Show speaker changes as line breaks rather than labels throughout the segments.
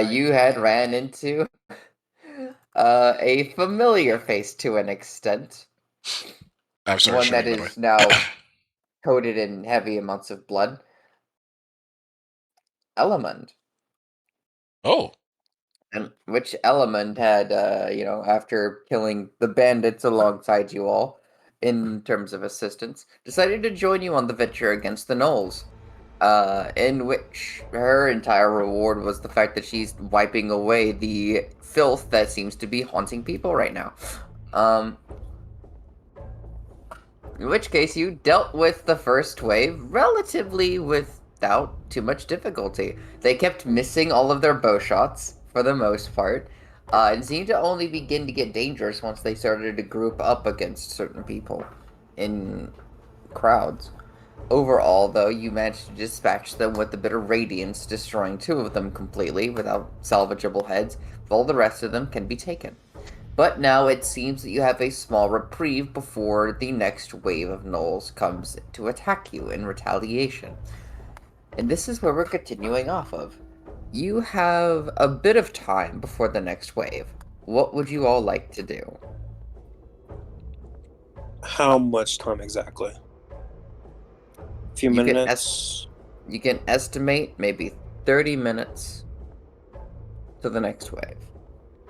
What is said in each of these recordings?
You had ran into a familiar face to an extent.
I'm sorry,
One that
showing, by the way.
is now coated in heavy amounts of blood. Element.
Oh,
And which Element had, after killing the bandits alongside you all, in terms of assistance, decided to join you on the venture against the Knolls. In which her entire reward was the fact that she's wiping away the filth that seems to be haunting people right now. Um, in which case, you dealt with the first wave relatively without too much difficulty. They kept missing all of their bow shots, for the most part, and seemed to only begin to get dangerous once they started to group up against certain people in crowds. Overall, though, you managed to dispatch them with a bit of radiance, destroying two of them completely without salvageable heads, while the rest of them can be taken. But now it seems that you have a small reprieve before the next wave of gnolls comes to attack you in retaliation. And this is where we're continuing off of. You have a bit of time before the next wave. What would you all like to do?
How much time exactly? A few
You can
minutes.
you can estimate maybe 30 minutes to the next wave.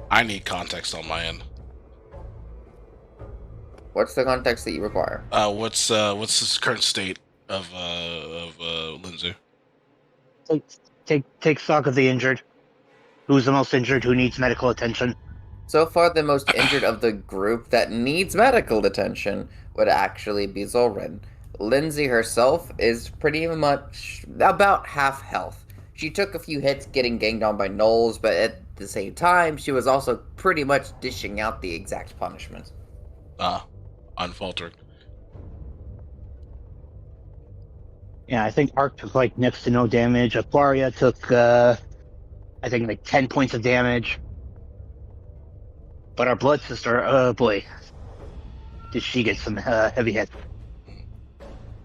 I need context on my end.
What's the context that you require?
What's the current state of Lindsay?
Take stock of the injured. Who's the most injured? Who needs medical attention?
So far, the most injured of the group that needs medical attention would actually be Zolrin. Lindsay herself is pretty much about half health. She took a few hits getting ganged on by gnolls, but at the same time, she was also pretty much dishing out the exact punishment.
Unfaltered.
Yeah, I think Ark took like next to no damage. Aquaria took, I think, like 10 points of damage. But our blood sister, oh boy, did she get some heavy hits.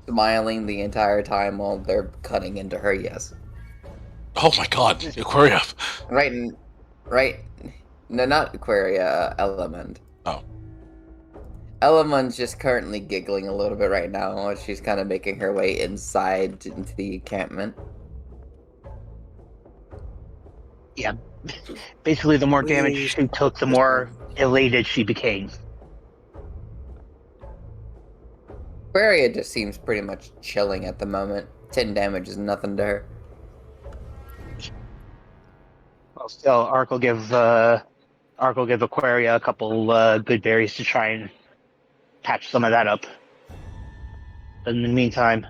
Smiling the entire time while they're cutting into her, yes.
Oh my god, Aquaria.
Right, right. No, not Aquaria, Element.
Oh.
Element's just currently giggling a little bit right now as she's kind of making her way inside into the encampment.
Yeah, basically, the more damage she took, the more elated she became.
Aquaria just seems pretty much chilling at the moment. 10 damage is nothing to her.
Well, still, Ark will give Aquaria a couple good berries to try and patch some of that up. But in the meantime,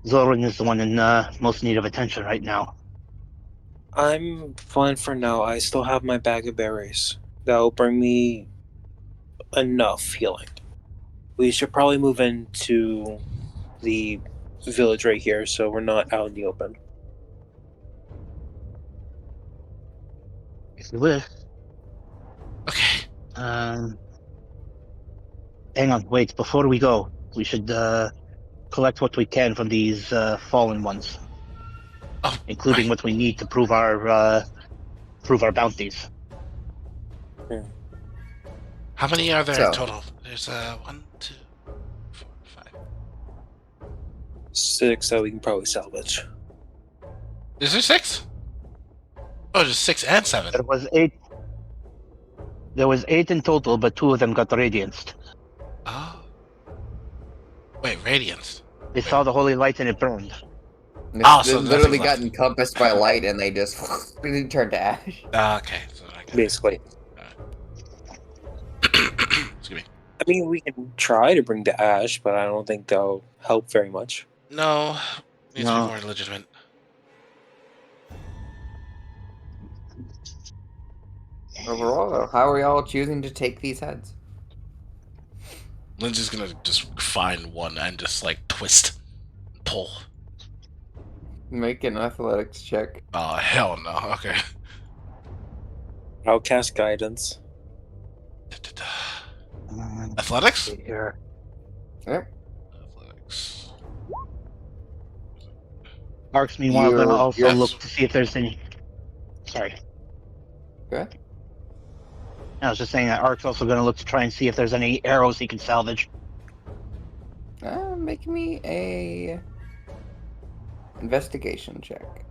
Zorin is the one in most need of attention right now.
I'm fine for now. I still have my bag of berries. That'll bring me enough healing. We should probably move into the village right here so we're not out in the open.
If you wish.
Okay.
Hang on, wait. Before we go, we should collect what we can from these fallen ones, including what we need to prove our bounties.
How many are there
So,
total? There's 1, 2, 4, 5.
6 that we can probably salvage.
Is there 6? Oh, there's 6 and 7.
There was 8. There was 8 in total, but 2 of them got radianced.
Oh. Wait, radiance.
They saw the holy light and it burned.
So literally got encompassed by light and they just turned to ash.
Okay. So
basically.
Excuse me.
I mean, we can try to bring the ash, but I don't think that'll help very much.
No. Needs to be more legitimate.
Overall, though, how are y'all choosing to take these heads?
Lindsay's gonna just find one and just like twist, pull.
Make an athletics check.
Oh hell no! Okay.
I'll cast guidance.
Athletics?
Here.
Yep.
Athletics.
Ark's meanwhile going to also look to see if there's any. Sorry.
Okay.
I was just saying that Ark's also going to look to try and see if there's any arrows he can salvage.
Make me a investigation check.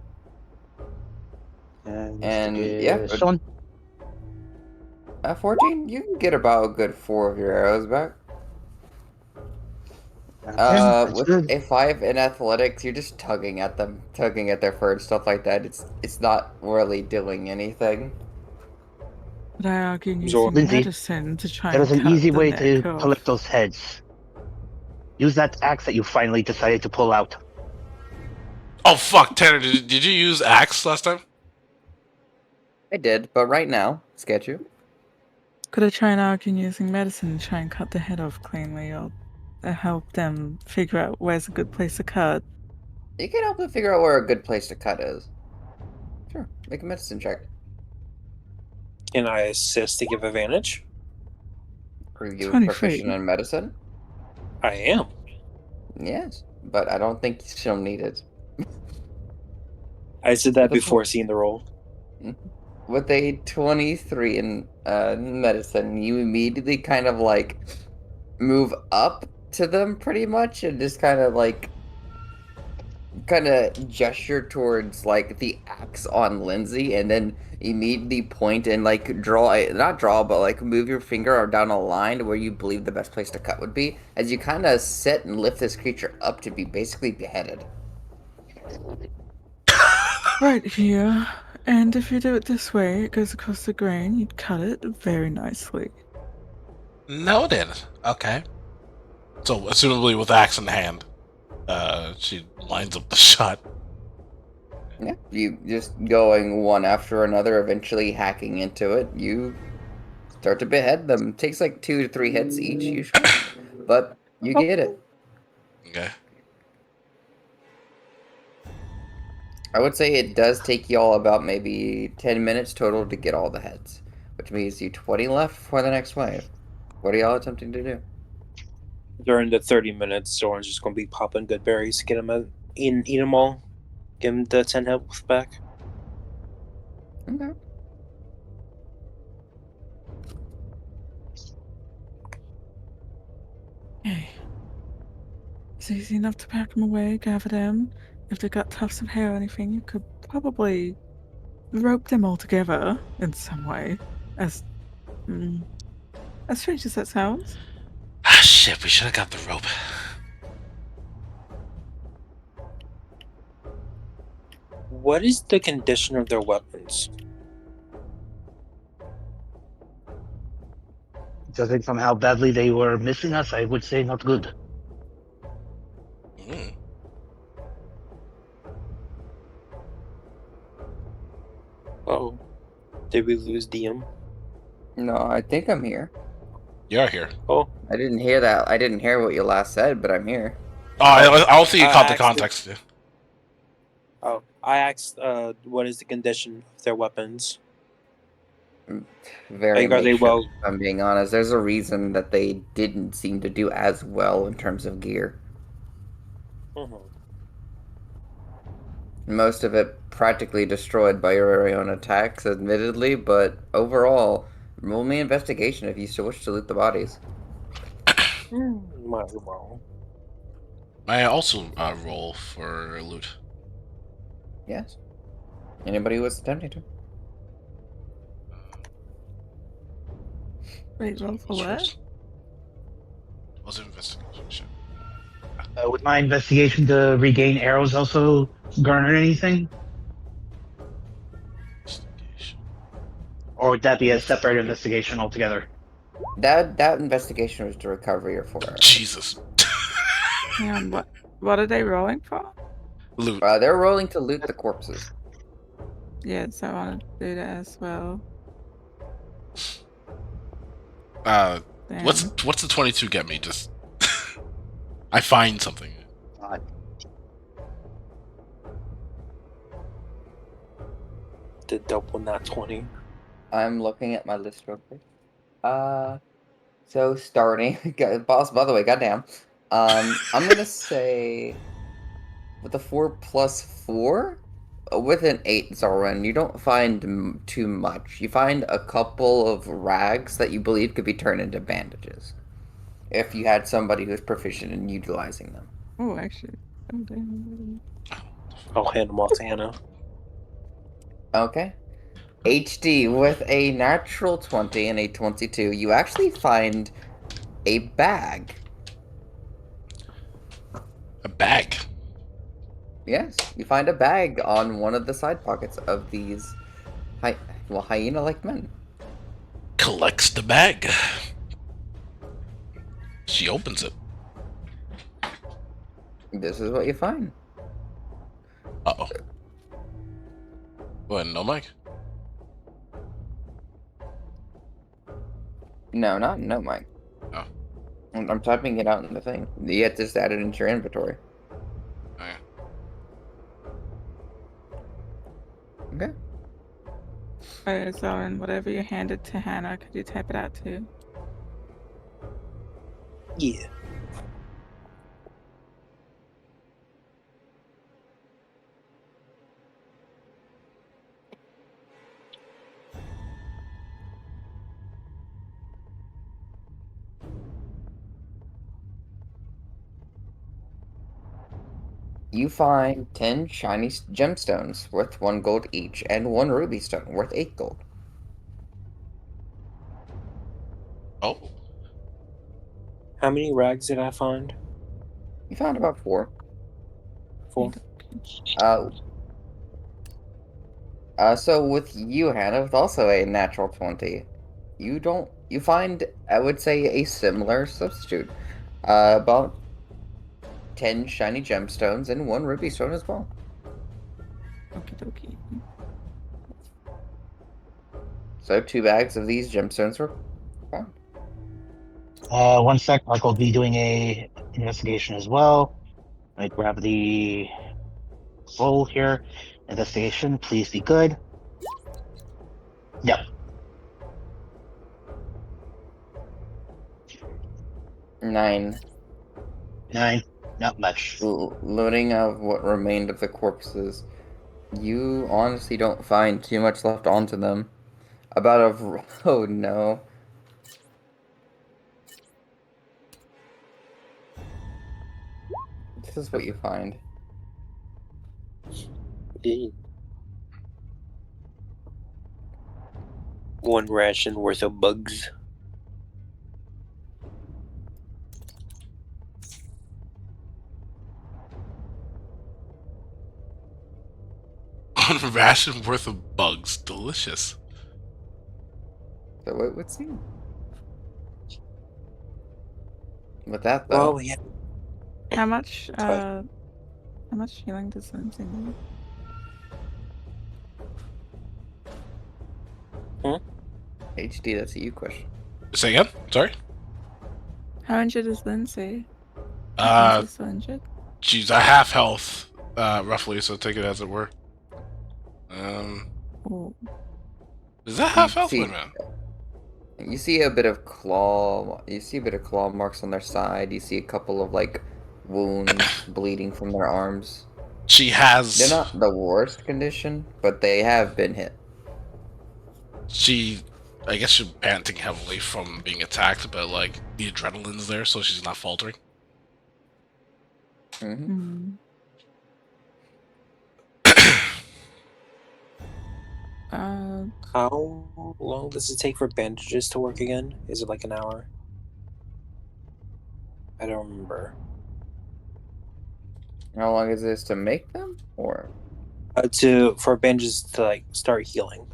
And yeah,
Investigation.
14. You can get about a good 4 of your arrows back.
Okay, that's
With
good.
a 5 in athletics, you're just tugging at them, tugging at their fur and stuff like that. It's not really doing anything.
But I argue
Zor-
using
Lindsay,
medicine to try
there
and
is an
cut
easy
the
way
neck
to
off.
collect those heads. Use that axe that you finally decided to pull out.
Oh fuck, Tanner, did you use axe last time?
I did, but right now, sketch you.
Could I try and argue using medicine to try and cut the head off cleanly, or help them figure out where's a good place to cut?
You can help them figure out where a good place to cut is. Sure, make a medicine check.
Can I assist to give advantage?
Are you
20
proficient
feet.
in medicine?
I am.
Yes, but I don't think she'll need it.
I said that
With a
before seeing the roll.
With a 23 in medicine, you immediately kind of like move up to them pretty much and just kind of gesture towards like the axe on Lindsay and then immediately point and like not draw but like move your finger down a line where you believe the best place to cut would be as you kind of set and lift this creature up to be basically beheaded.
Right here. And if you do it this way, it goes across the grain, you'd cut it very nicely.
Noted. Okay. So, assumably with axe in hand, she lines up the shot.
Yeah, you just going one after another, eventually hacking into it. You start to behead them. Takes like 2 to 3 hits each usually, but you get it.
Okay.
I would say it does take y'all about maybe 10 minutes total to get all the heads, which means you 20 left for the next wave. What are y'all attempting to do?
During the 30 minutes, Zoran's just going to be popping good berries, get him eat them all, give him the 10 health back.
Okay.
Hey. It's easy enough to pack them away, gather them. If they've got tufts of hair or anything, you could probably rope them all together in some way. Mm, as strange as that sounds.
Ah, shit, we should have got the rope.
What is the condition of their weapons?
Judging from how badly they were missing us, I would say not good.
Mm.
Oh, did we lose DM?
No, I think I'm here.
You're here.
Oh,
I didn't hear that. I didn't hear what you last said, but I'm here.
Oh, I don't think you caught the
actually-
context.
I asked, what is the condition of their weapons?
Very
Like, are they
makeshift,
well?
if I'm being honest. There's a reason that they didn't seem to do as well in terms of gear.
Mhm.
Most of it practically destroyed by your very own attacks, admittedly, but overall, roll me investigation if you still wish to loot the bodies.
Might as well.
May I also roll for loot?
Yes. Anybody who was attempting to.
Wait, roll for what?
Was it investigation?
Would my investigation to regain arrows also garner anything?
Investigation.
Or would that be a separate investigation altogether?
That investigation was to recover your 4 arrows.
Jesus.
Yeah, what are they rolling for?
Loot.
They're rolling to loot the corpses.
Yes, I want to do that as well.
What's
Then.
the 22 get me? Just I find something.
The double nat 20.
I'm looking at my list real quick. So starting, boss. By the way, goddamn. I'm gonna say with a 4 plus 4, with an 8 Zoran, you don't find too much. You find a couple of rags that you believe could be turned into bandages. If you had somebody who's proficient in utilizing them.
Oh, actually. Oh, damn.
I'll hand them off to Hannah.
Okay. HD, with a natural 20 and a 22, you actually find a bag.
A bag.
Yes, you find a bag on one of the side pockets of these hyena-like men.
Collects the bag. She opens it.
This is what you find.
Uh-oh. What, no mic?
No, not no, Mike.
Oh.
I'm typing it out in the thing. You have to just add it into your inventory.
Okay.
Okay.
Alright, so and whatever you handed to Hannah, could you type it out too?
Yeah.
You find 10 shiny gemstones worth 1 gold each, and 1 ruby stone worth 8 gold.
Oh.
How many rags did I find?
You found about 4.
4.
Uh, so with you, Hannah, with also a natural 20, you find, I would say, a similar substitute. About 10 shiny gemstones and 1 ruby stone as well.
Okie dokie.
So 2 bags of these gemstones were found.
1 sec. I'll be doing a investigation as well. I grab the roll here. Investigation, please be good. Yep.
9.
9. Not much.
Loading of what remained of the corpses. You honestly don't find too much left onto them. Oh no. This is what you find.
Yeah. 1 ration worth of bugs.
One ration worth of bugs. Delicious.
So it would seem. With that
Well,
though,
yeah.
How much
Sorry.
how much healing does Lindsay need?
HD, that's a you question.
Say again? Sorry?
How injured is Lindsay? Is
Uh,
Lindsay still injured?
she's a half health, roughly, so take it as it were.
Oh,
Is that
You
half health?
see,
Wait a minute.
you see a bit of claw. You see a bit of claw marks on their side. You see a couple of like wounds bleeding from their arms.
She
They're
has.
not the worst condition, but they have been hit.
I guess she's panting heavily from being attacked, but like the adrenaline's there, so she's not faltering.
Mm-hmm.
How long does it take for bandages to work again? Is it like an hour? I don't remember.
How long is this to make them, or?
For bandages to like start healing.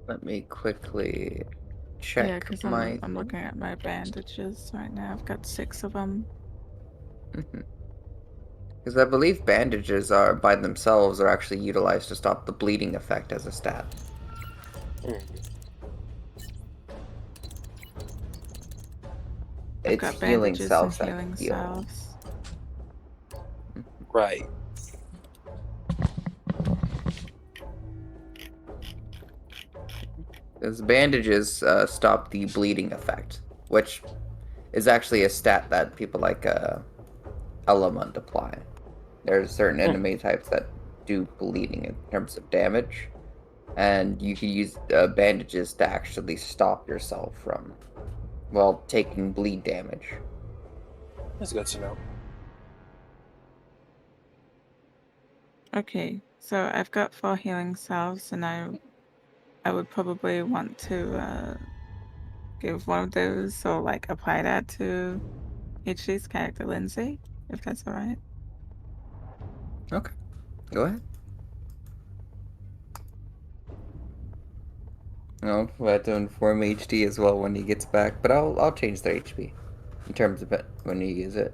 Let me quickly check
yeah, because
my.
I'm looking at my bandages right now. I've got 6 of them.
Because I believe bandages are by themselves are actually utilized to stop the bleeding effect as a stat.
I've
It's
got
healing
bandages and
salves that
healing
heal.
salves.
Right.
Because bandages stop the bleeding effect, which is actually a stat that people like element apply. There's certain enemy types that do bleeding in terms of damage, and you can use bandages to actually stop yourself from, well, taking bleed damage.
That's good to know.
Okay, so I've got 4 healing salves, and I would probably want to give one of those or like apply that to HG's character, Lindsay, if that's all right.
Okay, go ahead. I'll have to inform HD as well when he gets back, but I'll change their HP in terms of it when you use it.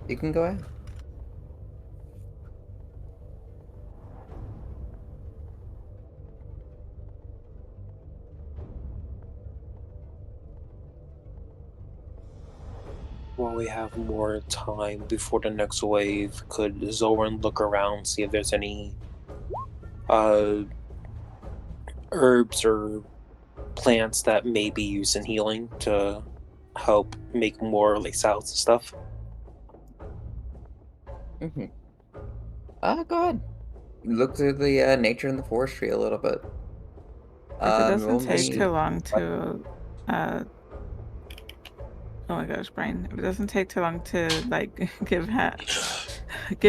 You can go ahead.
While we have more time before the next wave, could Zoran look around, see if there's any uh herbs or plants that may be used in healing to help make more like salves and stuff?
Mm-hmm. Go ahead. Look through the nature and the forestry a little bit.
If it doesn't
Roll
take
me.
too long to uh oh my gosh, brain. If it doesn't take too long to like give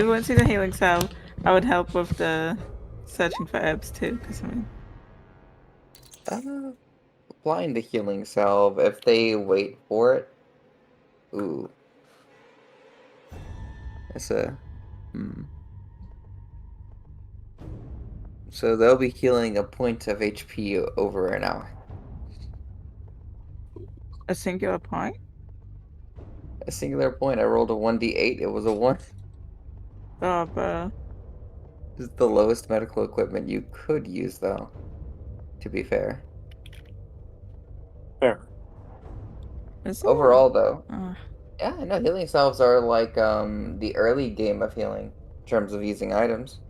Lindsay the healing salve, I would help with the searching for herbs too, because I mean
Uh, applying the healing salve. If they wait for it, ooh, that's a. Hmm. So they'll be healing a point of HP over an hour.
a singular point.
A singular point. I rolled a 1d8. It was a 1.
Oh, bro.
This is the lowest medical equipment you could use, though, to be fair.
Fair.
Is it?
Overall, though,
Uh,
yeah, no, healing salves are like the early game of healing in terms of using items.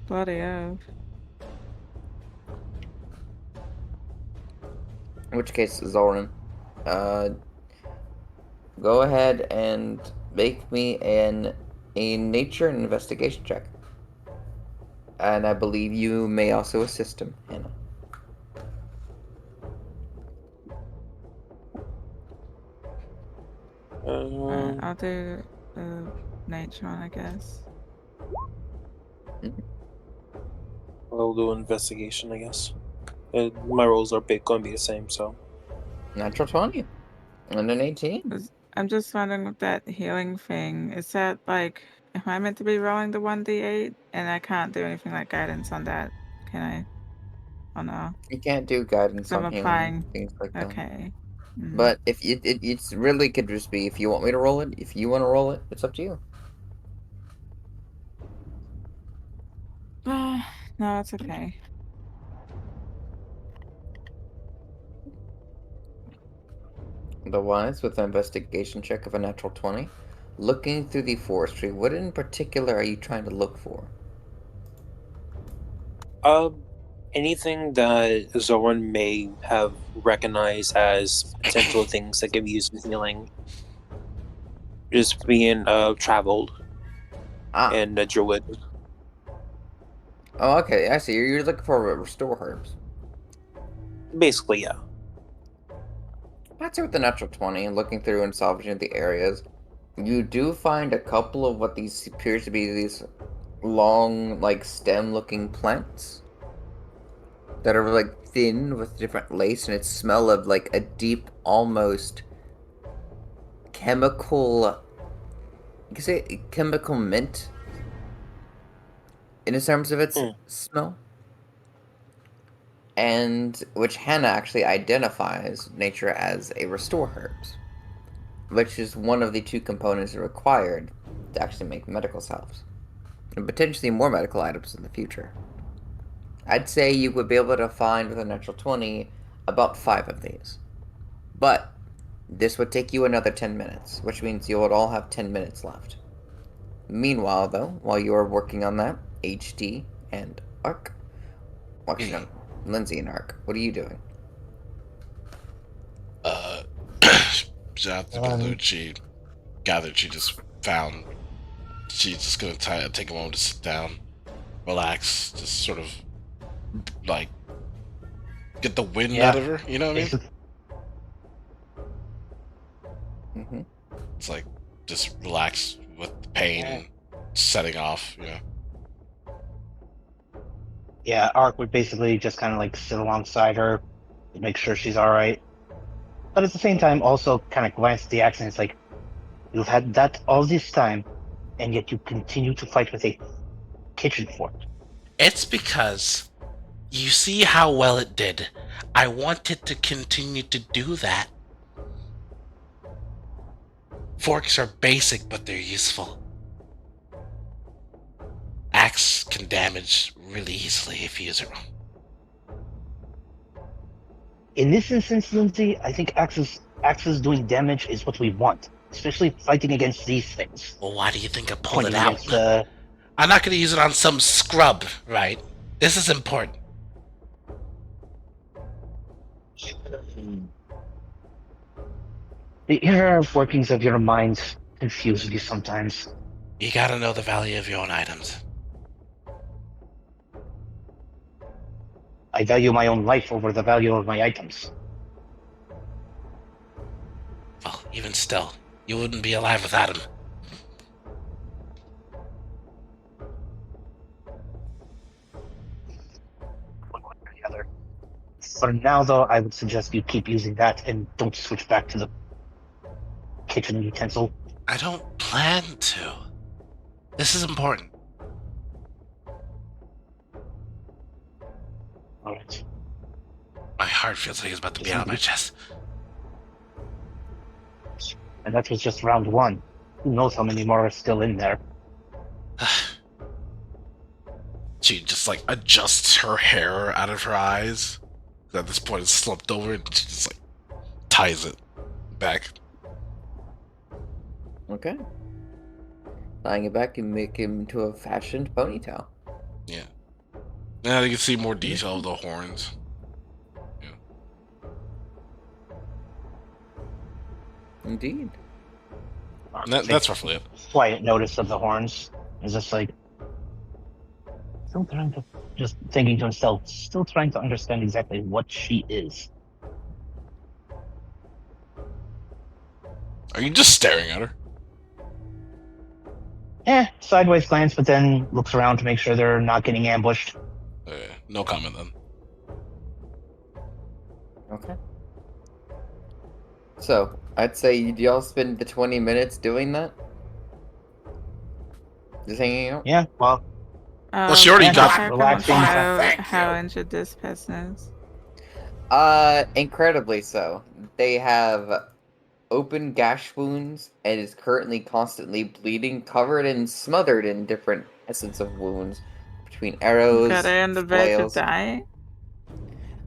bloody hell.
In which case, Zoran, uh, go ahead and make me a nature and investigation check. And I believe you may also assist him, Hannah.
Um,
I'll do nature one, I guess.
Mhm.
I'll do investigation, I guess. My rolls are going to be the same, so.
Natural 20 and an 18.
I'm just wondering with that healing thing, is that like, am I meant to be rolling the 1d8? And I can't do anything like guidance on that, can I? Oh no.
You can't do
Because
guidance
I'm
on healing,
applying.
things like that.
Okay. Mm.
But if it's really could just be if you want me to roll it, if you want to roll it, it's up to you.
No, it's okay.
Otherwise, with an investigation check of a natural 20, looking through the forestry, what in particular are you trying to look for?
Um, Anything that Zoran may have recognized as potential things that can be used in healing, just being traveled
Ah,
and a druid.
oh, okay, I see. You're looking for restore herbs.
Basically, yeah.
I'd say with the natural 20 and looking through and salvaging the areas, you do find a couple of what these appears to be these long, like stem-looking plants that are like thin with different lace and its smell of like a deep, almost chemical. You could say chemical mint in terms of its
Hmm.
smell, and which Hannah actually identifies nature as a restore herbs, which is one of the two components required to actually make medical salves, and potentially more medical items in the future. I'd say you would be able to find with a natural 20 about 5 of these. But this would take you another 10 minutes, which means you would all have 10 minutes left. Meanwhile, though, while you are working on that, HD and Ark, well, actually,
Hmm.
no, Lindsay and Ark, what are you doing?
Uh, Shout out to
Um,
Belucci. gathered she just found. She's just gonna take a moment to sit down, relax, just sort of like get the wind out
Yeah.
of her. You know what I mean?
Basically,
Hmm.
It's like just relax with the pain setting off. You know.
yeah, Ark would basically just kind of like sit alongside her to make sure she's all right. But at the same time, also kind of glance at the axe and it's like, you've had that all this time, and yet you continue to fight with a kitchen fork.
It's because you see how well it did. I want it to continue to do that. Forks are basic, but they're useful. Axe can damage really easily if you use it wrong.
In this instance, Lindsay, I think axes doing damage is what we want, especially fighting against these things.
Well, why do you think I pulled it
Pointing
out?
against the
I'm not going to use it on some scrub, right? This is important.
the inner workings of your mind confuse you sometimes.
You gotta know the value of your own items.
I value my own life over the value of my items.
Well, even still, you wouldn't be alive without him.
One way or the other. For now, though, I would suggest you keep using that and don't switch back to the kitchen utensil.
I don't plan to. This is important.
All right.
My heart feels like it's about to be out of my chest.
And that was just round one. Who knows how many more are still in there?
She just like adjusts her hair out of her eyes. At this point, it's slumped over, and she just like ties it back.
Okay. Tying it back and make him into a fashioned ponytail.
Yeah. Now you can see more detail of the horns.
Indeed.
That's roughly it.
Quiet notice of the horns. Is just like just thinking to himself, still trying to understand exactly what she is.
Are you just staring at her?
Sideways glance, but then looks around to make sure they're not getting ambushed.
No comment then.
Okay. So, I'd say y'all spend the 20 minutes doing that? Just hanging out?
Yeah, well,
Well, she already
yeah,
got-
just relaxing.
How injured this person is.
Incredibly so. They have open gash wounds and is currently constantly bleeding, covered and smothered in different essence of wounds between arrows,
Got her on the verge of
flails.
dying?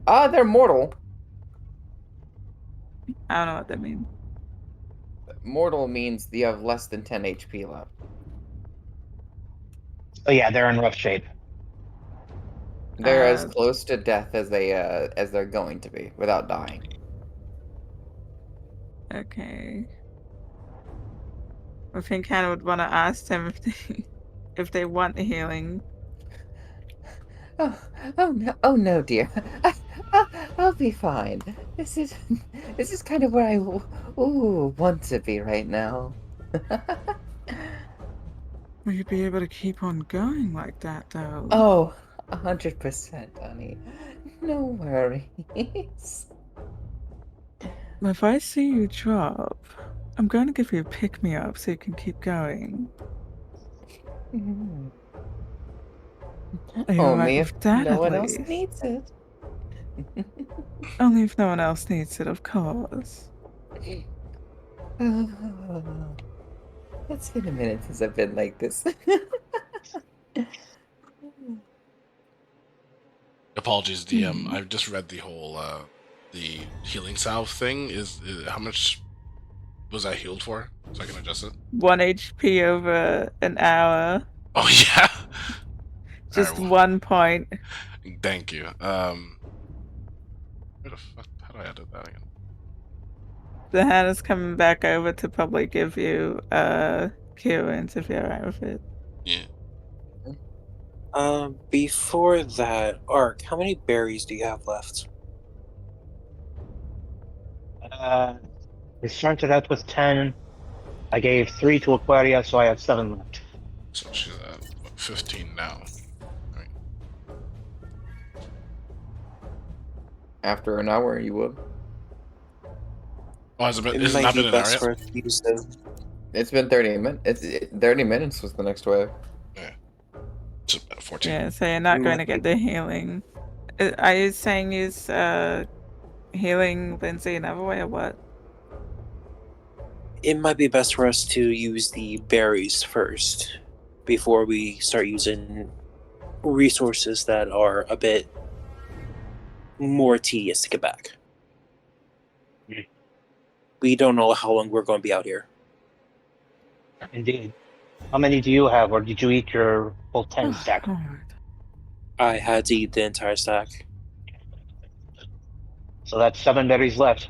They're mortal.
I don't know what that means.
Mortal means you have less than 10 HP left.
Oh yeah, they're in rough shape.
They're as
Uh,
close to death as they're going to be without dying.
Okay. I think Hannah would want to ask them if they want healing.
Oh no, dear. I'll be fine. This is kind of where I want to be right now.
Will you be able to keep on going like that, though?
Oh, 100%, honey. No worries.
If I see you drop, I'm going to give you a pick-me-up so you can keep going.
Mm.
Are you
Only
alright
if
with that,
no
at
one else
least?
needs it.
Only if no one else needs it, of course.
It's been a minute since I've been like this.
Apologies, DM. I've just read the whole the healing salve thing. Is how much was I healed for? So I can adjust it.
1 HP over an hour.
Oh yeah.
Just
Alright,
1 point.
Thank you. Where the fuck? How do I edit that again?
The hand is coming back over to probably give you current if you're alright with it.
Yeah.
Before that, Ark, how many berries do you have left?
We started out with 10. I gave 3 to Aquaria, so I have 7 left.
So she's at what, 15 now. Right.
After an hour, you would.
Oh, has it been?
It
Has it
might
not
be
been an hour
best
yet?
for us to use them.
It's been 30 minutes. 30 minutes was the next wave.
Yeah. It's about 14.
Yeah, so you're not going to get the healing. Are you saying use healing Lindsay another way or what?
It might be best for us to use the berries first before we start using resources that are a bit more tedious to get back.
Mm.
We don't know how long we're going to be out here.
Indeed. How many do you have, or did you eat your full 10 stack?
Alright.
I had to eat the entire stack.
So that's 7 berries left.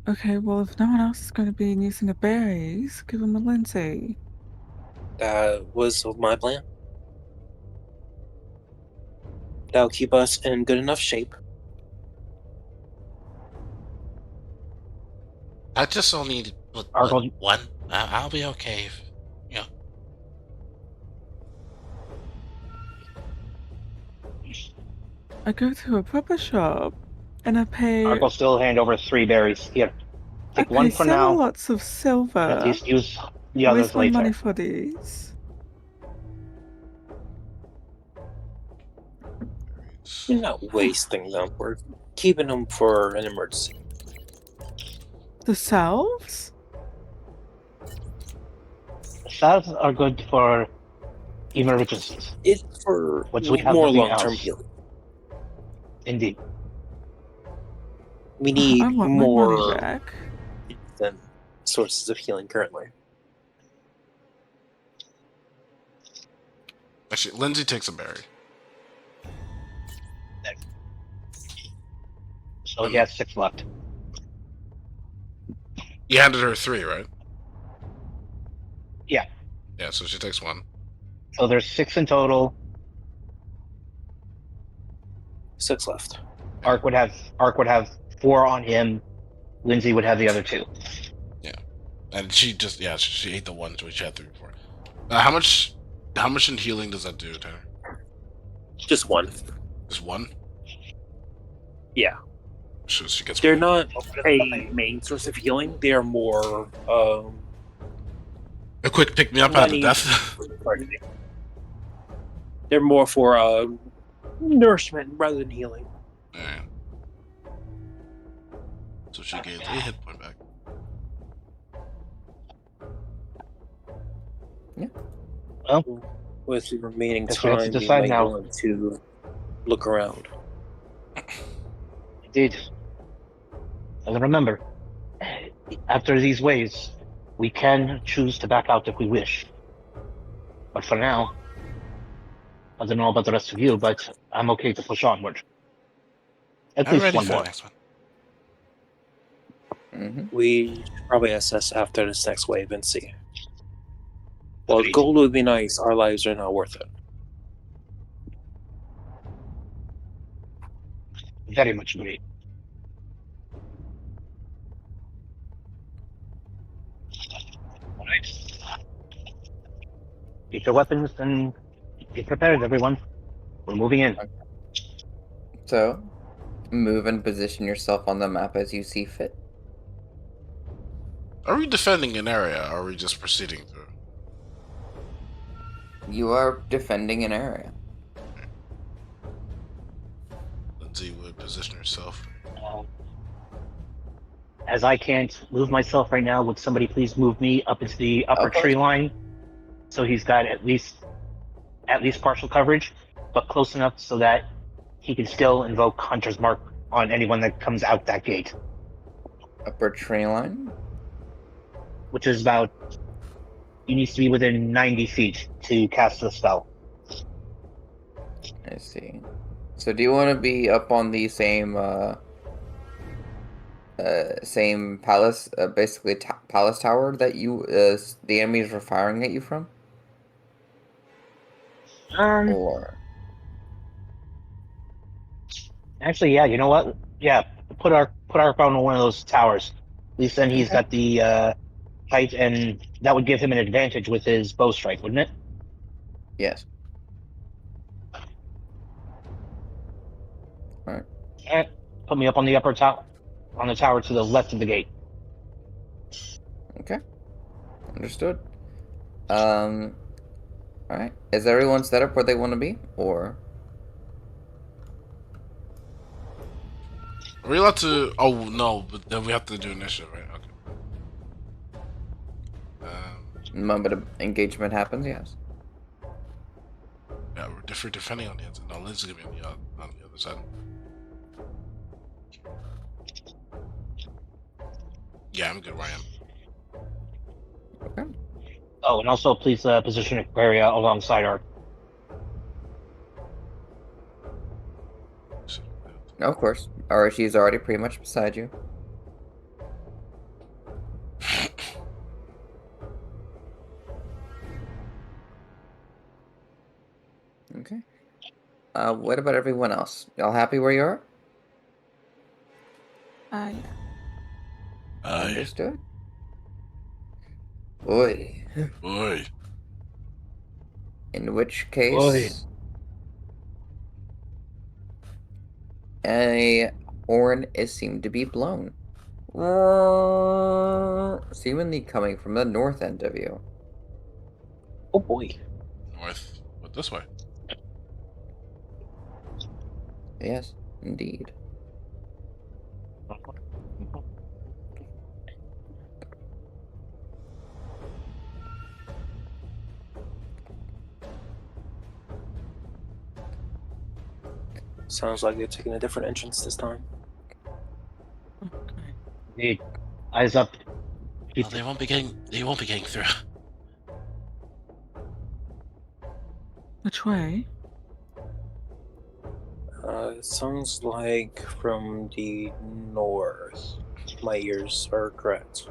Okay, well, if no one else is going to be using the berries, give them a Lindsay.
That was my plan. That'll keep us in good enough shape.
I just only need
Argyle,
one. I'll be okay. You know.
I go to a proper shop and I pay
Argyle still hand over 3 berries. Here, take one for
several
now,
lots of
and
silver.
at least use the others
Waste my money
later.
for these.
We're not wasting them. We're keeping them for an emergency.
The salves?
Salves are good for emergencies.
It's for
Once we have
more
nothing
long-term
else.
healing.
Indeed.
We
I
need
want my money
more
back.
than sources of healing currently.
Actually, Lindsay takes a berry.
So he has 6 left.
You handed her 3, right?
Yeah.
Yeah, so she takes 1.
So there's 6 in total.
6 left.
Ark would have 4 on him. Lindsay would have the other 2.
And she just, she ate the 1, so she had 3 before. How much in healing does that do, Tanner?
Just 1.
Just 1?
Yeah.
So she gets
They're
1.
not a main source of healing. They are more
A quick pick me up out of
money.
death.
They're more for nourishment rather than healing.
Alright. So she gains a hit point back.
With the remaining
Guess we have to
time, we
decide
might
now.
want to look around.
Indeed. And remember, after these waves, we can choose to back out if we wish. But for now, I don't know about the rest of you, but I'm okay to push onward. At
I'm
least
ready
one
for the
more.
next one.
We should probably assess after this next wave and see. Well,
Agreed.
gold would be nice. Our lives are not worth it.
Very much agree. All right. Keep your weapons and be prepared, everyone. We're moving in.
So, move and position yourself on the map as you see fit.
Are we defending an area, or are we just proceeding through?
You are defending an area.
Lindsay would position herself.
As I can't move myself right now, would somebody please move me up into the upper
Of course.
tree line, so he's got at least partial coverage, but close enough so that he can still invoke Hunter's Mark on anyone that comes out that gate,
Upper tree line.
which is about. He needs to be within 90 feet to cast the spell.
I see. So do you want to be up on the same Same palace, basically palace tower that you the enemies were firing at you from,
Um,
or
actually, yeah. You know what? Yeah, put our phone on one of those towers. At least then he's
okay,
got the height, and that would give him an advantage with his bow strike, wouldn't it?
yes, all right,
And put me up on the upper top, on the tower to the left of the gate.
okay, understood. Um, all right. Is everyone set up where they want to be, or
Are we allowed to? Oh no, but then we have to do initiative, right? Okay.
the moment of engagement happens? Yes.
Yeah, we're defending on the inside. No, Lynn's gonna be on the other side. Yeah, I'm good where I am.
Okay.
Oh, and also please position Aquaria alongside our.
So,
Of course. Or she's already pretty much beside you. Okay. What about everyone else? Y'all happy where you are?
Yeah.
Aye.
Understood. Boy.
Boy.
In which
Oi.
case, a horn is seemed to be blown. Seemingly coming from the north end of you.
Oh boy.
North. What this way?
Yes, indeed.
Sounds like they're taking a different entrance this time.
Okay.
Indeed. Eyes up.
No,
Keep.
they won't be getting. They won't be getting through.
Which way?
It sounds like from the north. My ears are correct.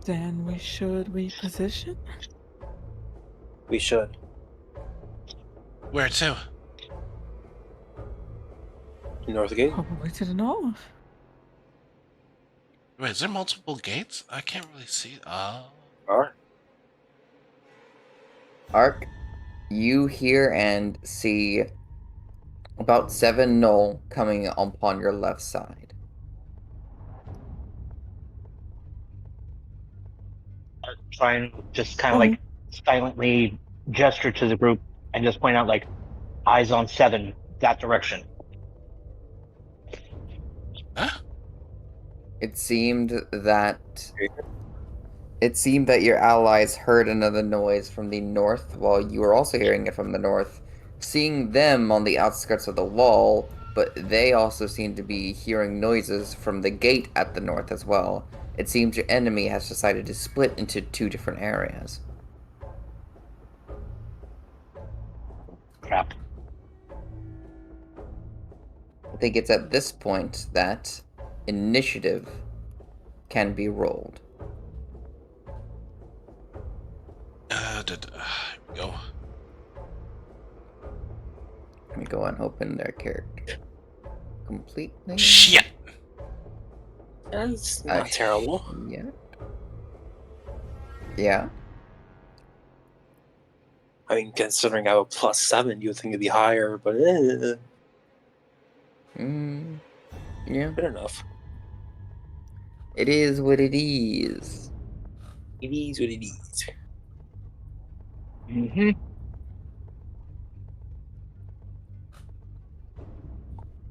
Then we should reposition?
We should.
Where to?
North gate?
Probably to the north.
Wait, is there multiple gates? I can't really see.
Alright.
Ark, you hear and see about 7 Null coming upon your left side.
Try and just kind of
Oh,
like silently gesture to the group and just point out like eyes on 7 that direction.
Huh?
It seemed that your allies heard another noise from the north while you were also hearing it from the north, seeing them on the outskirts of the wall, but they also seem to be hearing noises from the gate at the north as well. It seems your enemy has decided to split into 2 different areas.
Crap.
I think it's at this point that initiative can be rolled.
Here we go.
Let me go and open their character completely.
Shit.
That's not terrible.
Yeah. Yeah.
I mean, considering I have a +7, you'd think it'd be higher, but
Yeah.
good enough.
It is what it is.
It is what it is.
Mm-hmm.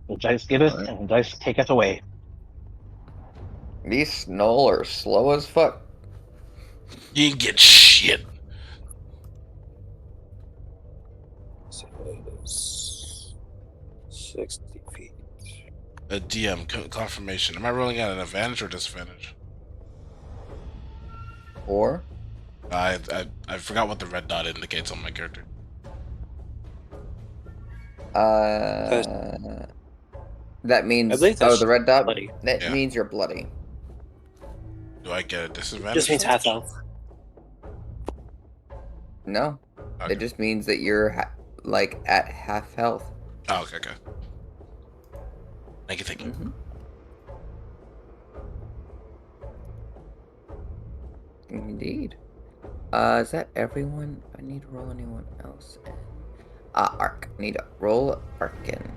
The dice giveth
Alright.
and the dice taketh away.
These Snoll are slow as fuck.
You ain't get shit.
So it's 60 feet.
A DM confirmation. Am I rolling at an advantage or disadvantage?
Or
I forgot what the red dot indicates on my character.
that means
I believe that's
the red dot
bloody.
that
Yeah.
means you're bloody.
Do I get a disadvantage?
Just means
for
half
that?
health.
No,
Okay.
it just means that you're like at half health.
Oh, okay, okay. Thank you, thank you.
Mm-hmm. Indeed. Is that everyone? I need to roll anyone else in. Arc. I need to roll Arkin.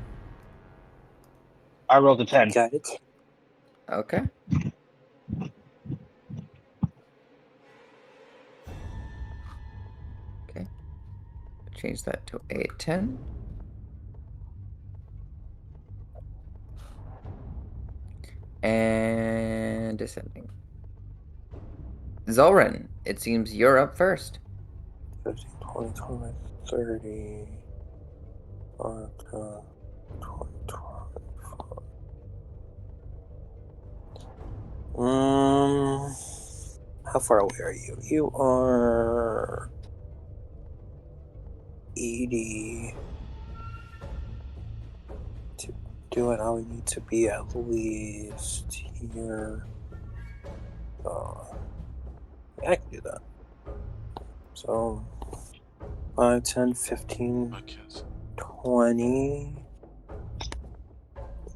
I rolled a 10.
Got it.
Okay. Okay. Change that to a 10. And descending. Zoran, it seems you're up first.
15, 20, 20, 30. 20, 20. How far away are you? You are 80. To do it, I would need to be at least here. I can do that. So 5, 10, 15,
Okay.
20.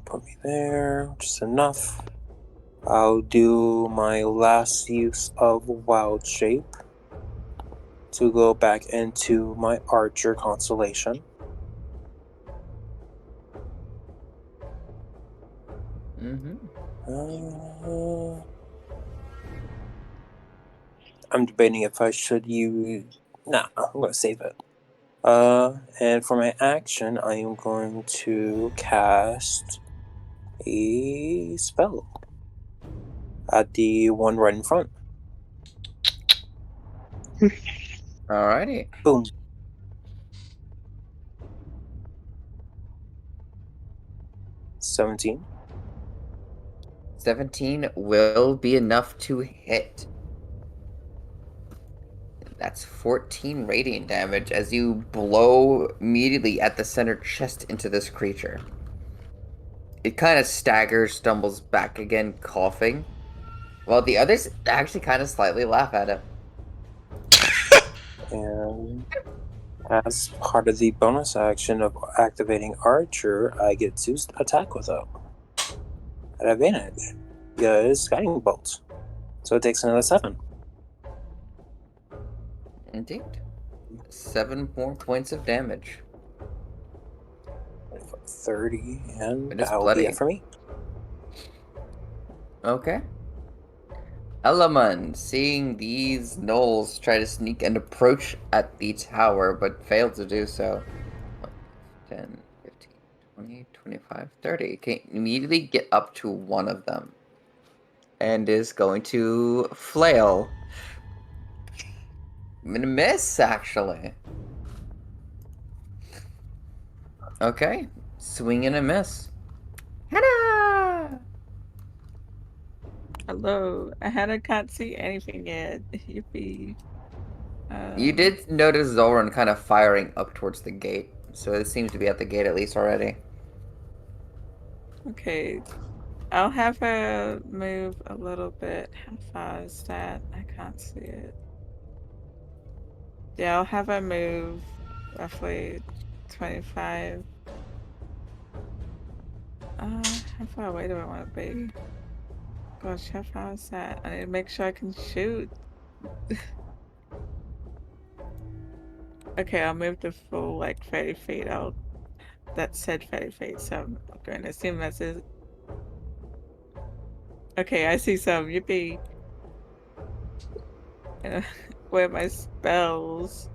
Put me there, which is enough. I'll do my last use of Wild Shape to go back into my Archer constellation.
Mm-hmm.
I'm debating if I should use. Nah, I'm going to save it. And for my action, I am going to cast a spell at the one right in front.
Alrighty.
Boom. 17.
17 will be enough to hit. That's 14 radiant damage as you blow immediately at the center chest into this creature. It kind of staggers, stumbles back again, coughing, while the others actually kind of slightly laugh at it.
And as part of the bonus action of activating Archer, I get to attack with it at advantage. Yeah, it's Guiding Bolt. So it takes another 7.
Indeed. 7 more points of damage.
30, and
It is
that will be it
bloody.
for me.
Okay. Elamon, seeing these gnolls try to sneak and approach at the tower, but fail to do so. 10, 15, 20, 25, 30. Can immediately get up to one of them. And is going to flail. I'm gonna miss, actually. Okay. Swing and a miss. Hannah!
Hello. Hannah can't see anything yet. Yippee.
You did notice Zoran kind of firing up towards the gate. So it seems to be at the gate at least already.
Okay. I'll have her move a little bit. How far is that? I can't see it. Yeah, I'll have her move roughly 25. How far away do I want to be? Gosh, how far is that? I need to make sure I can shoot. Okay, I'll move the full like 30 feet. That said 30 feet, so I'm going to assume that's it. Okay, I see some. Yippee. Where are my spells?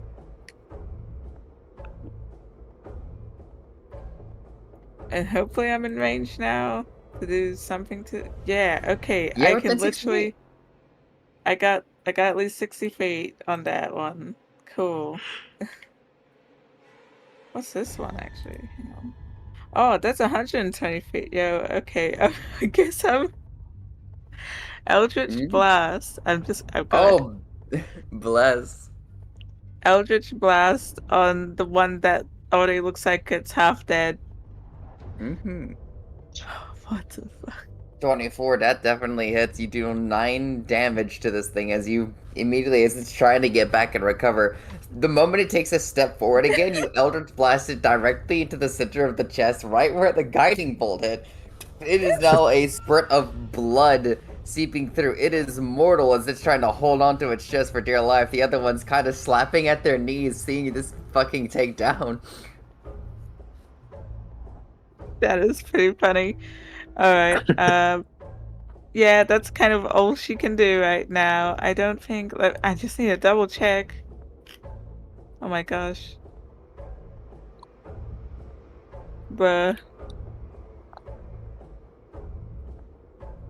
And hopefully I'm in range now to do something to. Yeah, okay.
Yeah,
I
within
can
60
literally.
feet.
I got at least 60 feet on that one. Cool. What's this one actually? Hang on. Oh, that's 120 feet. Yo, okay. I guess I'm Eldritch
Mhm.
Blast. I've got
Oh, bless.
Eldritch Blast on the one that already looks like it's half dead.
Mm-hmm.
What the fuck?
24, that definitely hits. You do 9 damage to this thing as you immediately, as it's trying to get back and recover. The moment it takes a step forward again, you Eldritch Blast it directly into the center of the chest, right where the guiding bolt hit. It is now a spurt of blood seeping through. It is mortal as it's trying to hold on to its chest for dear life. The other one's kind of slapping at their knees, seeing this fucking take down.
That is pretty funny. All right. Yeah, that's kind of all she can do right now. I don't think. I just need to double check. Oh my gosh. Bruh.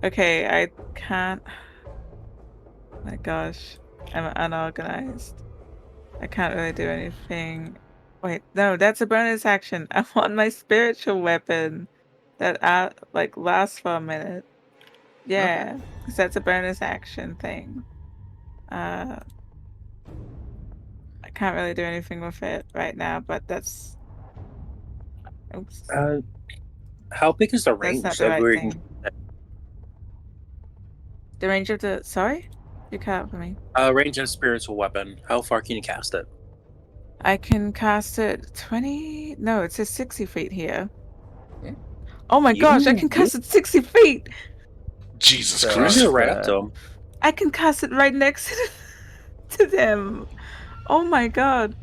Okay, I can't. My gosh, I'm unorganized. I can't really do anything. Wait, no, that's a bonus action. I want my spiritual weapon that like lasts for a minute. Yeah, because that's a bonus action thing. I can't really do anything with it right now, but that's oops,
How big is the
that's
range
not the
that
right
we can?
thing. The range of the sorry, you cut out for me.
Range of spiritual weapon. How far can you cast it?
I can cast it 20. No, it says 60 feet here.
Yeah.
Oh my gosh, I can cast it 60 feet.
Jesus
So,
You can
Christ.
do it right up to him.
I can cast it right next to them. Oh my god.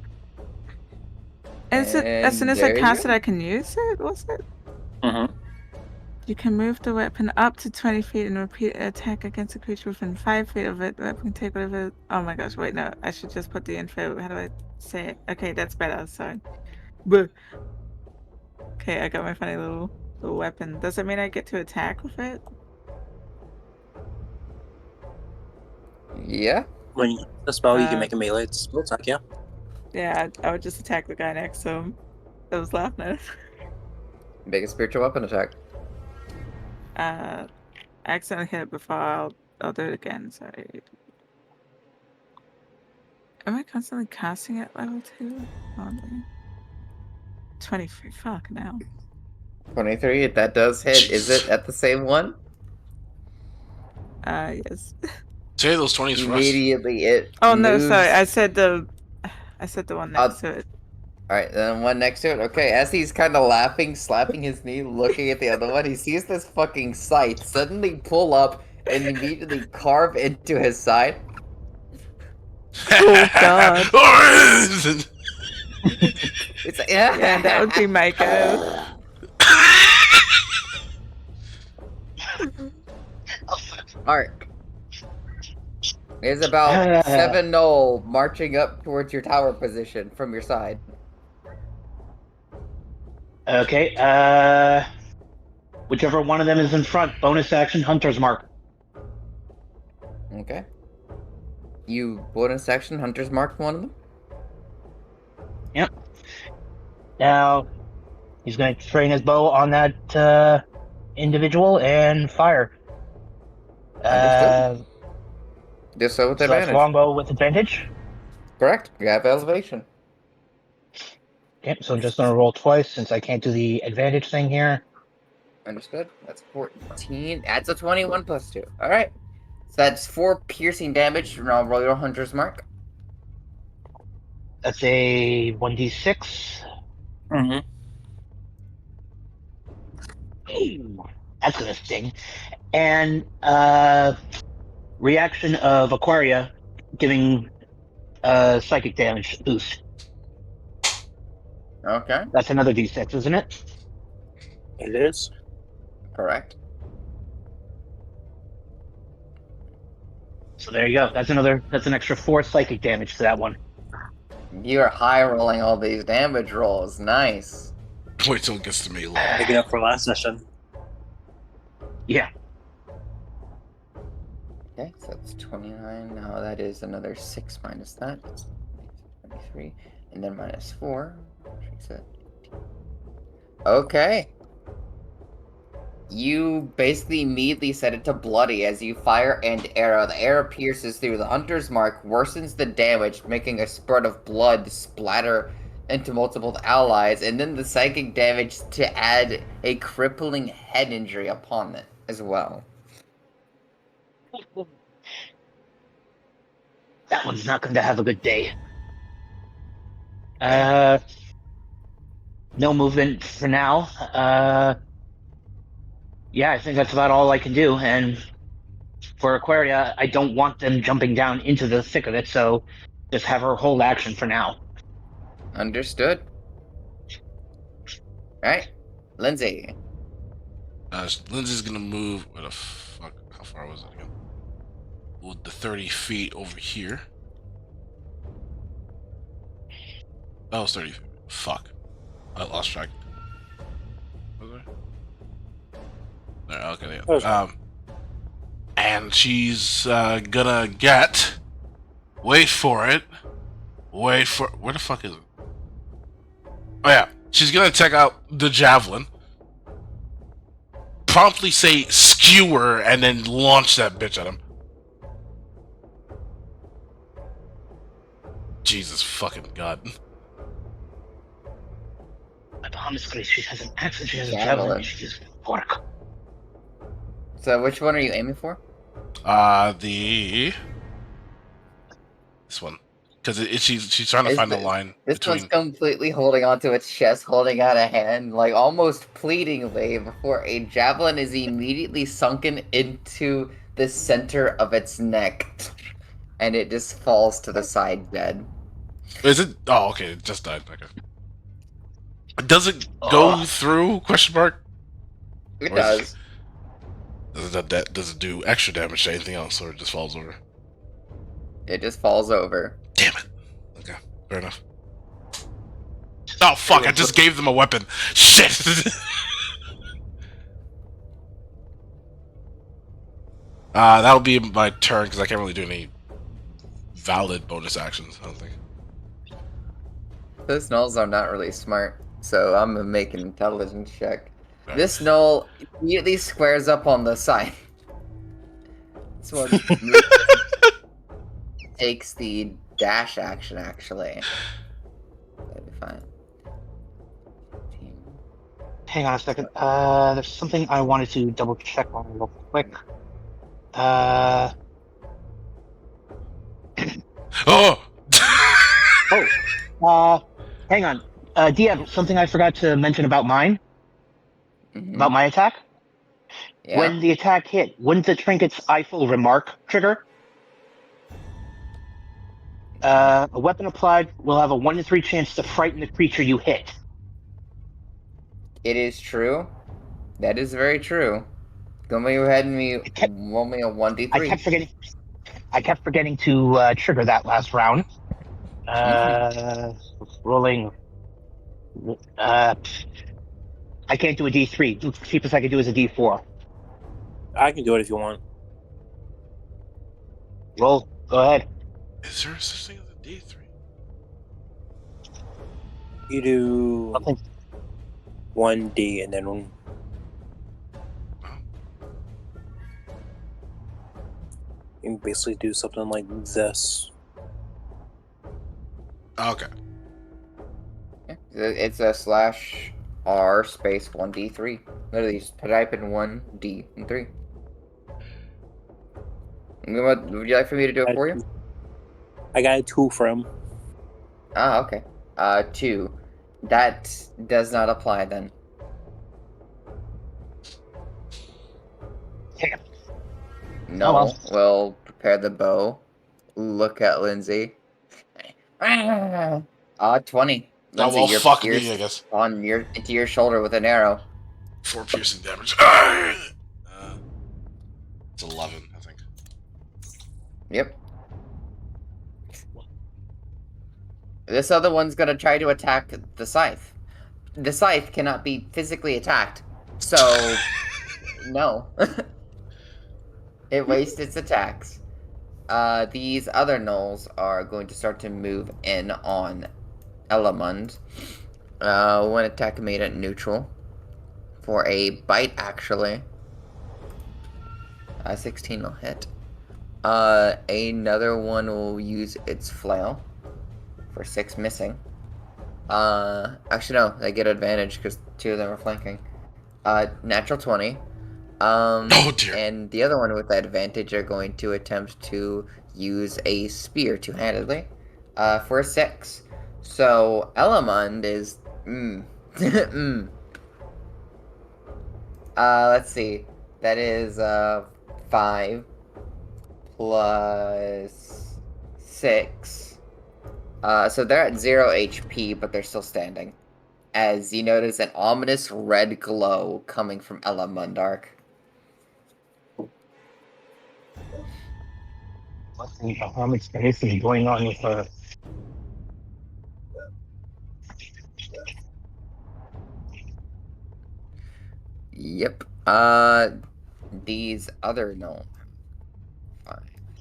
And is it as soon
and
as I
there you
cast it,
go.
I can use it? Was it?
Mm-hmm.
You can move the weapon up to 20 feet and repeat an attack against a creature within 5 feet of it. The weapon can take whatever. Oh my gosh, wait, no. I should just put the info. How do I say it? Okay, that's better. Sorry. Buh. Okay, I got my funny little weapon. Does that mean I get to attack with it?
Yeah.
When you use the spell, you can
Uh,
make a melee spell attack. Yeah.
yeah, I would just attack the guy next to him. That was laughing at.
Make a spiritual weapon attack.
I accidentally hit it before. I'll do it again. Sorry. Am I constantly casting at level 2? Hardly. 23. Fuck now.
23, that does hit. Is it at the same one?
Yes.
Say those 20s for us.
Immediately it
Oh no, sorry.
moves.
I said the one
Uh,
next to it.
Alright, then one next to it. Okay, as he's kind of laughing, slapping his knee, looking at the other one, he sees this fucking scythe suddenly pull up and immediately carve into his side.
Oh god.
It's like,
Yeah, that would be my go.
Alright. There's about 7 Knoll marching up towards your tower position from your side.
Okay, whichever one of them is in front, bonus action, Hunter's Mark.
Okay. You bonus action, Hunter's Mark one of them?
Yep. Now, he's going to train his bow on that individual and fire.
Understood. Do so with
So that's
advantage.
longbow with advantage.
Correct. You have elevation.
Okay, so I'm just going to roll twice since I can't do the advantage thing here.
Understood. That's 14. Adds a 21 plus 2. Alright. So that's 4 piercing damage. Now roll your Hunter's Mark.
That's a 1d6.
Mm-hmm.
Ooh, that's going to sting. And reaction of Aquaria giving psychic damage boost.
Okay.
That's another d6, isn't it?
It is.
Correct.
So there you go. That's an extra 4 psychic damage to that one.
You're high rolling all these damage rolls. Nice.
Wait till it gets to melee.
Picking up for last session.
Yeah.
Okay, so that's 29. Now that is another 6 minus that. That's 23. And then minus 4. Makes it 18. Okay. You basically immediately set it to bloody as you fire and arrow. The arrow pierces through. The Hunter's Mark worsens the damage, making a spurt of blood splatter into multiple allies, and then the psychic damage to add a crippling head injury upon it. as well.
That one's not going to have a good day.
Yeah.
No movement for now. Yeah, I think that's about all I can do. And for Aquaria, I don't want them jumping down into the thick of it, so just have her hold action for now.
Understood. All right, Lindsay.
Lindsay's gonna move. Where the fuck? How far was it again? With the 30 feet over here. Oh, it's 30 feet. Fuck. I lost track. Was there? There, okay,
That was
yeah. And she's gonna get. Wait for it. Wait for. Where the fuck is it? Oh, yeah. She's gonna take out the javelin. Promptly say skewer and then launch that bitch at him. Jesus fucking God.
My Bahamas Grace, she has an axe and she has a
Javelin.
javelin. She's pork.
So which one are you aiming for?
This one. Because she's trying to
Is
find the
this-
line
This
between.
one's completely holding onto its chest, holding out a hand, like almost pleadingly, before a javelin is immediately sunken into the center of its neck, and it just falls to the side dead.
Is it? Oh, okay. It just died. Okay. Does it go
Oh.
through? Question mark.
It
Or is
does.
Does it do extra damage to anything else, or it just falls over?
It just falls over.
Damn it. Okay, fair enough. Oh fuck! I just gave them a weapon. Shit. That'll be my turn because I can't really do any valid bonus actions. I don't think.
Those gnolls are not really smart, so I'm gonna make an intelligence check.
Right.
This gnoll immediately squares up on the side. This one takes the dash action, actually. That'd be fine.
Hang on a second. There's something I wanted to double check on real quick.
Oh.
Hang on. DM, something I forgot to mention about mine,
Mhm.
about my attack.
Yeah.
When the attack hit, wouldn't the trinket's eyeful remark trigger? A weapon applied will have a 1 in 3 chance to frighten the creature you hit.
It is true. That is very true. Go ahead and roll me a
I
1d3.
kept forgetting to trigger that last round. Rolling. I can't do a D3. The cheapest I can do is a D4.
I can do it if you want.
Roll. Go ahead.
Is there such thing as a D3?
You do
Nothing.
1D and then you can basically do something like this.
Okay.
It's a slash R space 1d3. Literally, just type in 1d and 3. What would you like for me to do it for you?
I got a 2 for him.
Ah, okay. 2. That does not apply then.
Damn.
No,
Oh, well.
we'll prepare the bow. Look at Lindsay. 20.
Oh,
Lindsay,
well,
you're
fuck me,
pierced
I guess.
into your shoulder with an arrow.
4 piercing damage. It's 11, I think.
Yep. This other one's gonna try to attack the scythe. The scythe cannot be physically attacked, so no. It wastes its attacks. These other gnolls are going to start to move in on Elamund. One attack made at neutral. For a bite, actually. 16 will hit. Another one will use its flail. For 6 missing. Actually no, they get advantage because 2 of them are flanking. Natural 20.
Oh dear.
And the other one with advantage are going to attempt to use a spear two-handedly, for a 6. So Elamund is, let's see. That is 5 plus 6. So they're at 0 HP, but they're still standing. As you notice an ominous red glow coming from Elamundark.
What the hell is going on with her?
Yep. These other no. 5,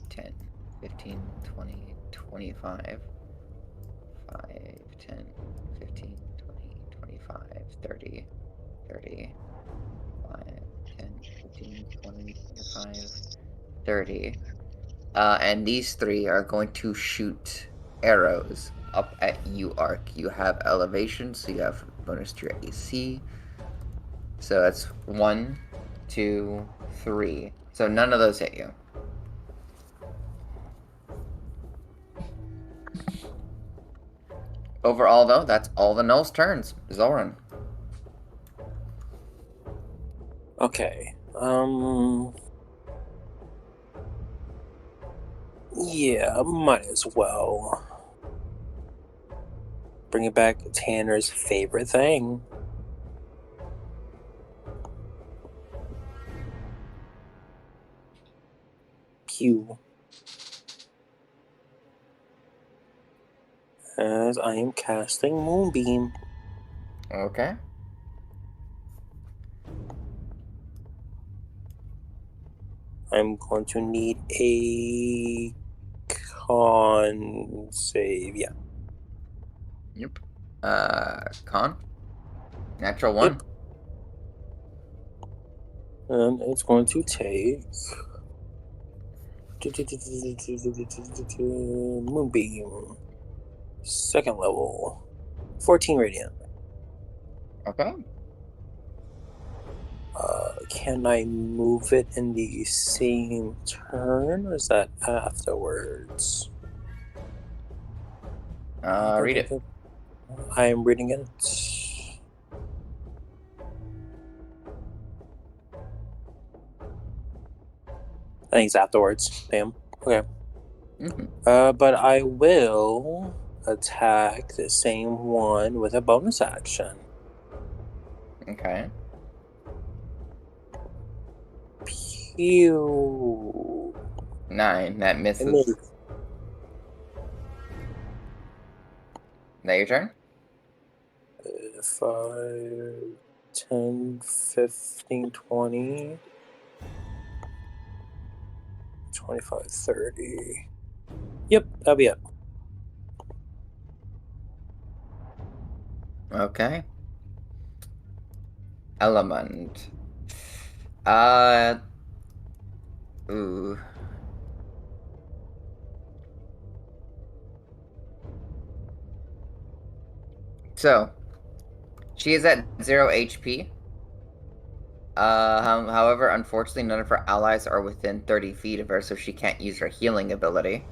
10, 15, 20, 25. 5, 10, 15, 20, 25, 30, 30, 5, 10, 15, 20, 25, 30. And these 3 are going to shoot arrows up at you, Arc. You have elevation, so you have bonus to your AC. So that's 1, 2, 3. So none of those hit you. Overall, though, that's all the Null's turns. Zoran.
Okay. Yeah, might as well. Bring it back Tanner's favorite thing. Q. As I am casting Moonbeam.
Okay.
I'm going to need a con save. Yeah.
Yep. Con? Natural 1.
Yep. And it's going to take Moonbeam. Second level. 14 radiant.
Okay.
Can I move it in the same turn, or is that afterwards?
Read it.
I am reading it. I think it's afterwards. Damn. Okay. But I will attack the same one with a bonus action.
Okay.
Pew.
9. That
I
misses.
made
Is that your turn?
5, 10, 15, 20, 25, 30. Yep, that'll be it.
Okay. Element. Uh. Ooh. So, she is at 0 HP. However, unfortunately, none of her allies are within 30 feet of her, so she can't use her healing ability.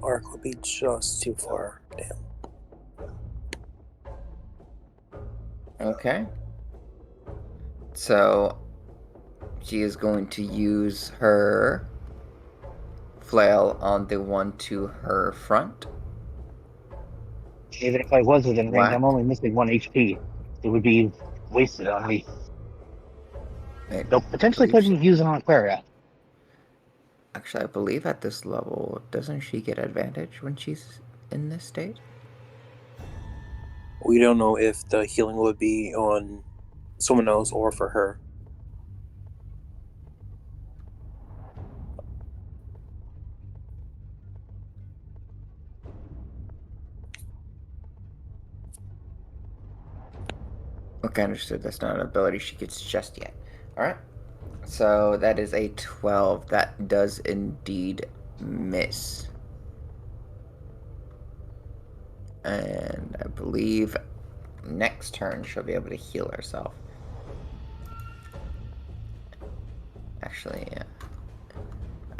Arc would be just too far. Damn.
Okay. So, she is going to use her flail on the one to her front.
Even if I was within range,
Whack.
I'm only missing 1 HP. It would be wasted on me.
I
Though potentially
believe
couldn't use it on Aquaria.
Actually, I believe at this level, doesn't she get advantage when she's in this state?
We don't know if the healing would be on someone else or for her.
Okay, understood. That's not an ability she gets just yet. Alright. So that is a 12. That does indeed miss. And I believe next turn she'll be able to heal herself. Actually, yeah.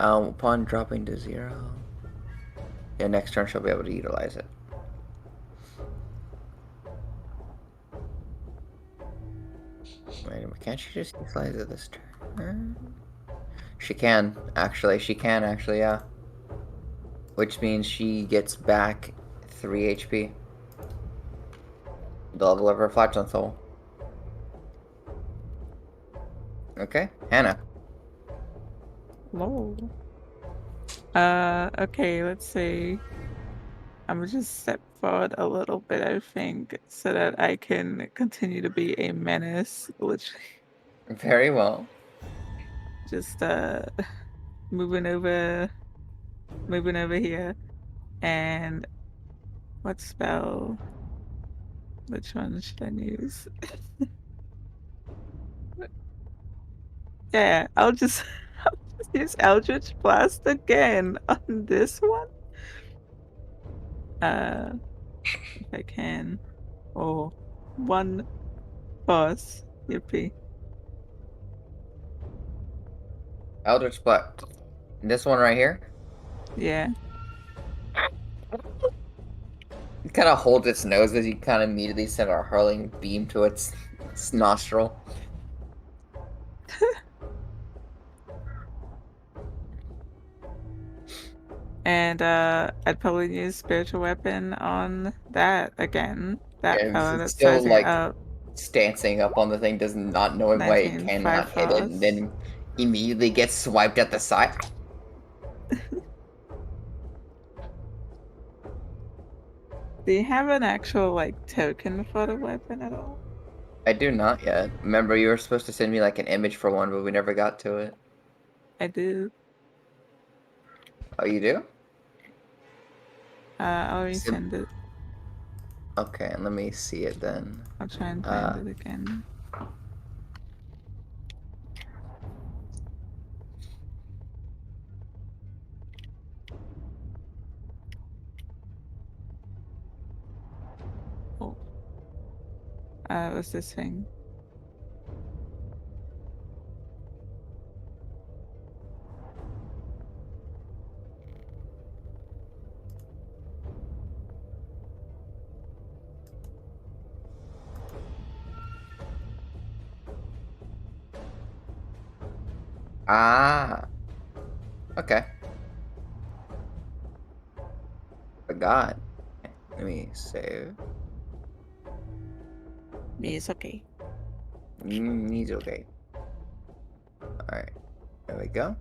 Upon dropping to 0. Yeah, next turn she'll be able to utilize it. Wait a minute, can't she just utilize it this turn? She can, actually. She can, actually, yeah. Which means she gets back 3 HP. The level of her Flatstone Soul. Okay, Hannah.
Lol. Okay, let's see. I'm gonna just step forward a little bit, I think, so that I can continue to be a menace. Literally,
Very well.
just moving over, moving over here, and what spell? Which one should I use? Yeah, I'll just, I'll just use Eldritch Blast again on this one. If I can. Oh, one boss. Yippee.
Eldritch Blast. This one right here.
Yeah.
It kind of holds its nose as you kind of immediately send a hurling beam to its nostril.
And I'd probably use spiritual weapon on that again. That
And
fella
it's
that's
still
sizing
like
up.
stancing up on the thing, does not knowing why it
19, 5
cannot hit it, and
frost.
then immediately gets swiped at the side.
Do you have an actual like token for the weapon at all?
I do not yet. Remember, you were supposed to send me like an image for one, but we never got to it.
I do.
Oh, you do?
I'll
Sim
resend it.
Okay, let me see it then.
I'll try and find
Uh,
it again. Oh, what's this thing?
ah, okay. Forgot. Let me save.
It's okay.
He's okay. Alright, there we go.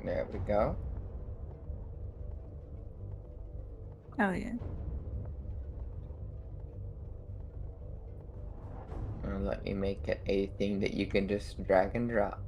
There we go.
Oh yeah.
And let me make it a thing that you can just drag and drop.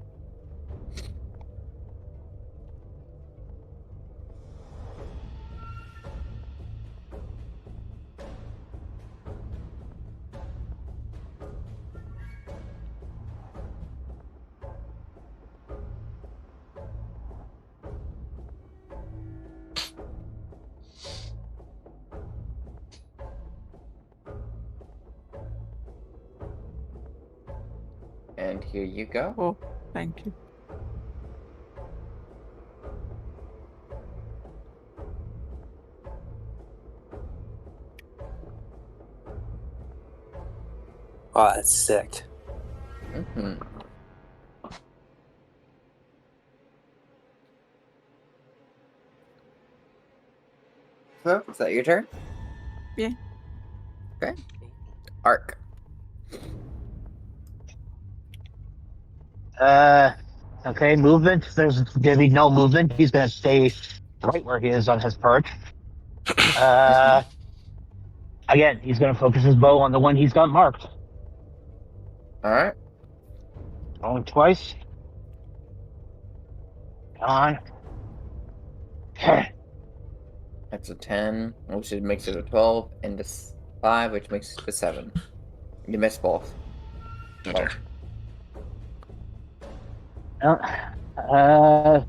And here you go.
Oh, thank you.
Oh, that's sick.
Mm-hmm. So, is that your turn?
Yeah.
Okay. Arc.
Okay, movement. There's gonna be no movement. He's gonna stay right where he is on his perch. Uh, Again, he's gonna focus his bow on the one he's got marked.
All right.
Only twice. Come on.
That's a 10, which makes it a 12, and a 5, which makes it a 7. You missed both.
Okay.
Well, uh,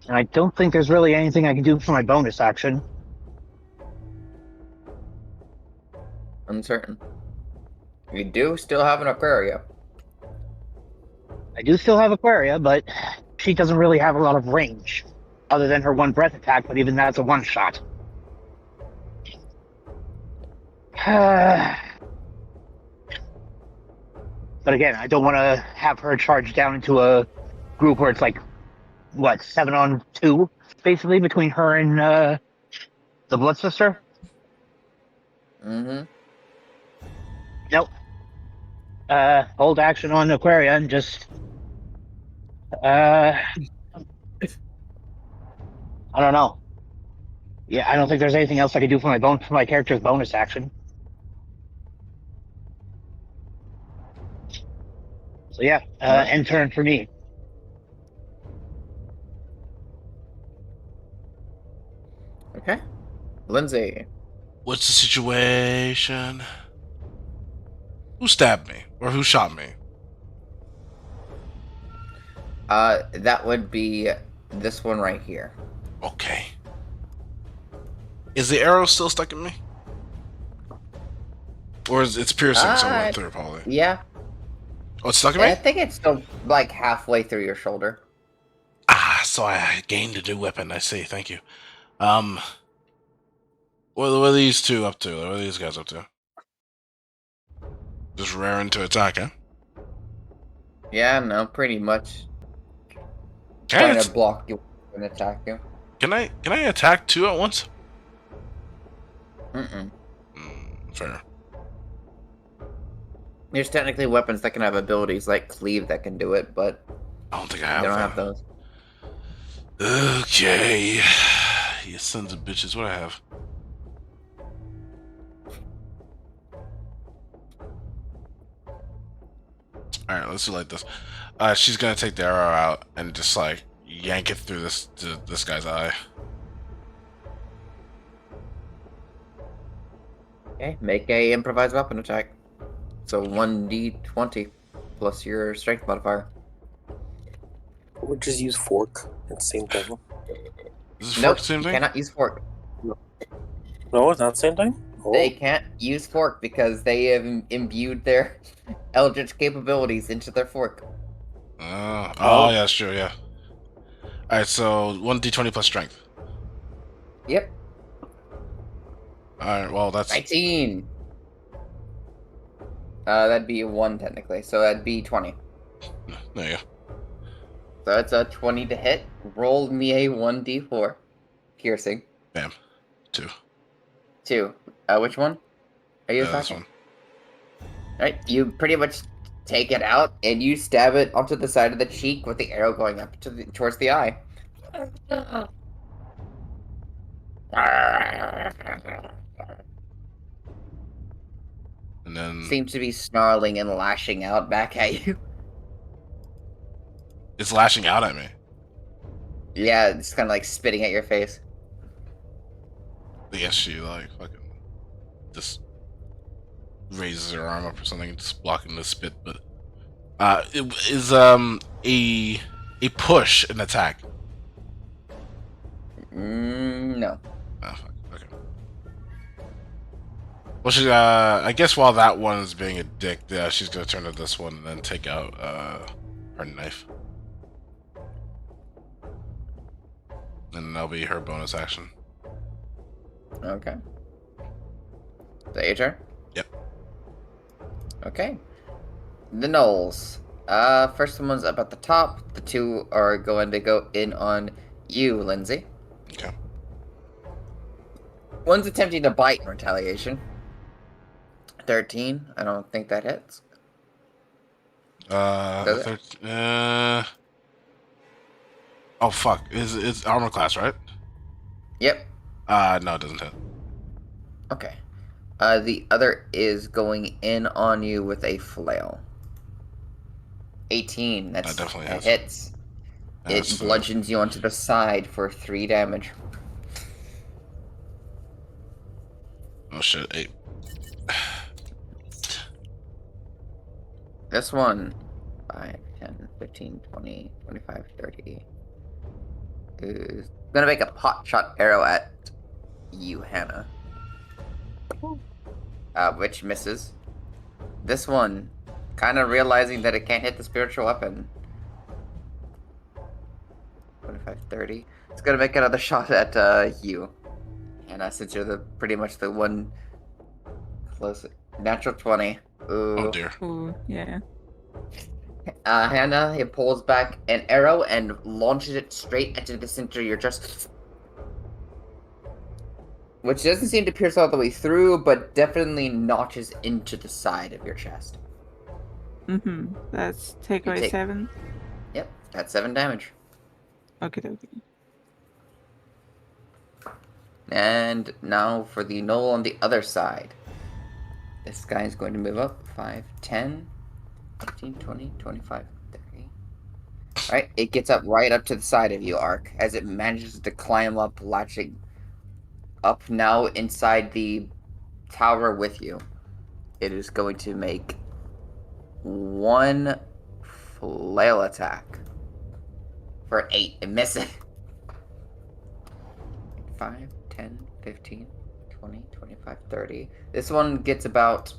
and I don't think there's really anything I can do for my bonus action.
Uncertain. You do still have an Aquaria.
I do still have Aquaria, but she doesn't really have a lot of range, other than her one breath attack. But even that's a one shot. But again, I don't want to have her charge down into a group where it's like, what, 7-on-2, basically, between her and the Blood Sister?
Mm-hmm.
Nope. Hold action on Aquaria and just, I don't know. Yeah, I don't think there's anything else I can do for my character's bonus action. So yeah,
Alright.
end turn for me.
Okay. Lindsay.
What's the situation? Who stabbed me? Or who shot me?
That would be this one right here.
Okay. Is the arrow still stuck in me? Or is it's piercing, so it went through probably.
Yeah.
Oh, it's stuck in
I
me?
think it's still like halfway through your shoulder.
Ah, so I gained a new weapon. I see. Thank you. What are these two up to? What are these guys up to? Just raring to attack, huh?
Yeah, no, pretty much.
Can I,
Trying to block you and attack you.
can I attack two at once?
Mm-mm.
Fair.
There's technically weapons that can have abilities like cleave that can do it, but
I don't think I
they
have
don't
that.
have those.
Okay. You sons of bitches. What I have? Alright, let's do like this. She's gonna take the arrow out and just like yank it through this guy's eye.
Okay, make a improvised weapon attack. So 1d20 plus your strength modifier.
Or just use fork. It's the same thing.
Is this
Nope,
fork the same
you
thing?
cannot use fork.
No, it's not the same thing? Oh.
They can't use fork because they have imbued their eldritch capabilities into their fork.
Oh, yeah, sure, yeah. Alright, so 1d20 plus strength.
Yep.
Alright, well, that's...
19! That'd be a 1 technically, so that'd be 20.
There you go.
So that's a 20 to hit. Roll me a 1d4. Piercing.
Bam. 2.
2. Which one? Are you
This
attacking?
one.
Alright, you pretty much take it out and you stab it onto the side of the cheek with the arrow going up towards the eye.
And then...
Seems to be snarling and lashing out back at you.
It's lashing out at me.
Yeah, it's kind of like spitting at your face.
I guess she, like, fucking... just... raises her arm up or something, just blocking the spit, but... it is, a push an attack.
No.
Oh, fuck. Okay. Well, she, I guess while that one is being a dick, she's gonna turn to this one and then take out, her knife. And that'll be her bonus action.
Okay. Is that your turn?
Yep.
Okay. The Knolls. First one's up at the top. The two are going to go in on you, Lindsay.
Okay.
One's attempting to bite in retaliation. 13. I don't think that hits. Does it?
Oh fuck! It's armor class, right?
Yep.
No, it doesn't hit.
Okay. The other is going in on you with a flail. 18.
That definitely
That
hits.
hits.
That's
It bludgeons you onto the side for 3 damage.
oh shit, 8.
This one, 5, 10, 15, 20, 25, 30, is gonna make a pot shot arrow at you, Hannah. Which misses. This one, kind of realizing that it can't hit the spiritual weapon. 25, 30. It's gonna make another shot at you. Hannah, since you're pretty much the one close. Natural 20.
Oh
Ooh.
dear.
Ooh, yeah.
Hannah, he pulls back an arrow and launches it straight into the center of your chest. Which doesn't seem to pierce all the way through, but definitely notches into the side of your chest.
Mm-hmm. That's take
You
away
take-
7.
Yep, that's 7 damage.
Okay, okay.
And now for the knoll on the other side. This guy is going to move up 5, 10, 15, 20, 25, 30. Alright, it gets up right up to the side of you, Ark, as it manages to climb up, latching up now inside the tower with you. It is going to make 1 flail attack for 8. It misses. 5, 10, 15, 20, 25, 30. This one gets about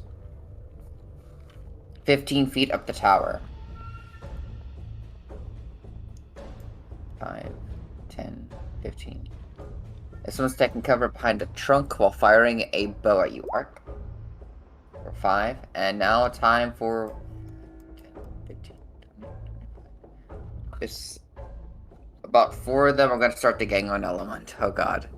15 feet up the tower. 5, 10, 15. This one's taking cover behind a trunk while firing a bow at you, Ark. For 5. And now time for 10, 15, 20, 25. This... About 4 of them are going to start the gang on element. Oh god.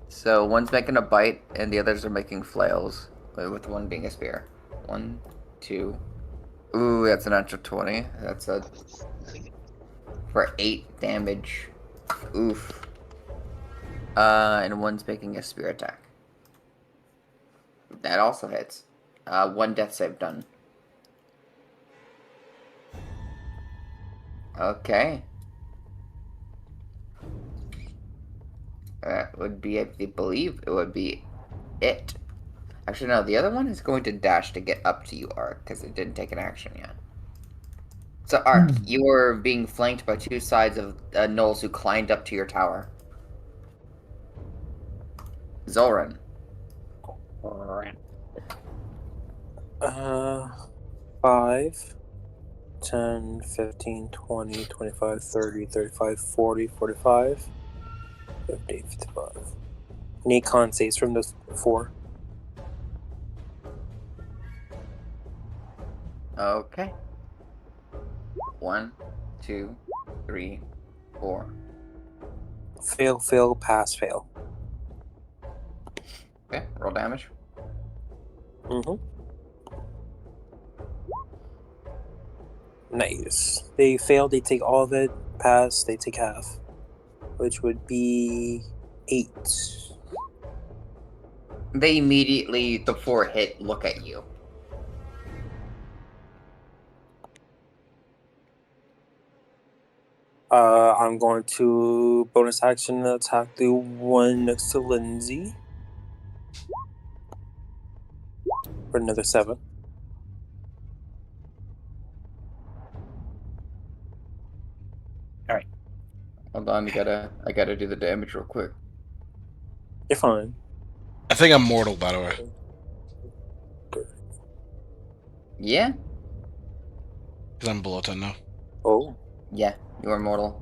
So one's making a bite, and the others are making flails, with one being a spear. 1, 2. Ooh, that's a natural 20. That's a... for 8 damage. Oof. And one's making a spear attack. That also hits. 1 death save done. Okay. That would be, I believe, it would be it. Actually, no, the other one is going to dash to get up to you, Ark, because it didn't take an action yet. So, Ark, you are being flanked by 2 sides of gnolls who climbed up to your tower. Zoran.
5, 10, 15, 20, 25, 30, 35, 40, 45, 50, 55. Need con saves from those 4.
Okay. 1, 2, 3, 4.
Fail, fail, pass, fail.
Okay, roll damage.
Mm-hmm. Nice. They fail, they take all of it. Pass, they take half. Which would be 8.
They immediately, the 4 hit, look at you.
I'm going to bonus action attack the one next to Lindsay. For another 7.
Hold on, I gotta do the damage real quick.
You're fine.
I think I'm mortal, by the way.
Yeah?
Because I'm below 10 now.
Oh.
Yeah, you are mortal.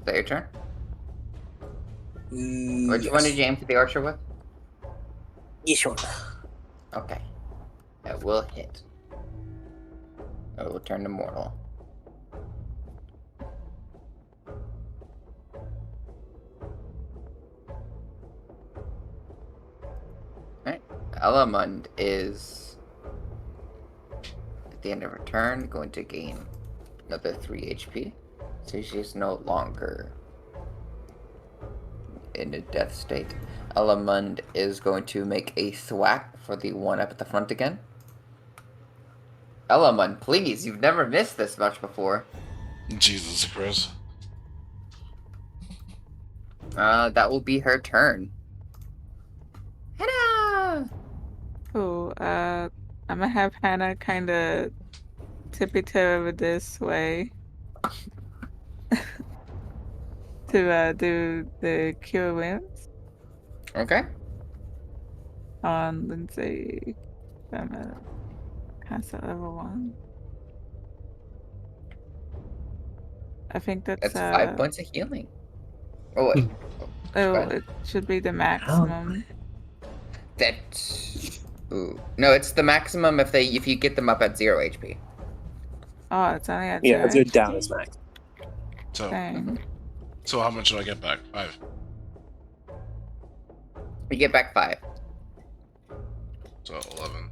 that your turn? Which one
Yes.
did you aim for the archer with?
Yes, sure.
Okay. That will hit. It will turn to mortal. Alright. Elamund is, at the end of her turn, going to gain another 3 HP. So she's no longer in a death state. Elamund is going to make a thwack for the one up at the front again. Elamund, please, you've never missed this much before.
Jesus Christ.
That will be her turn. Hannah!
Cool. I'm gonna have Hannah kind of tippy toe over this way to do the cure wounds
Okay.
on Lindsay. I'm gonna cast it level 1. I think that's
That's 5 points of healing. Oh, wait.
oh,
What?
it should be the maximum.
That. Ooh. No, it's the maximum if you get them up at 0 HP.
Oh, it's only at
Yeah,
0
they're down
HP?
as max.
So,
Dang.
so how much do I get back? 5.
You get back 5.
So 11.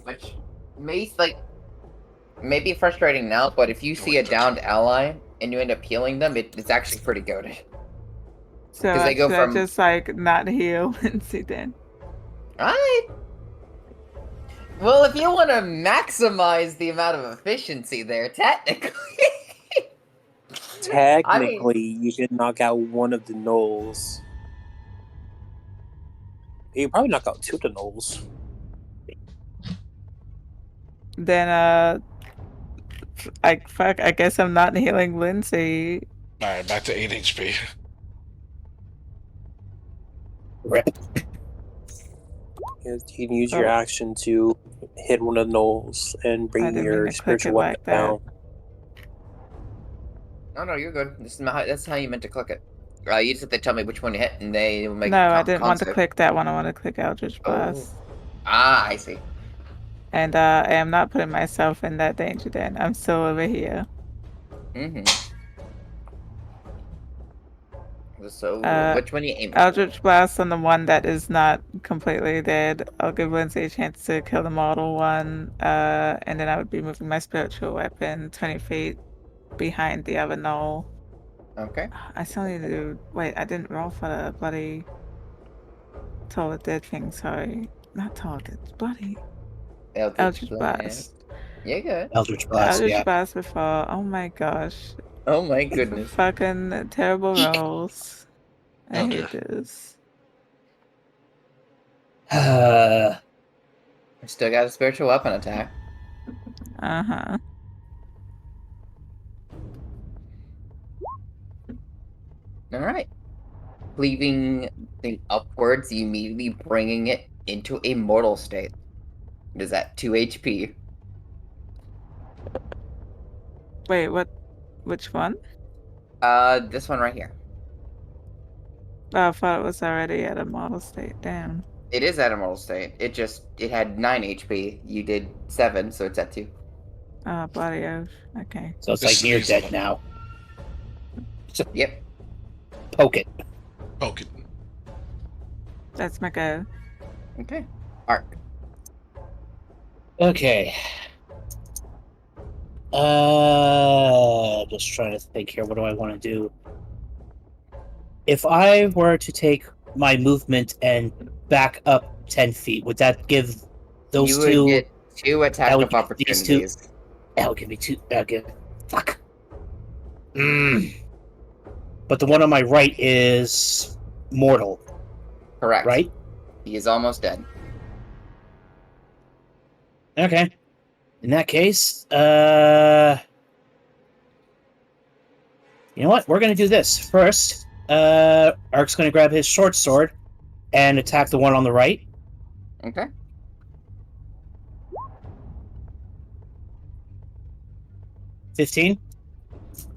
Which may be frustrating now, but if you see a downed ally and you end up healing them, it's actually pretty good.
So
'Cause they go
should
from-
I just like not heal Lindsay then?
Alright. Well, if you want to maximize the amount of efficiency there, technically.
Technically, you should knock out one of the gnolls. You could probably knock out 2 of the gnolls.
Then I guess I'm not healing Lindsay.
Alright, back to 8 HP.
You can use your action to hit one of the gnolls and
I
bring
didn't mean
your
to click
spiritual
it
weapon
like that.
down.
No, you're good. That's how you meant to click it. You just have to tell me which one you hit, and they will make.
No, I didn't want to
save.
click that one. I want to click Eldritch Blast.
I see.
And I am not putting myself in that danger then. I'm still over here.
Mm-hmm. So, which one you aim for?
Eldritch Blast on the one that is not completely dead. I'll give Lindsay a chance to kill the mortal one. And then I would be moving my spiritual weapon 20 feet behind the other gnoll.
Okay.
I still need to do. Wait, I didn't roll for the bloody. Total dead thing, sorry. Not total dead, bloody. Eldritch Blast.
Yeah, good.
Eldritch Blast,
Eldritch
yeah.
Blast before. Oh my gosh.
Oh my goodness.
Fucking terrible rolls. I
Oh,
hate
dear.
this.
I still got a spiritual weapon attack.
Uh-huh.
Alright. Cleaving thing upwards, you immediately bringing it into a mortal state. It is at 2 HP.
Wait, what? Which one?
This one right here.
Oh, I thought it was already at a model state. Damn.
It is at a mortal state. It had 9 HP. You did 7, so it's at 2.
Oh, bloody oath. Okay.
So it's
This
like near
is
dead
a-
now. So
Yep.
poke it.
Poke it.
That's my go.
Okay. Arc.
Okay. Just trying to think here. What do I want to do? If I were to take my movement and back up 10 feet, would that give those
you
two?
would get 2 attack
would
of
give these two-
opportunities.
That would give me 2. Fuck. But the one on my right is mortal,
Correct.
right?
He is almost dead.
Okay. In that case, you know what? We're gonna do this first. Ark's gonna grab his short sword and attack the one on the right.
Okay.
15.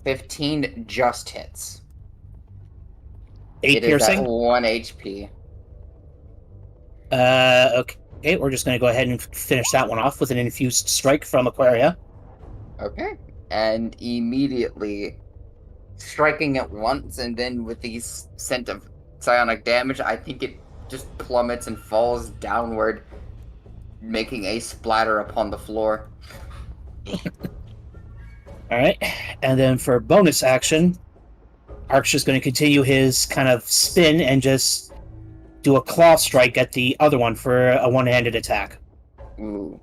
15 just hits.
8
It is at
piercing.
1 HP.
Okay, we're just going to go ahead and finish that one off with an infused strike from Aquaria.
Okay. And immediately striking it once, and then with the scent of psionic damage, I think it just plummets and falls downward, making a splatter upon the floor.
All right, and then for bonus action, Ark's just going to continue his kind of spin and just do a claw strike at the other one for a one-handed attack.
Ooh.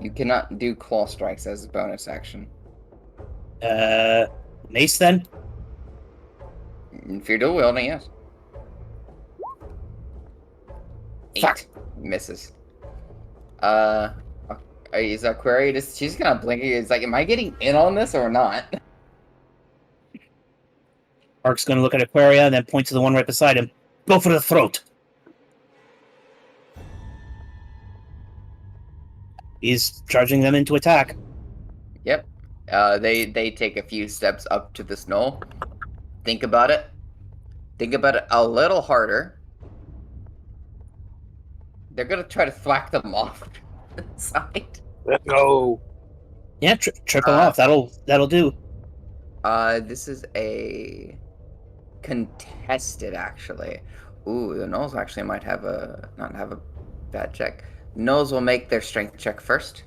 You cannot do claw strikes as a bonus action.
Mace then?
If you're dual wielding, yes. 8.
Fuck.
Misses. Is Aquaria just, she's kind of blinking. It's like, am I getting in on this or not?
Ark's going to look at Aquaria and then point to the one right beside him. Go for the throat. He's charging them into attack.
Yep. They take a few steps up to this knoll. Think about it. Think about it a little harder. They're gonna try to thwack them off the side.
Let's go.
Yeah, triple off. That'll do.
This is a contested, actually. Ooh, the gnolls actually might have not have a bad check. Gnolls will make their strength check first.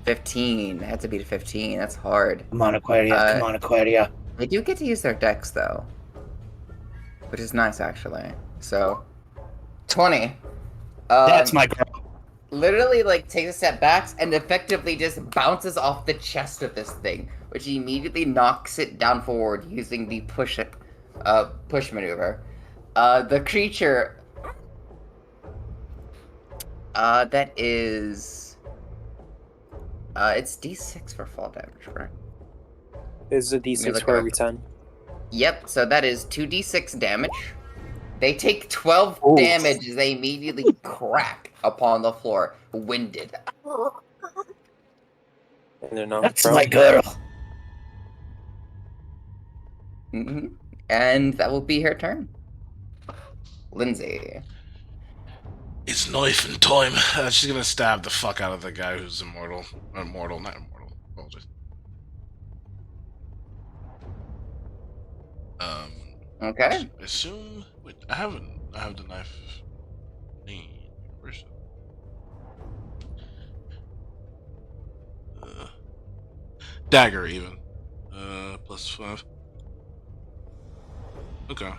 15. They had to beat a 15. That's hard.
Come on, Aquaria. Come on, Aquaria.
They do get to use their dex, though. Which is nice, actually. So, 20.
That's my girl.
Literally, like, takes a step back and effectively just bounces off the chest of this thing, which immediately knocks it down forward using the push maneuver. The creature... that is... it's D6 for fall damage, correct?
Is a
Let me
D6
look
for
it
every
up.
10.
Yep, so that is 2d6 damage. They take 12
Ooh.
damage as they immediately crack upon the floor, winded.
And they're not
That's
prone.
my girl.
And that will be her turn. Lindsay.
It's knife and time. She's gonna stab the fuck out of the guy who's immortal. Not immortal. Apologies.
Okay.
I assume. Wait, I have the knife. Where's it? Dagger even. +5. Okay.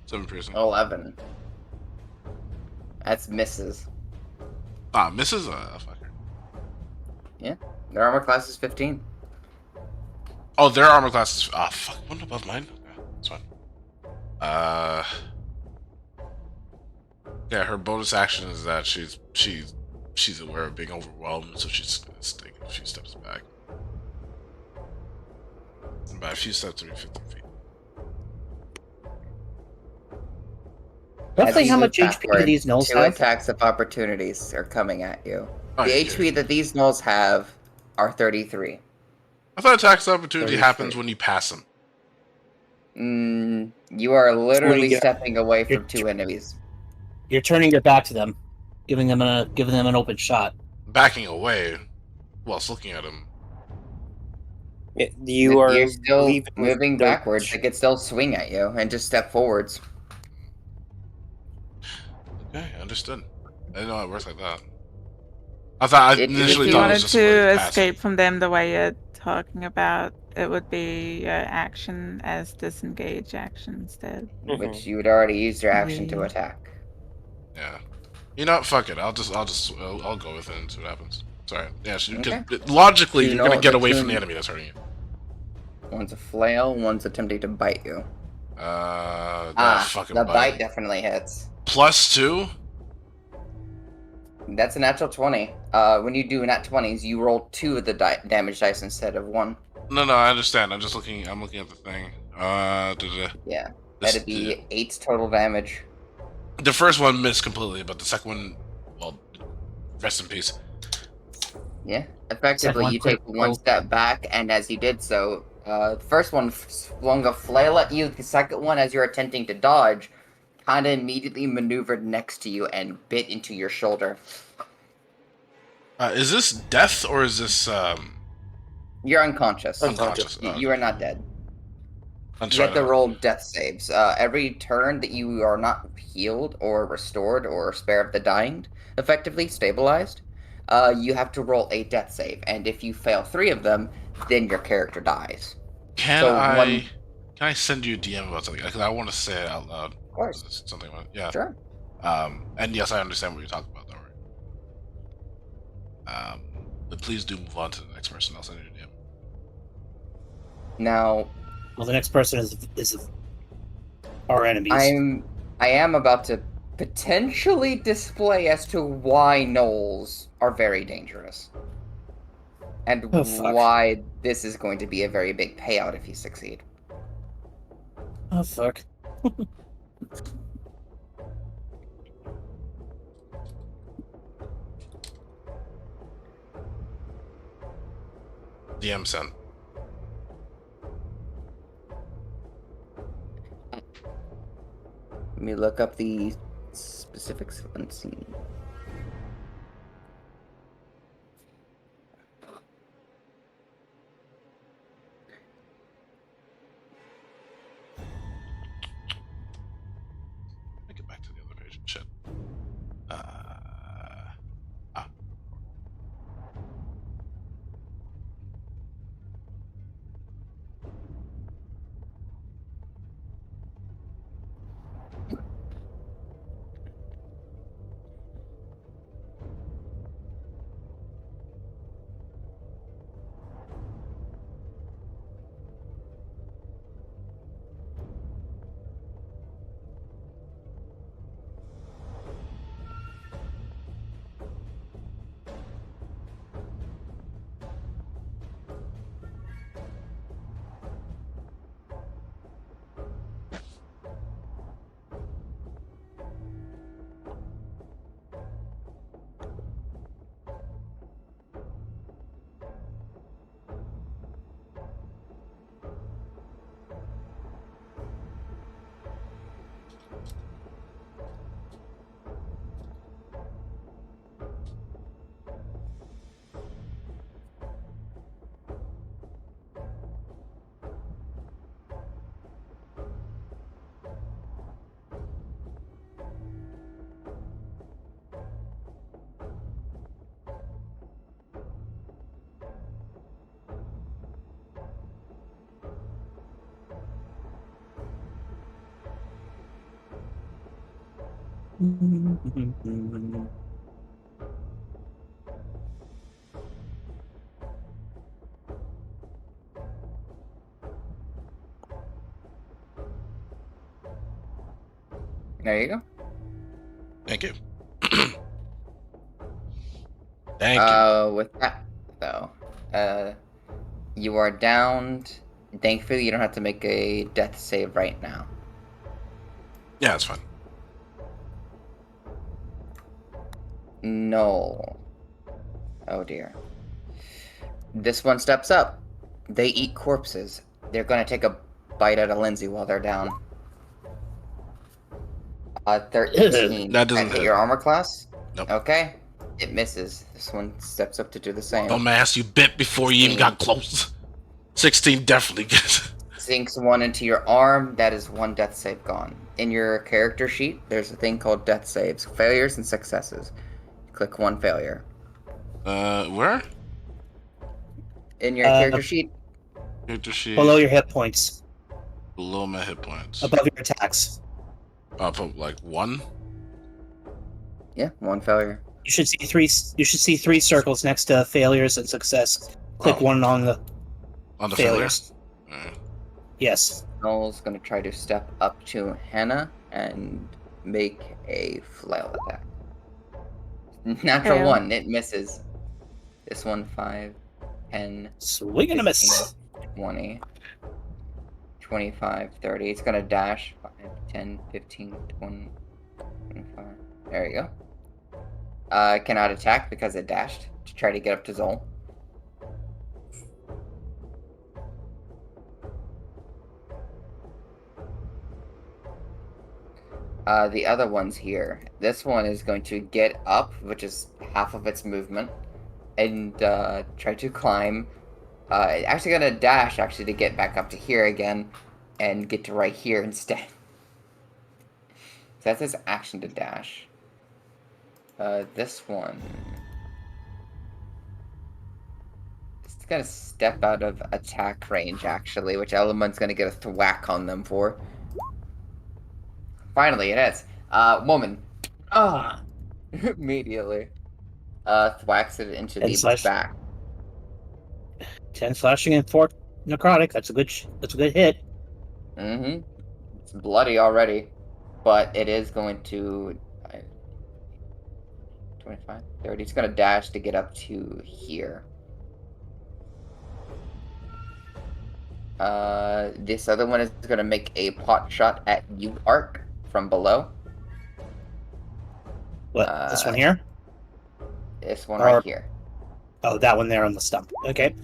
7 piercing.
11. That's misses.
Ah, misses? Fucker.
Yeah. Their armor class is 15.
Oh, their armor class is. Ah, fuck. One above mine? Okay, that's fine. Yeah, her bonus action is that she's aware of being overwhelmed, so she's gonna take a few steps back. And by a few steps, I mean 15 feet.
As
Roughly
you
how
move
much HP do
backward,
these gnolls
2
have?
attacks of opportunities are coming at you.
Oh,
The
yeah,
HP that these gnolls have are 33.
I thought attacks opportunity
33.
happens when you pass them.
You are literally
get-
stepping away from
You're-
2 enemies.
You're turning your back to them, giving them an open shot.
Backing away whilst looking at him.
You are
You're still
leaving with
moving
no-
backwards. They could still swing at you and just step forwards.
Okay, understood. I didn't know it worked like that. I
If
initially
If you
thought it
wanted
was just
to
a way pass it.
escape from them the way you're talking about, it would be your action as disengage action instead.
Mhm.
Which you would already use your action to
Yeah.
attack.
Yeah. You know what? Fuck it. I'll go with it and see what happens. Sorry. Yeah.
Okay.
Logically,
You
you're
know
gonna get
the
away from
two-
the enemy that's hurting you.
One's a flail, one's attempting to bite you.
That fucking
the
bite.
bite definitely hits.
+2.
That's a natural 20. When you do nat 20s, you roll 2 of the damage dice instead of 1.
No, I understand. I'm looking at the thing.
Yeah,
This-
that'd be 8 total damage.
The first one missed completely, but the second one, well, rest in peace.
Yeah, effectively,
one
you take one
critical.
step back, and as you did so, the first one flung a flail at you. The second one, as you're attempting to dodge, kind of immediately maneuvered next to you and bit into your shoulder.
Is this death or is this
You're unconscious.
unconscious? Oh,
You are not dead.
I'm
You have
trying
to
to.
roll death saves. Every turn that you are not healed or restored or spare of the dying, effectively stabilized, you have to roll a death save. And if you fail 3 of them, then your character dies.
Can
So
I
one,
can I send you a DM about something? Because I want to say it out loud.
of course,
Something about yeah.
sure.
And yes, I understand what you're talking about, though. Right? But please do move on to the next person. I'll send you a DM.
Now,
Well, the next person is our enemies.
I am about to potentially display as to why gnolls are very dangerous. And
Oh, fuck.
why this is going to be a very big payout if you succeed.
Oh fuck.
DM sent.
Let me look up the specifics. Let's see.
Let me get back to the other page. Shit. Ah.
There you go.
Thank you. Thank you.
With that, though, you are downed. Thankfully, you don't have to make a death save right now.
Yeah, it's fine.
No. Oh dear. This one steps up. They eat corpses. They're gonna take a bite out of Lindsay while they're down. 13.
That doesn't
Hit
hit.
your armor class?
Nope.
Okay. It misses. This one steps up to do the same.
Dumbass, you bit before you even got close. 16 definitely gets.
Sinks 1 into your arm. That is 1 death save gone. In your character sheet, there's a thing called death saves. Failures and successes. Click 1 failure.
Where?
In your character sheet?
Character sheet.
Below your hit points.
Below my hit points.
Above your attacks.
Up like 1?
Yeah, 1 failure.
You should see 3. You should see 3 circles next to failures and success. Click 1 on the failures.
Failure?
Yes.
Noel's gonna try to step up to Hannah and make a flail attack. Natural
Hell.
1, it misses. This one 5, 10,
Swing and a miss.
20, 25, 30. It's gonna dash 5, 10, 15, 20, 25. There you go. Cannot attack because it dashed to try to get up to Zol. The other one's here. This one is going to get up, which is half of its movement, and try to climb. Actually gonna dash, actually, to get back up to here again, and get to right here instead. So that's his action to dash. This one... It's gonna step out of attack range, actually, which Element's gonna get a thwack on them for. Finally, it is. Woman. Ah! Immediately. Thwacks it into
10
the
slash,
back.
10 slashing and 4 necrotic. That's a good hit.
Mm-hmm. It's bloody already. But it is going to... 25, 30. It's gonna dash to get up to here. This other one is gonna make a pot shot at you, Ark, from below.
What, this one here?
This one
Or-
right here.
Oh, that one there on the stump. Okay.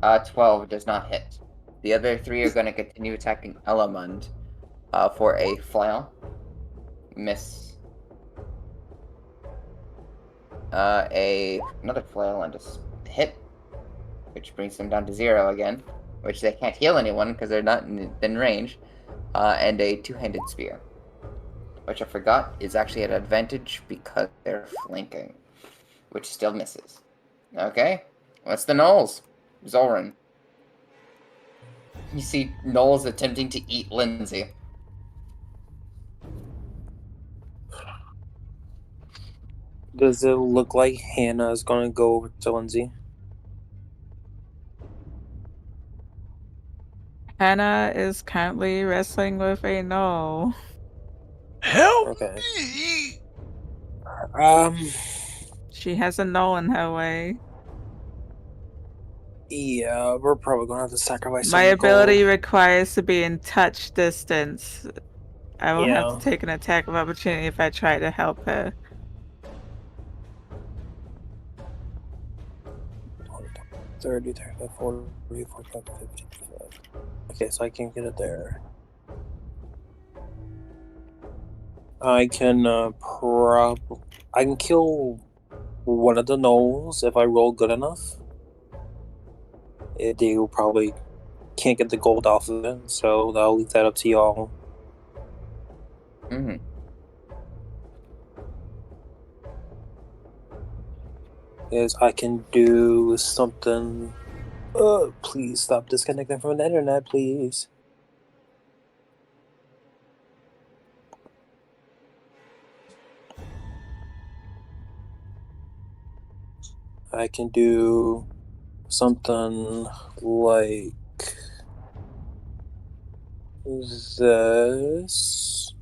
12 does not hit. The other 3 are gonna continue attacking Elamund, for a flail. Miss. Another flail and a hit, which brings them down to 0 again, which they can't heal anyone because they're not in range, and a two-handed spear, which I forgot is actually at advantage because they're flanking, which still misses. Okay, what's the Knolls? Zoran. You see Knowles attempting to eat Lindsay.
Does it look like Hannah is going to go over to Lindsay?
Hannah is currently wrestling with a no.
Help
Okay.
me!
She has a no in her way.
Yeah, we're probably going to have to sacrifice
My
some
ability
gold.
requires to be in touch distance. I will have to
Yeah.
take an attack of opportunity if I try to help her.
30, 35, 40, 45, 50. Okay, so I can't get it there. I can I can kill one of the gnolls if I roll good enough. They will probably can't get the gold off of it, so I'll leave that up to y'all.
Mm-hmm.
Is I can do something. Please stop disconnecting from the internet, please. I can do something like this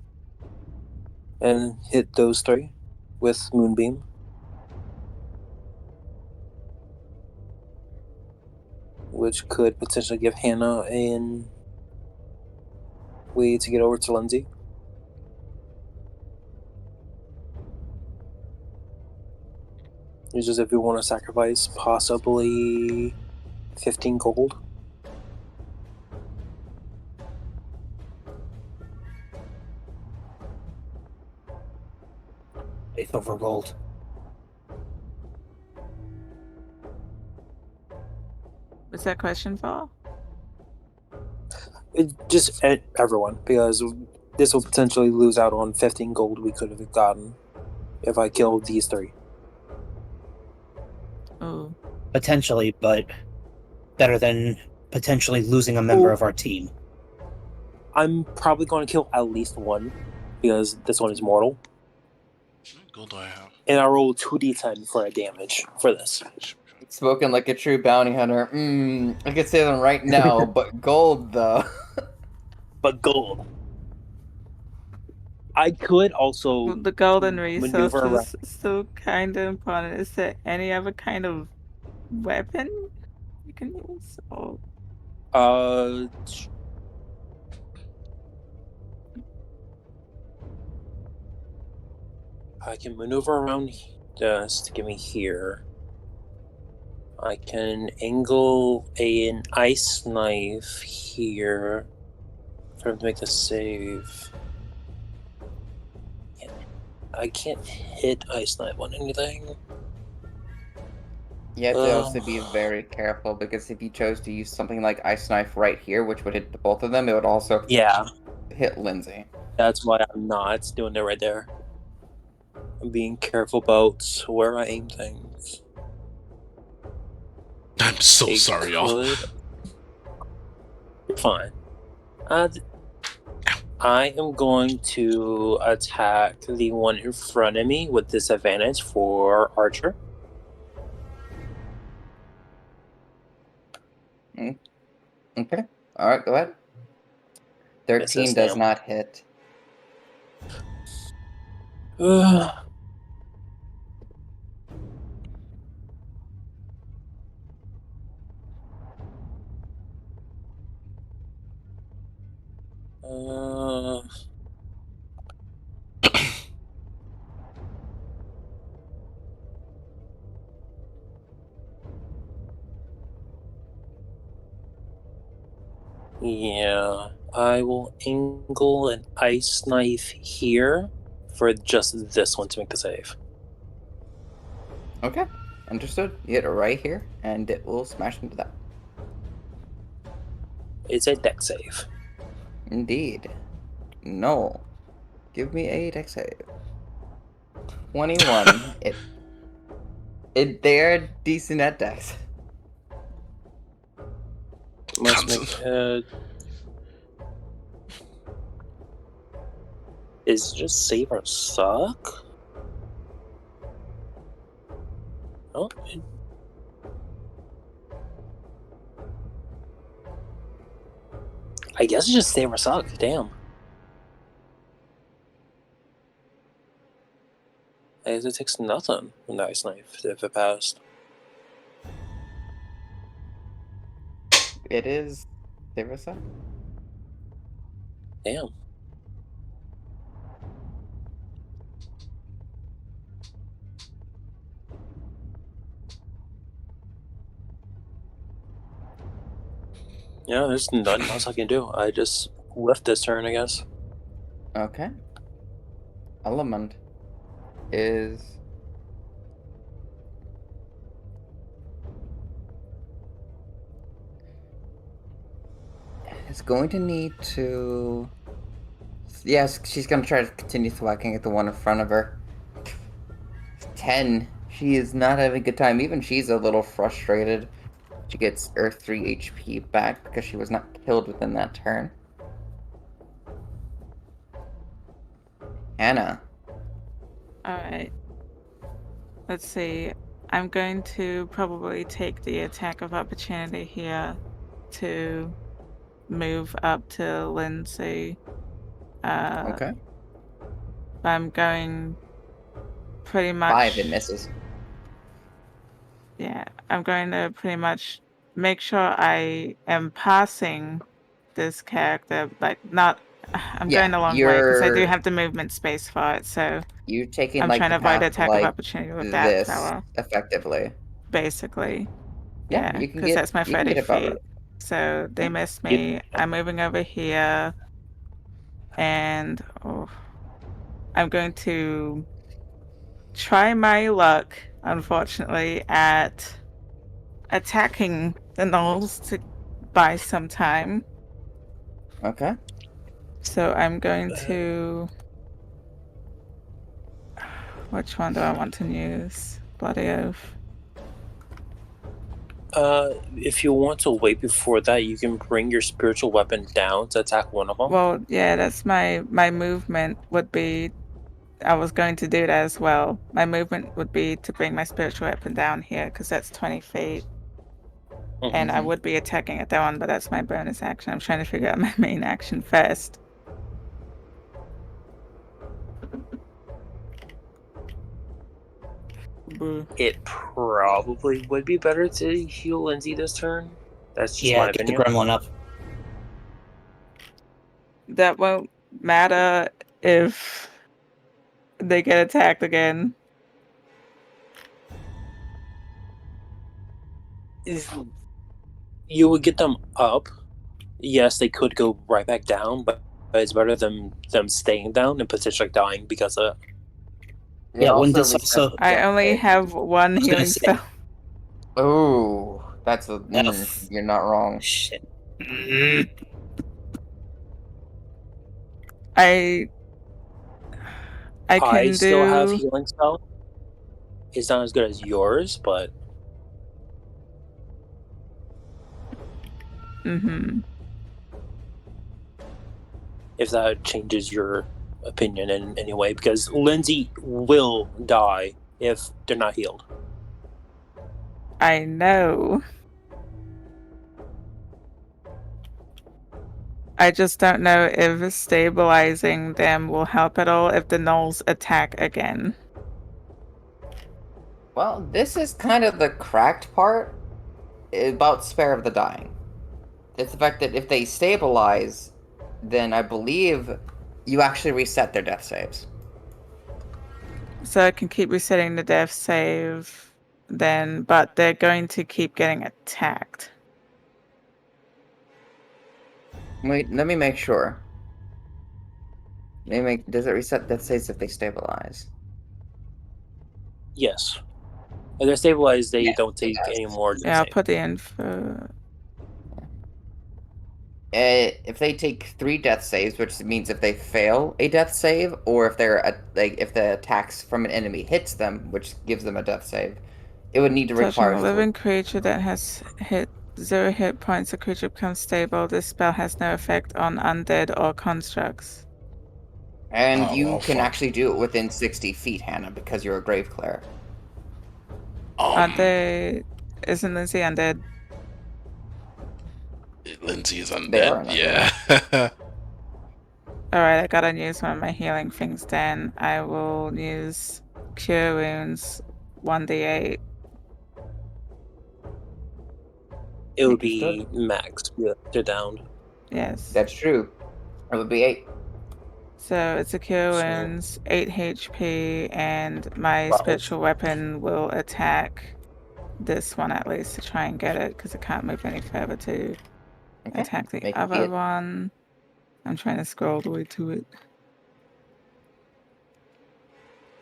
and hit those 3 with Moonbeam. Which could potentially give Hannah a way to get over to Lindsay. It's just if we want to sacrifice possibly 15 gold.
Faith over gold.
What's that question for?
Just everyone, because this will potentially lose out on 15 gold we could have gotten if I killed these 3.
Oh,
Potentially, but better than potentially losing a member of our team.
I'm probably going to kill at least one because this one is mortal.
What gold do I have?
And I roll 2d10 for a damage for this.
Spoken like a true bounty hunter. I could say them right now, but gold, though.
But gold. I could also
the golden
maneuver
resource
around.
is still kind of important. Is there any other kind of weapon you can use? Or
I can maneuver around just to get me here. I can angle an ice knife here for him to make the save. I can't hit ice knife on anything.
You have to also be very careful because if you chose to use something like Ice Knife right here, which would hit both of them, it would also
Yeah,
hit Lindsay.
that's why I'm not doing it right there. I'm being careful about where I aim things.
I'm so
It
sorry, y'all.
could. You're fine. I am going to attack the one in front of me with disadvantage for Archer.
Okay. Alright, go ahead. 13
Misses
does
him.
not hit.
Uh, yeah, I will angle an ice knife here for just this one to make the save.
Okay. Understood. You hit it right here, and it will smash into that.
It's a deck save.
Indeed. No. Give me a dex save. 21. They're decent at dex.
Must make is just save or suck? Oh, I guess it's just save or suck. Damn. I guess it takes nothing with the ice knife if it passed.
It is Sarasa.
Damn. Yeah, there's nothing else I can do. I just lift this turn, I guess.
Okay. Element is going to need to. Yes, she's gonna try to continue thwacking at the one in front of her. 10. She is not having a good time. Even she's a little frustrated. She gets her 3 HP back because she was not killed within that turn. Hannah.
Alright. Let's see. I'm going to probably take the attack of opportunity here to move up to Lindsay.
Okay.
I'm going pretty much.
5, it misses.
Yeah, I'm going to pretty much make sure I am passing this character, like not. I'm
Yeah,
going the long way because I do have the movement space for it, so
you're taking
I'm
like
trying
the
to avoid
path
attack of
like
opportunity with that
this
fella,
effectively.
basically.
Yeah,
Yeah, because that's my
you can
30
get above
feet.
it.
So they
Yeah.
missed
You-
me. I'm moving over here, and I'm going to try my luck, unfortunately, at attacking the gnolls to buy some time.
Okay.
So I'm going to. Which one do I want to use? Bloody Oath.
If you want to wait before that, you can bring your spiritual weapon down to attack one of them.
Well, yeah, that's my movement would be. I was going to do that as well. My movement would be to bring my spiritual weapon down here because that's 20 feet. And I would be attacking at that one, but that's my bonus action. I'm trying to figure out my main action first. Boo.
It probably would be better to heal Lindsay this turn. That's just
yeah,
my
get the
opinion.
gremlin up.
That won't matter if they get attacked again.
if you would get them up. Yes, they could go right back down, but it's better than them staying down and potentially dying because of it.
It
wouldn't
also
this
resets
also?
the
I
death
only
save.
have one
was gonna
healing
say-
spell.
Ooh, that's a.
F.
You're not wrong.
Shit.
I
I
can
still have
do.
healing spell. It's not as good as yours, but
Mm-hmm.
if that changes your opinion in any way, because Lindsay will die if they're not healed.
I know. I just don't know if stabilizing them will help at all if the gnolls attack again.
Well, this is kind of the cracked part about Spare of the Dying. It's the fact that if they stabilize, then I believe you actually reset their death saves.
So I can keep resetting the death save then, but they're going to keep getting attacked.
Wait, let me make sure. Does it reset death saves if they stabilize?
Yes. If they're stabilized, they
Yeah,
don't take
it
any
does.
more.
Yeah, I'll put the info.
If they take 3 death saves, which means if they fail a death save, or if if the attacks from an enemy hits them, which gives them a death save, it would need to
Touching
require
a
3.
living creature that has hit 0 hit points, the creature becomes stable. This spell has no effect on undead or constructs.
And
Oh,
you
well,
can
fuck.
actually do it within 60 feet, Hannah, because you're a grave cleric.
Aren't they? Isn't Lindsay undead?
Lindsay is
They are
undead.
undead.
Yeah.
Alright, I gotta use one of my healing things then. I will use Cure Wounds 1d8.
It would
Understood.
be max. Yeah, they're down.
Yes.
That's true. It would be 8.
So it's a Cure
So-
Wounds, 8 HP, and my
Well,
spiritual weapon will attack this one at least to try and get it because it can't move any further to
okay.
attack the
Make
other
it.
one. I'm trying to scroll the way to it.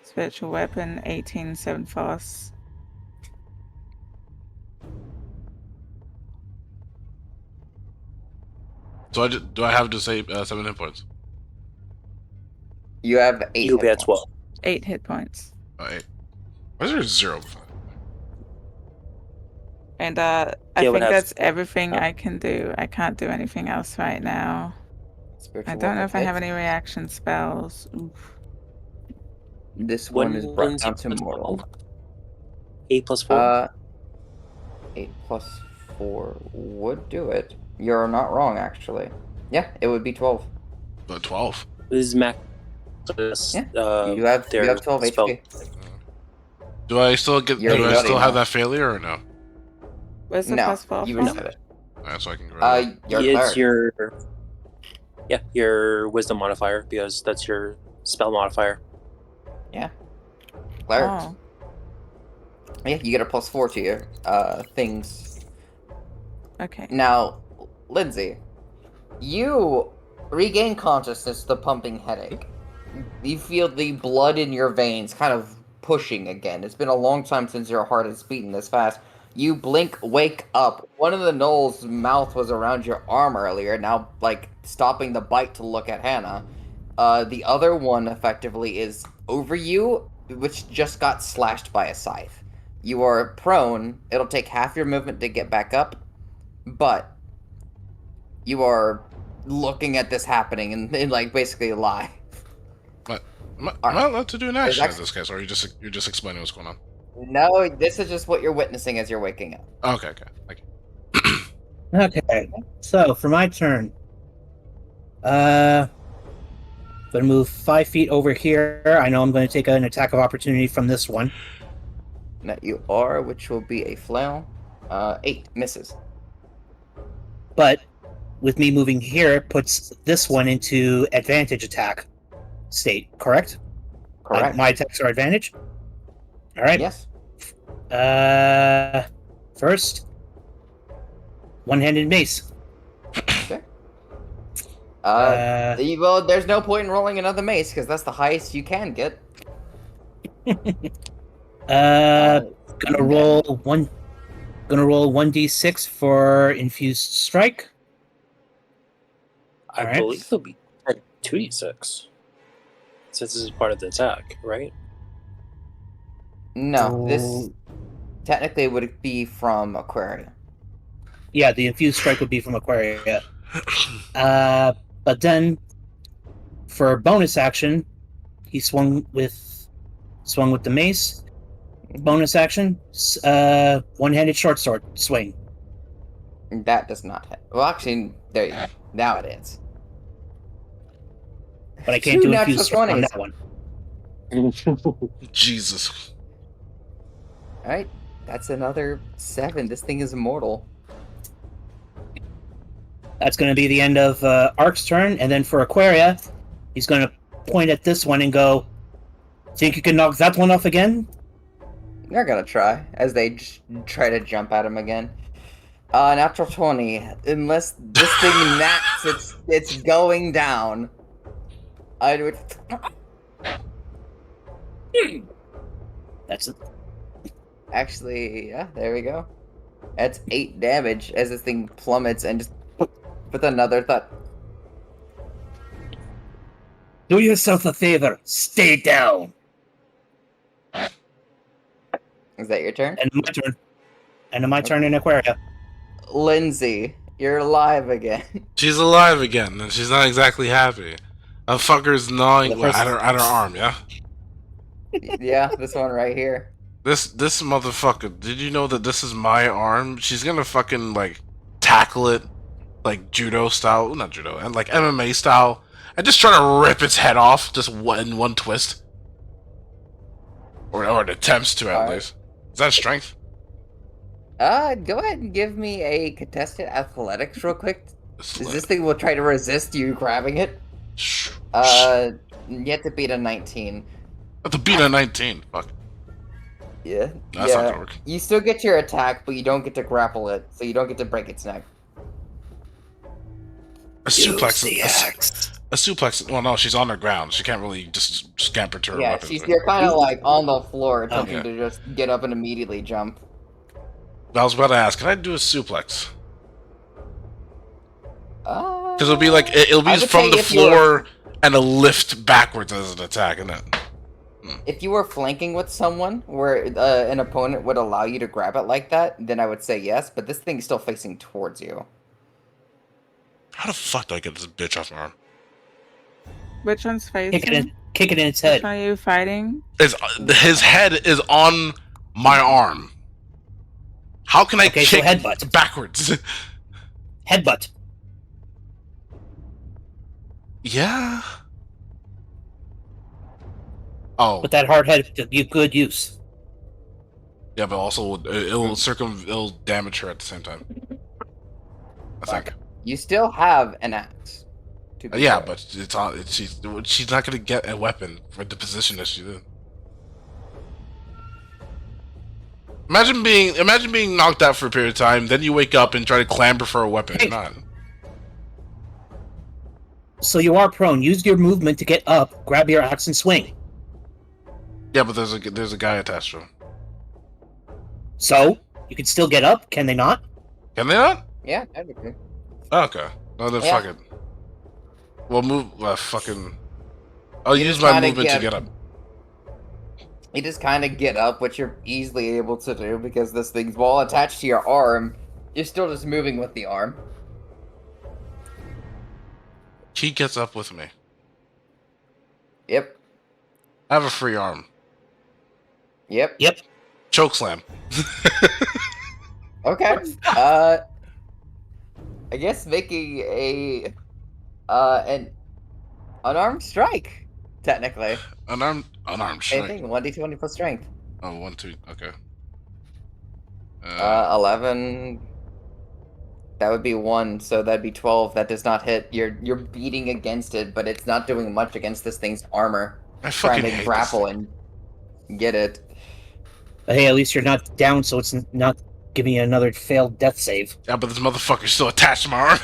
Spiritual weapon, 18, 7 force.
So do I have to say 7 hit points?
You have 8
You'll be
hit
at
points.
12.
8 hit points.
Oh, 8. Why is there 0 before that?
And I
Yeah, would
think
have-
that's everything I can do. I can't do anything else right now.
Spiritual
I don't know
weapon
if I have
hits.
any reaction spells. Oof.
This one is brought
Lindsay
down to
was
mortal.
12? 8 plus 4?
8 plus 4 would do it. You're not wrong, actually. Yeah, it would be 12.
12.
This is max.
Yeah, you have 12
spell.
HP.
Do I still get?
You're
Do I
bloody
still have
now.
that failure or no?
Where's the
No,
plus 4
you
from?
reset it.
Alright, so I can get rid of that.
You're a
It's
cleric.
your wisdom modifier because that's your spell modifier.
Clerics.
Oh,
Yeah, you get a plus 4 to your things.
okay.
Now, Lindsay, you regain consciousness, the pumping headache. You feel the blood in your veins kind of pushing again. It's been a long time since your heart has beaten this fast. You blink, wake up. One of the gnolls' mouth was around your arm earlier, now, like, stopping the bite to look at Hannah. The other one, effectively, is over you, which just got slashed by a scythe. You are prone. It'll take half your movement to get back up, but you are looking at this happening and like, basically alive.
Am I allowed to do an action in
actually-
this case, or you're just explaining what's going on?
No, this is just what you're witnessing as you're waking up.
Okay, thank you.
Okay, so for my turn, gonna move 5 feet over here. I know I'm going to take an attack of opportunity from this one.
That you are, which will be a flail. 8 misses.
But with me moving here, it puts this one into advantage attack state, correct?
Correct.
My attacks are advantage? Alright.
Yes.
First, one-handed mace.
Okay.
Uh,
Well, there's no point in rolling another mace because that's the highest you can get.
uh, gonna
Damage.
roll one. Gonna roll 1d6 for infused strike.
I
Alright.
believe it'll be like 2d6. Since this is part of the attack, right?
No, this
Oh.
technically would be from Aquaria.
Yeah, the infused strike would be from Aquaria. But then for bonus action, he swung with the mace. Bonus action, one-handed short sword swing.
That does not hit. Well, actually, there you go. Now it is.
But I can't
Two
do
natural
infused strike on
20s.
that one.
Jesus.
All right, that's another 7. This thing is immortal.
That's going to be the end of Ark's turn, and then for Aquaria, he's going to point at this one and go, "Think you can knock that one off again?"
They're gonna try as they try to jump at him again. Natural 20. Unless this thing nats, it's going down. I would.
That's it.
Actually, yeah, there we go. That's 8 damage as this thing plummets and just with another thought.
Do yourself a favor. Stay down.
Is that your turn?
And my turn. And my turn in Aquaria.
Lindsay, you're alive again.
She's alive again, and she's not exactly happy. A fucker's gnawing
The first-
at her arm, yeah?
Yeah, this one right here.
This motherfucker, did you know that this is my arm? She's gonna fucking, like, tackle it, like, judo style, well, not judo, and like MMA style, and just try to rip its head off, just in one twist. Or it attempts to, at
Alright.
least. Is that strength?
Go ahead and give me a contested athletics real quick. This thing will try to resist you grabbing it. You have to beat a 19.
Have to beat a 19. Fuck.
Yeah.
That's not gonna work.
You still get your attack, but you don't get to grapple it, so you don't get to break its neck.
A suplex. A suplex. Well, no, she's on the ground. She can't really just scamper to her
Yeah,
weapon.
you're kind of like on the floor, attempting
Okay.
to just get up and immediately jump.
I was about to ask, can I do a suplex?
Because
Because it'll be like it'll be from the floor and a lift backwards as an attack, isn't it?
If you were flanking with someone where an opponent would allow you to grab it like that, then I would say yes, but this thing's still facing towards you.
How the fuck do I get this bitch off my arm?
Which one's facing?
Kick it in its
Which
head.
one are you fighting?
His head is on my arm. How can I
Okay, so
kick
headbutt.
backwards?
Headbutt.
Yeah. Oh,
With that hard head to be good use.
yeah, but also it'll damage her at the same time. I think.
You still have an axe. To be
Yeah,
fair.
but it's on. She's not gonna get a weapon for the position that she's in. Imagine being knocked out for a period of time, then you wake up and try to clamber for a weapon.
Hey.
Not.
So you are prone. Use your movement to get up, grab your axe, and swing.
Yeah, but there's a guy attached to him.
So you can still get up, can they not?
Can they not?
Yeah, that'd be good.
Oh, okay. No, then
Yeah.
fuck it. Well, move. Fucking. I'll
You
use
just
my
kinda
movement to
get-
get up.
You just kind of get up, which you're easily able to do because this thing's while attached to your arm. You're still just moving with the arm.
He gets up with me.
Yep.
I have a free arm.
Yep.
Yep.
Choke slam.
Okay. I guess making an unarmed strike, technically.
Unarmed
Same
strike.
thing. 1d20 plus strength.
Oh, 1, 2. Okay.
11. That would be 1, so that'd be 12. That does not hit. You're beating against it, but it's not doing much against this thing's armor.
I
Trying
fucking
to
hate
grapple
this.
and get it.
But hey, at least you're not down, so it's not give me another failed death save.
Yeah, but this motherfucker's still attached to my arm.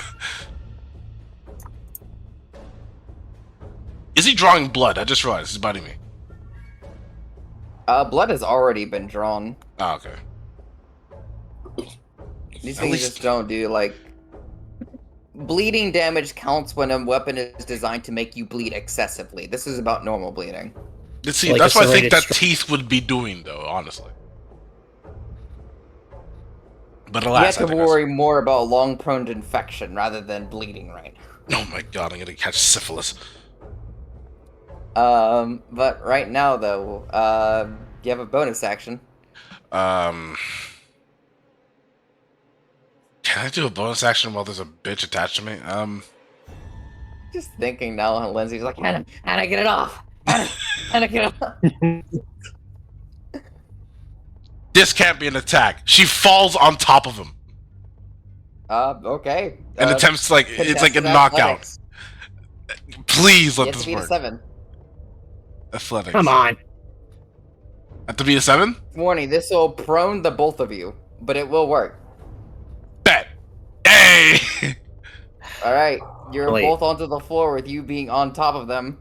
Is he drawing blood? I just realized he's biting me.
Blood has already been drawn.
Oh, okay.
These
At
things
least-
just don't do, like... Bleeding damage counts when a weapon is designed to make you bleed excessively. This is about normal bleeding.
See,
Like
that's
a
what I think
serrated
that
strike.
teeth would be doing, though, honestly. But
You
alas,
have
I
to
think
worry more about long-prone infection rather than bleeding right
oh my god, I'm gonna catch syphilis.
But right now, though, you have a bonus action.
Can I do a bonus action while there's a bitch attached to me?
Just thinking now, and Lindsay's like, Hannah, get it off! Hannah, get it off!
This can't be an attack. She falls on top of him
Okay.
and attempts like it's like a
contested
knockout.
athletics.
Please
You
let
have to
this
beat a
work.
7.
Athletics.
Come on.
Have to be a 7?
Warning, this will prone the both of you, but it will work.
Bet. Hey.
Alright, you're
Wait.
both onto the floor with you being on top of them.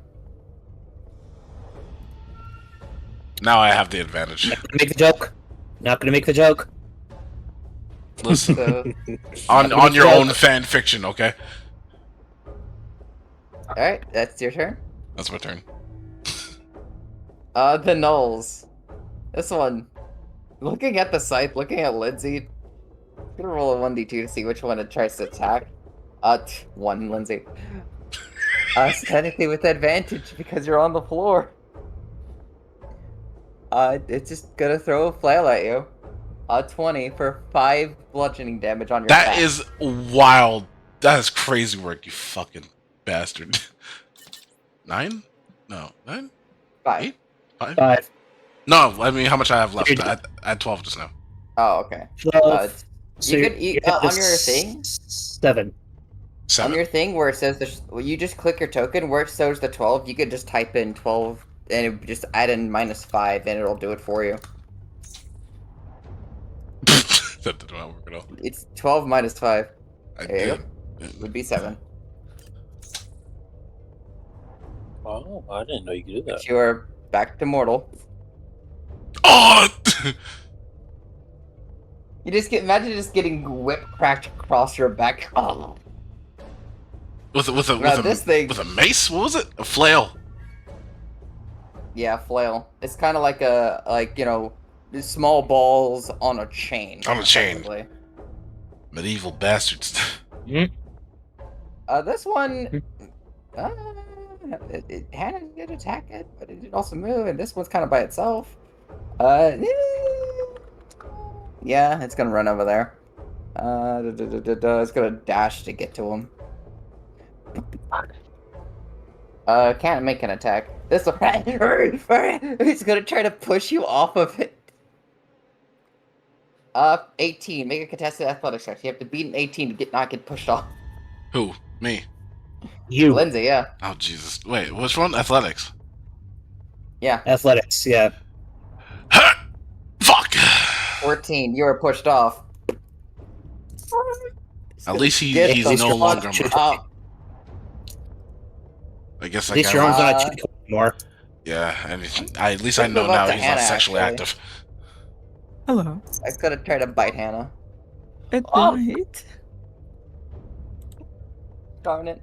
Now I have the advantage.
Not gonna make the joke. Not gonna make the joke.
Listen,
So,
on your own fan fiction, okay?
alright, that's your turn.
That's my turn.
The Knolls. This one. Looking at the scythe, looking at Lindsay. I'm gonna roll a 1d2 to see which one it tries to attack. 1, Lindsay. It's technically with advantage because you're on the floor. It's just gonna throw a flail at you. 20 for 5 bludgeoning damage on your
That
back.
is wild. That is crazy work, you fucking bastard. 9? No, 9?
5.
8? 5?
5.
No, I mean how much I have left.
You're-
I had 12 just now.
Oh, okay.
12.
You
you're-
could-
you're at
on
the
your thing?
7.
7.
On your thing where it says you just click your token where it shows the 12, you could just type in 12 and it just add in -5 and it'll do it for you.
That did not work at all.
It's 12 minus 5
I
There you
did.
would be 7.
Oh, I didn't know you could do that.
But you are back to mortal.
Oh!
You just imagine just getting whip cracked across your back. Oh.
with
Now this thing,
a mace? What was it? A flail.
yeah, flail. It's kind of like these small balls on a chain.
On a chain.
effectively.
Medieval bastards.
This one, Hannah did attack it, but it did also move, and this one's kind of by itself. Yeah, it's gonna run over there. It's gonna dash to get to him. Can't make an attack. This one, it's gonna try to push you off of it. 18. Make a contested athletics check. You have to beat an 18 to not get pushed off.
Who? Me.
You.
Lindsay, yeah.
Oh Jesus. Wait, which one? Athletics.
Yeah.
Athletics, yeah.
Fuck.
14. You were pushed off.
At least
Get
he's
the
no
fuck
longer.
up.
I guess
At
I
least
can.
your arm's not a cheat code anymore.
Yeah, and at least I
Let's
know
move up
now
to
he's
Hannah,
not sexually
actually.
active.
Hello.
I could have tried to bite Hannah.
It
Oh!
might.
Darn it.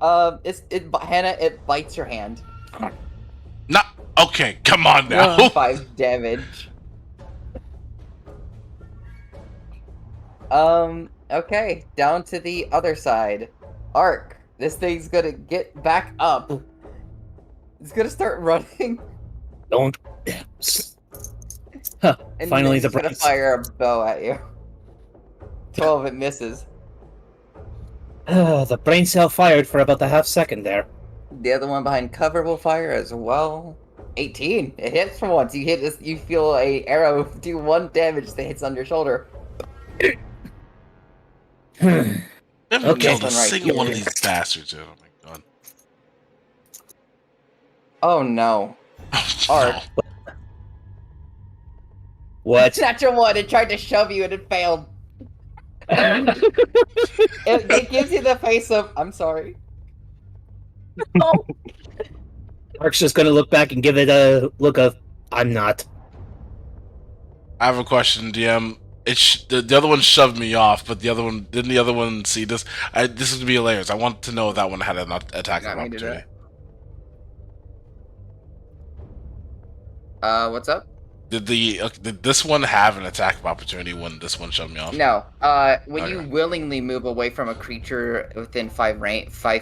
Hannah, it bites your hand.
Not okay. Come on now.
5 damage. Okay, down to the other side. Ark. This thing's gonna get back up. It's gonna start running.
Don't. Huh.
And
Finally,
it's
the
gonna
brains.
fire a bow at you. 12, it misses.
The brain cell fired for about the half second there.
The other one behind cover will fire as well. 18. It hits for once. You hit this. You feel a arrow do 1 damage that hits on your shoulder.
I haven't
Okay.
killed a
This one right
single one of
here.
these bastards yet. Oh my god.
Oh no.
Oh,
Ark.
no.
What?
Natural one. It tried to shove you and it failed. It gives you the face of I'm sorry.
Oh,
Mark's just gonna look back and give it a look of I'm not.
I have a question, DM. The other one shoved me off, but the other one didn't. The other one see this. This is gonna be hilarious. I want to know if that one had an attack of
Got me to do
opportunity.
What's up?
Did this one have an attack of opportunity when this one shoved me off?
No. When you
Okay.
willingly move away from a creature within 5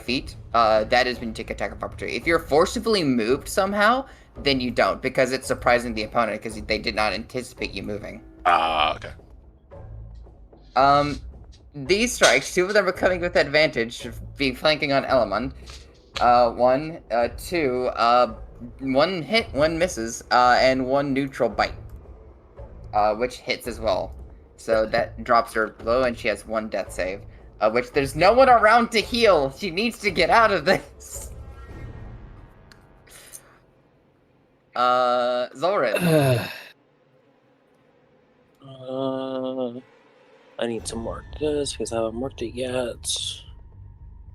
feet, that is when you take attack of opportunity. If you're forcibly moved somehow, then you don't, because it's surprising the opponent because they did not anticipate you moving.
Okay.
These strikes, 2 of them are coming with advantage, be flanking on Elamund. 1, 2, 1 hit, 1 misses, and 1 neutral bite. Which hits as well. So that drops her low, and she has 1 death save. Which there's no one around to heal. She needs to get out of this. Zoran.
I need to mark this because I haven't marked it yet.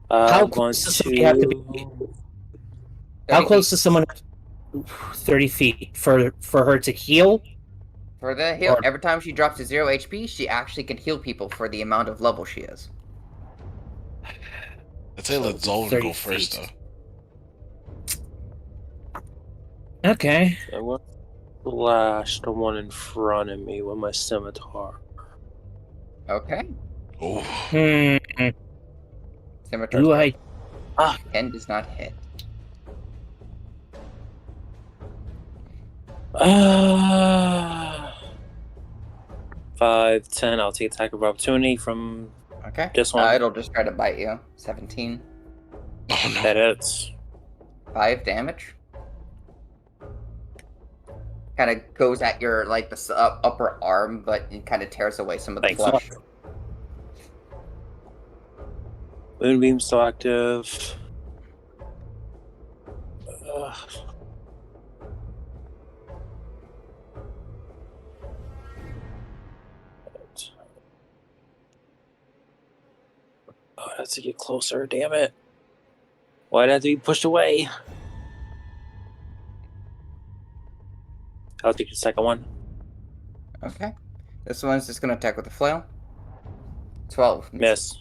How
I'm going
close does somebody have to be?
to.
How
30
close
feet.
does someone? 30 feet for her to heal.
For the heal,
Or-
every time she drops to 0 HP, she actually can heal people for the amount of level she is.
I'd say
So
let Zolvin
30
go first,
feet.
though.
Okay.
I'm going to slash the one in front of me with my scimitar.
Okay.
Oh.
Scimitar
Do
strike.
I?
10 does not hit.
Uh, 5, 10. I'll take attack of opportunity from
Okay.
this one.
It'll just try to bite you. 17.
Oh no.
That hits.
5 damage. Kind of goes at your, like, the upper arm, but it kind of tears away some of the
Thanks.
flesh.
Moonbeam still active. Ugh. Oh, it has to get closer. Damn it. Why'd I have to be pushed away? I'll take the second one.
Okay. This one's just going to attack with a flail. 12.
Miss.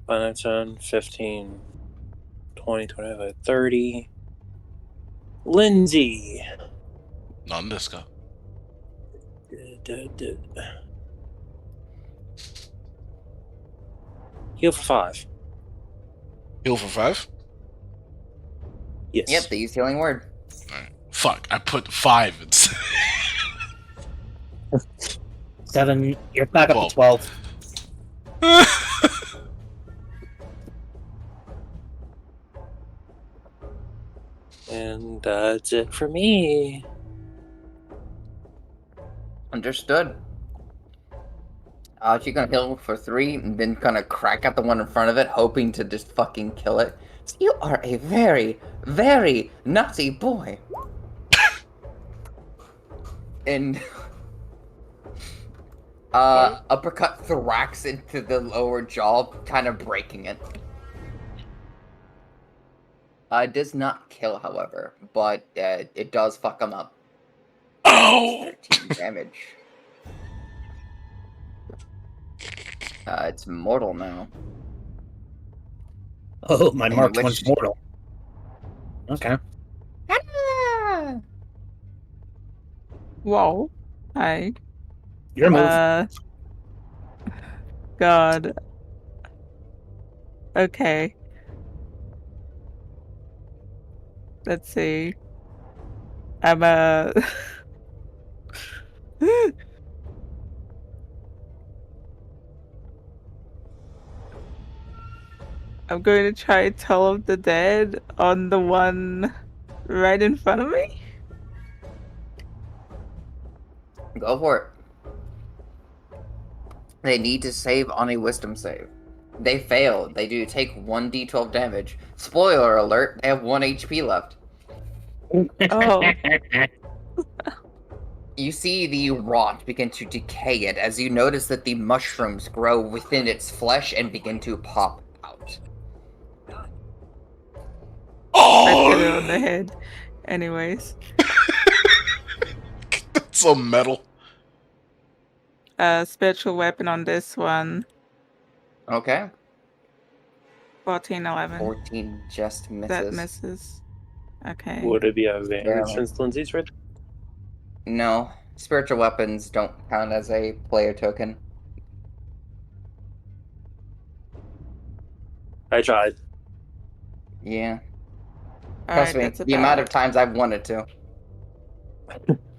5, 10, 15, 20, 25, 30. Lindsay.
Non-disco.
Heal for 5.
Heal for 5.
Yes.
Yep, they use healing word.
Alright. Fuck. I put 5 instead.
7. You're back up
12.
to 12.
And that's it for me.
Understood. She's gonna heal for 3 and then kind of crack at the one in front of it, hoping to just fucking kill it. So you are a very, very naughty boy. And uppercut thorax into the lower jaw, kind of breaking it. Does not kill, however, but it does fuck him up.
Oh!
13 damage. It's mortal now.
Oh, my
In
marked
which-
one's mortal. Okay.
Ah!
whoa. Hi.
Your move.
God. Okay. Let's see. I'm I'm going to try Tell of the Dead on the one right in front of me.
Go for it. They need to save on a wisdom save. They fail. They do take 1d12 damage. Spoiler alert, they have 1 HP left.
Oh.
You see the rot begin to decay it as you notice that the mushrooms grow within its flesh and begin to pop out.
I put it on the
Oh,
head. Anyways.
that's so metal.
Spiritual weapon on this one.
Okay.
14, 11.
14 just
That
misses.
misses. Okay.
Would it be a advantage
Barely.
since Lindsay's right?
No. Spiritual weapons don't count as a player token.
I tried.
Yeah. Trust
Alright,
me,
that's
the amount of
about.
times I've wanted to.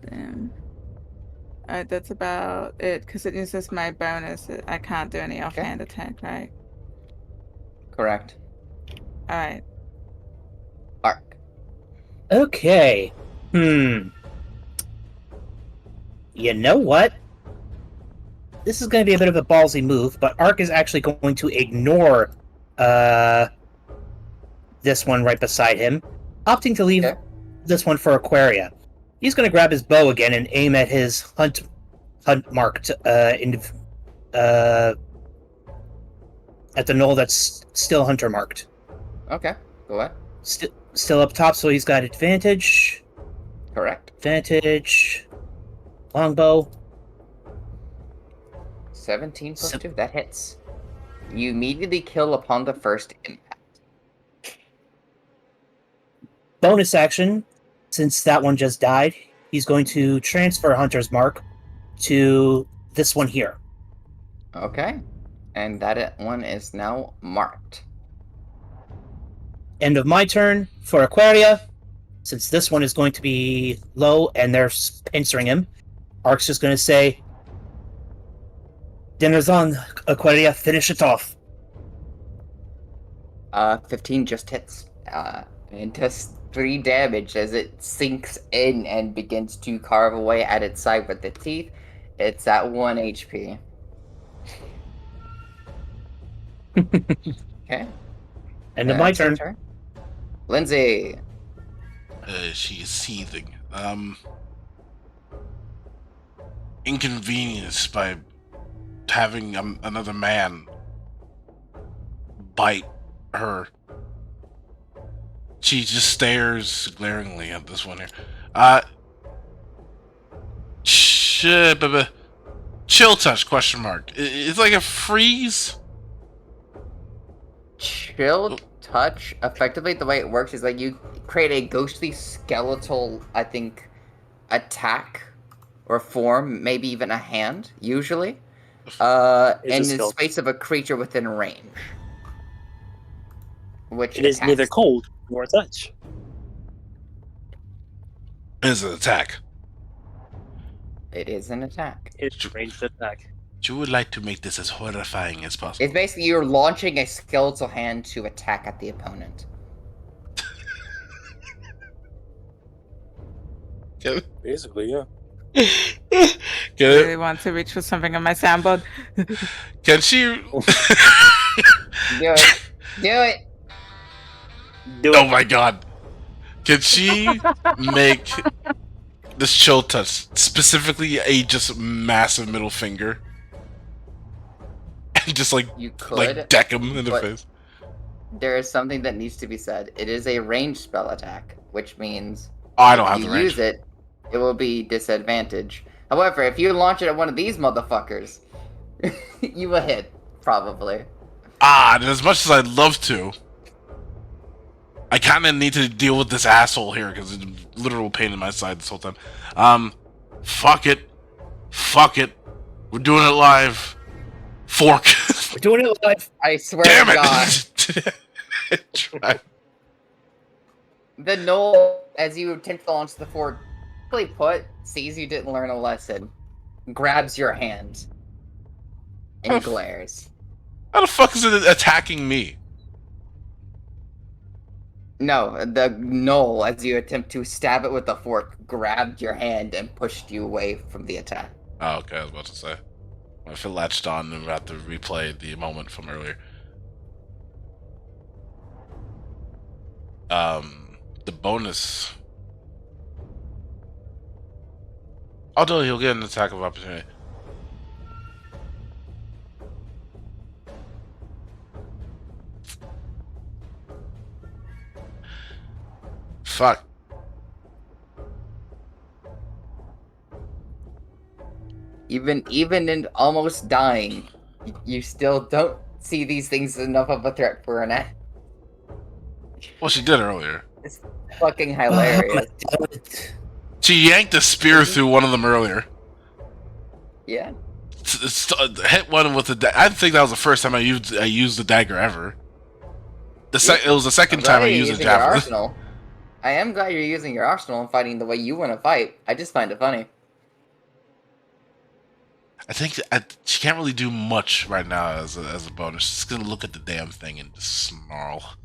Damn. Alright, that's about it, because it uses my bonus. I can't do any offhand attack, right?
Correct.
Alright.
Arc.
Okay. You know what? This is going to be a bit of a ballsy move, but Ark is actually going to ignore this one right beside him, opting to leave
Okay.
this one for Aquaria. He's going to grab his bow again and aim at his hunt marked at the knoll that's still hunter marked.
Okay. Go ahead.
Still up top, so he's got advantage.
Correct.
Advantage. Longbow.
17 plus 2. That hits. You immediately kill upon the first impact.
Bonus action, since that one just died, he's going to transfer Hunter's Mark to this one here.
Okay. And that one is now marked.
End of my turn for Aquaria. Since this one is going to be low and they're pincering him, Ark's just going to say, "Dinner's on, Aquaria. Finish it off."
15 just hits. It does 3 damage as it sinks in and begins to carve away at its side with the teeth. It's at 1 HP. Okay.
End of my
That's your
turn.
Lindsay.
She is seething. Inconvenienced by having another man bite her. She just stares glaringly at this one here. Chill touch, question mark. It's like a freeze?
Chill touch, effectively, the way it works is like you create a ghostly skeletal, I think, attack or form, maybe even a hand, usually, in the space of a creature within range. Which
it is neither cold nor touch.
It's an attack.
It is an attack.
It's a ranged attack.
You would like to make this as horrifying as possible.
It's basically you're launching a skeletal hand to attack at the opponent.
Basically, yeah.
Get
I really
it?
want to reach for something on my soundboard.
Can she?
Do it. Do it.
Oh my god. Can she make this chill touch
specifically
a just massive middle finger and just
You could,
deck him in the
but-
face?
There is something that needs to be said. It is a ranged spell attack, which means
Oh, I don't
if
have
you
the range.
use it, it will be disadvantage. However, if you launch it at one of these motherfuckers, you will hit, probably.
And as much as I'd love to, I kind of need to deal with this asshole here because it's a literal pain in my side this whole time. Fuck it. Fuck it. We're doing it live. Fork.
We're doing it live.
I swear
Damn
to God.
it. Try.
The knoll, as you attempt to launch the fort, simply put, sees you didn't learn a lesson, grabs your hand, and glares.
How the fuck is it attacking me?
No, the knoll, as you attempt to stab it with the fork, grabbed your hand and pushed you away from the attack.
Oh, okay, I was about to say. I feel latched on and about to replay the moment from earlier. The bonus. Although he'll get an attack of opportunity. Fuck.
Even in almost dying, you still don't see these things enough of a threat for an act.
Well, she did earlier.
It's fucking
Oh my
hilarious.
God.
She yanked a spear through one of them earlier.
Yeah.
Hit one with the. I think that was the first time I used the dagger ever. It was the
I'm
second
glad
time I
you're
used a
using your
javelin.
arsenal. I am glad you're using your arsenal and fighting the way you want to fight. I just find it funny.
I think she can't really do much right now as a bonus. She's gonna look at the damn thing and just snarl.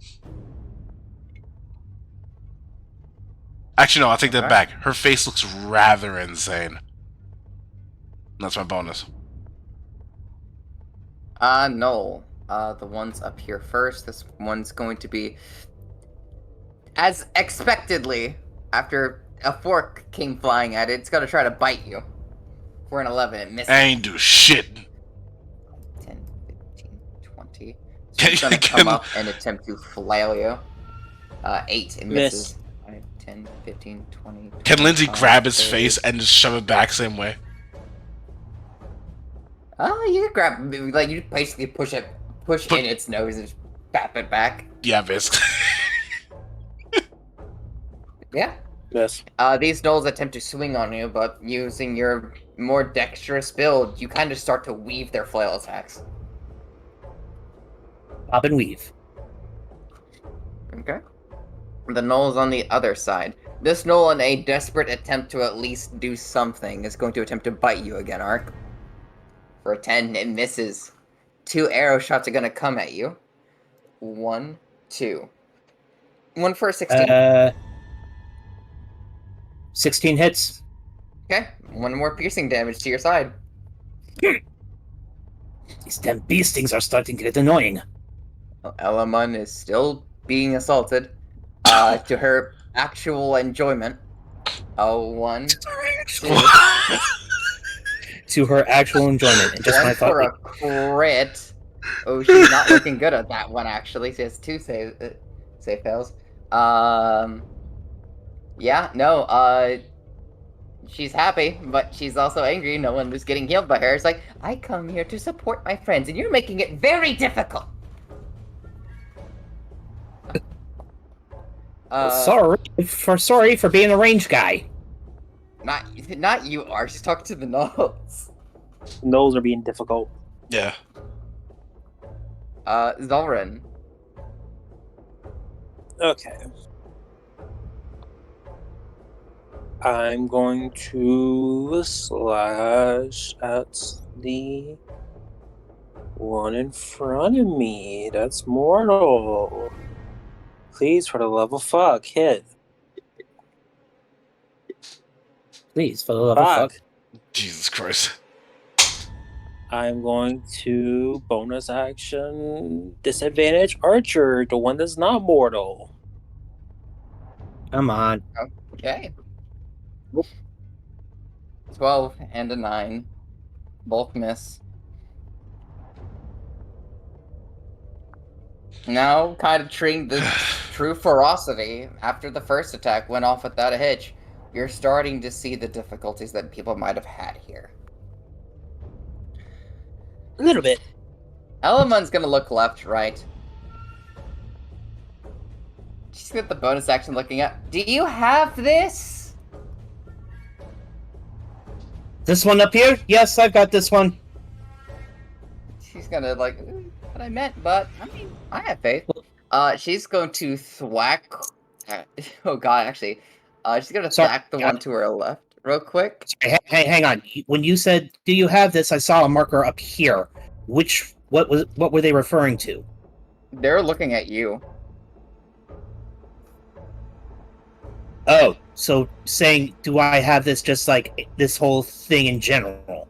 Actually, no, I'll take that
Okay.
back. Her face looks rather insane. That's my bonus.
No. The ones up here first. This one's going to be, as expectedly, after a fork came flying at it, it's gonna try to bite you. For an 11, it misses.
I ain't do shit.
10, 15, 20. So it's gonna come up and attempt to flail you. 8, it misses. 5, 10, 15, 20.
Can Lindsay
25,
grab his
30.
face and just shove it back same way?
Oh, you can grab, like, you basically push in its nose and just bap it back.
Yeah, basically.
Yeah.
Yes.
These gnolls attempt to swing on you, but using your more dexterous build, you kind of start to weave their flail attacks.
Bob and weave.
Okay. The gnolls on the other side. This gnoll, in a desperate attempt to at least do something, is going to attempt to bite you again, Ark. For a 10, it misses. 2 arrow shots are going to come at you. 1, 2. 1 for a 16.
16 hits.
Okay, 1 more piercing damage to your side.
These damn bee stings are starting to get annoying.
Elamon is still being assaulted. To her actual enjoyment. 1, 2.
To her actual enjoyment. And just when I
1
thought
for a crit. Oh, she's not looking good at that one, actually. She has 2 save fails. Yeah, no, she's happy, but she's also angry. No one was getting healed by her. It's like, I come here to support my friends, and you're making it very difficult.
sorry for being a range guy.
Not you are. She's talking to the gnolls.
Those are being difficult.
Yeah.
Zolrin.
Okay. I'm going to slash at the one in front of me. That's mortal. Please, for the love of fuck, hit.
Please, for the love of fuck.
Jesus Christ.
I'm going to bonus action disadvantage archer, the one that's not mortal.
Come on.
Okay. 12 and a 9. Both miss. Now, kind of treating the true ferocity after the first attack went off without a hitch, you're starting to see the difficulties that people might have had here.
A little bit.
Elamon's gonna look left, right. She's got the bonus action looking up. Do you have this?
This one up here? Yes, I've got this one.
She's gonna like, what I meant, but I mean, I have faith. She's going to thwack. Oh god, actually, she's gonna thwack the one to her left, real quick.
Sorry, hang on. When you said, "Do you have this?" I saw a marker up here. What were they referring to?
They're looking at you.
Oh, so saying, "Do I have this?" Just like this whole thing in general.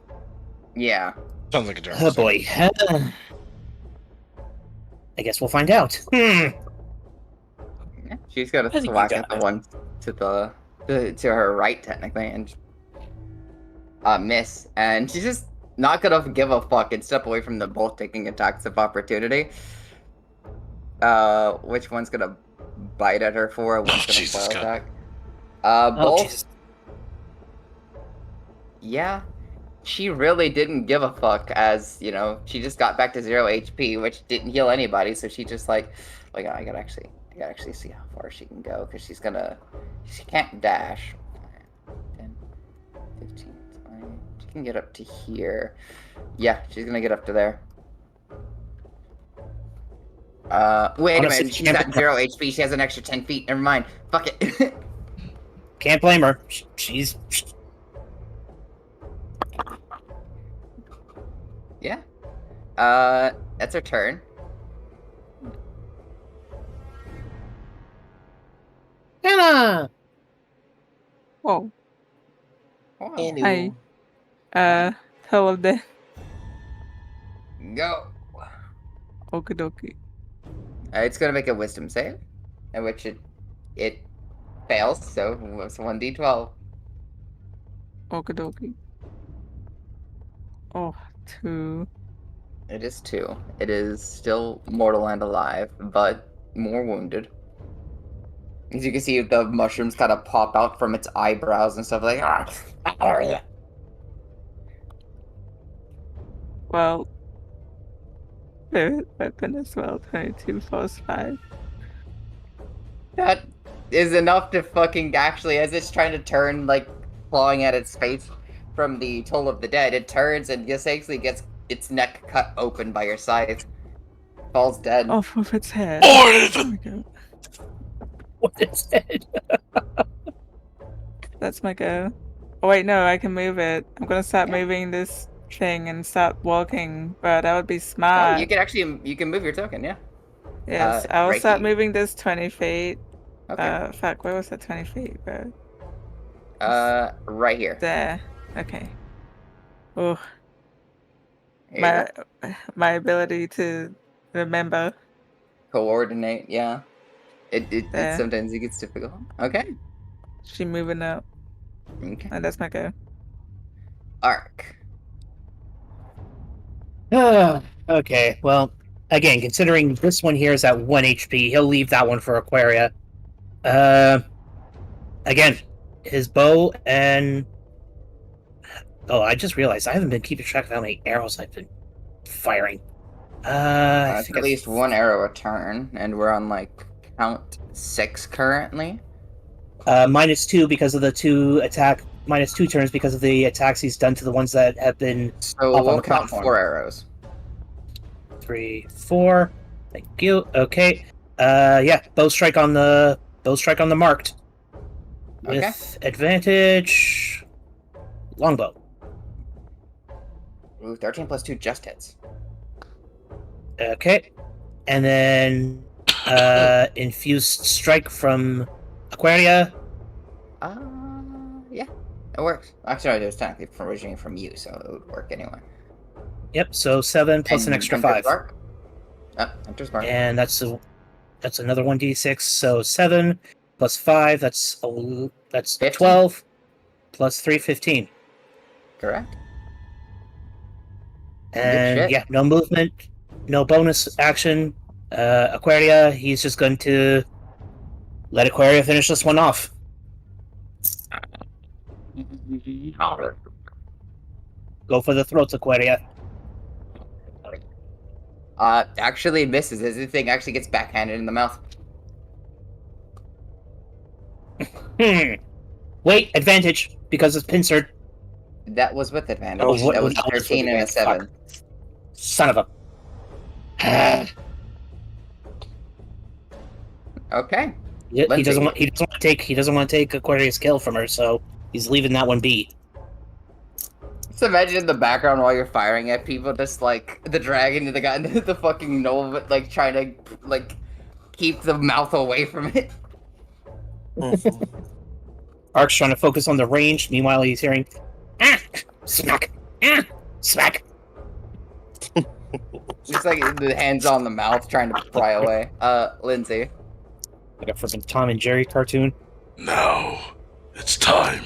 Yeah.
Sounds like a German.
Oh boy. I guess we'll find out.
She's gonna
I think you
thwack
got
at the
it.
one to her right, technically, and miss, and she's just not gonna give a fuck and step away from the both taking attacks of opportunity. Which one's gonna bite at her for? One's gonna
Jesus
foil
God.
attack.
Oh,
Both.
Jesus.
Yeah, she really didn't give a fuck, as you know, she just got back to 0 HP, which didn't heal anybody. So she just like I gotta actually see how far she can go, because she can't dash. 10, 15, 20. She can get up to here. Yeah, she's gonna get up to there. Wait a
Honestly,
minute. She's
can't
at
blame
0 HP. She has an extra 10 feet. Never mind. Fuck it.
Can't blame her. She's
Yeah. That's her turn.
Anna.
Whoa.
Wow.
Anywho.
Tell of them.
Go.
Okie dokie.
It's gonna make a wisdom save, in which it fails. So it's 1d12.
Okie dokie. Oh, 2.
It is 2. It is still mortal and alive, but more wounded. As you can see, the mushrooms kind of pop out from its eyebrows and stuff like.
Well, favorite weapon as well. 22 plus 5.
That is enough to fucking actually, as it's trying to turn, like clawing at its face from the Toll of the Dead, it turns and just actually gets its neck cut open by your scythe. Falls dead.
Off of its head.
Or
There we go.
What is it?
That's my go. Oh wait, no, I can move it. I'm gonna start
Yeah.
moving this thing and start walking, but that would be
Oh,
smart.
you can move your token, yeah.
Yes, I'll
right
start
here.
moving this 20 feet.
Okay.
Fuck, where was that 20 feet, bro?
Right here.
There. Okay. Oh,
Here you go.
my ability to remember.
Coordinate, yeah. It
There.
sometimes it gets difficult. Okay.
She moving up.
Okay.
And that's my go.
Arc.
Okay, well, again, considering this one here is at 1 HP, he'll leave that one for Aquaria. Again, his bow and... Oh, I just realized I haven't been keeping track of how many arrows I've been firing. I
It's
think
at least one arrow a turn, and we're on like count 6 currently.
-2 because of the 2 attack... -2 turns because of the attacks he's done to the ones that have been
So
up on
we'll
the
count
platform.
4 arrows.
3, 4. Thank you. Okay. Yeah, bow strike on the marked. With
Okay.
advantage. Longbow.
Ooh, 13 plus 2 just hits.
Okay. And then infused strike from Aquaria.
Yeah, it works. Actually, it was technically originating from you, so it would work anyway.
Yep, so 7 plus an
And
extra
Hunter's
5.
Mark? Oh, Hunter's Mark.
And that's another 1d6, so 7 plus 5, that's
15.
12 plus 3, 15.
Correct.
And
shit.
yeah, no movement, no bonus action. Aquaria, he's just going to let Aquaria finish this one off. Go for the throats, Aquaria.
Actually misses as the thing actually gets backhanded in the mouth.
Wait, advantage, because it's pincered.
That was with advantage.
Oh,
that was
that was
13
with
and a
advantage.
7.
Son of a...
Okay.
He
Lindsay.
doesn't want to take Aquaria's kill from her, so he's leaving that one be.
Just imagine in the background while you're firing at people, just like the dragon, the guy, the fucking knoll, like trying to like keep the mouth away from it.
Ark's trying to focus on the range. Meanwhile, he's hearing, smack, smack.
Just like the hands on the mouth, trying to pry away. Lindsay.
Like a freaking Tom and Jerry cartoon.
Now it's time.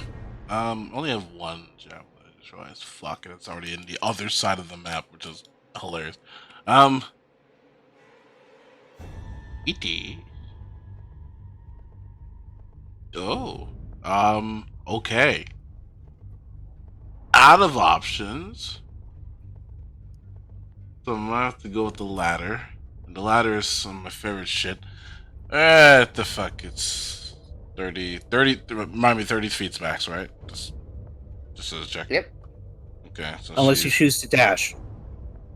Only have one javelin. Sure as fuck, and it's already in the other side of the map, which is hilarious. E.T. Oh. Okay. Out of options. So I'm gonna have to go with the ladder. And the ladder is some of my favorite shit. The fuck, it's 30, remind me 30 feet's max, right? Just as a check.
Yep.
Okay, so
Unless you choose to dash.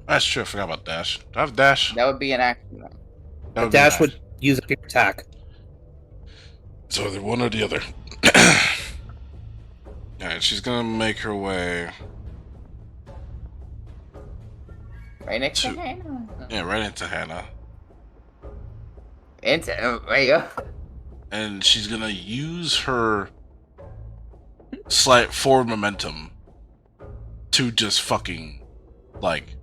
That's true, I forgot about dash. Do I have dash?
That would be an action. Then.
That
A
would be
dash
nice.
would use up your attack.
So either one or the other. Alright, she's gonna make her way.
Right next to
Two.
Hannah.
Yeah, right into Hannah.
There you go.
And she's gonna use her slight forward momentum to just fucking, like,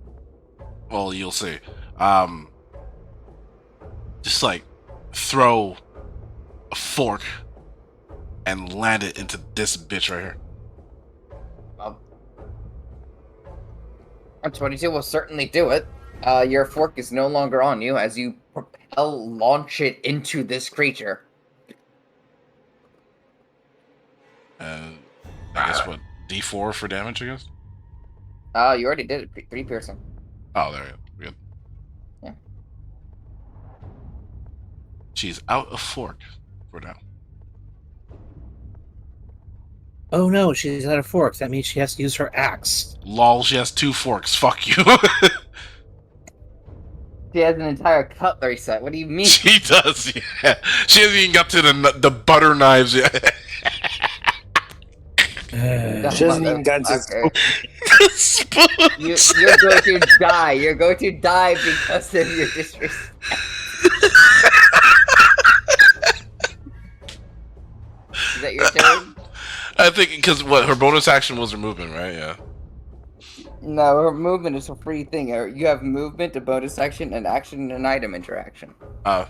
well, you'll see. Just like throw a fork and land it into this bitch right here.
A 22 will certainly do it. Your fork is no longer on you as you launch it into this creature.
And I guess what, D4 for damage, I guess?
You already did it. 3 piercing.
Oh, there you go. Good.
Yeah.
She's out of fork for now.
Oh no, she's out of forks. That means she has to use her axe.
Lol, she has 2 forks. Fuck you.
She has an entire cutlery set. What do you mean?
She does, yeah. She hasn't even got to the butter knives yet.
She hasn't even gotten to
You're going to die. You're going to die because of your disrespect. Is that your turn?
I think because what her bonus action was her movement, right? Yeah.
No, her movement is a free thing. You have movement, a bonus action, an action, and an item interaction.
I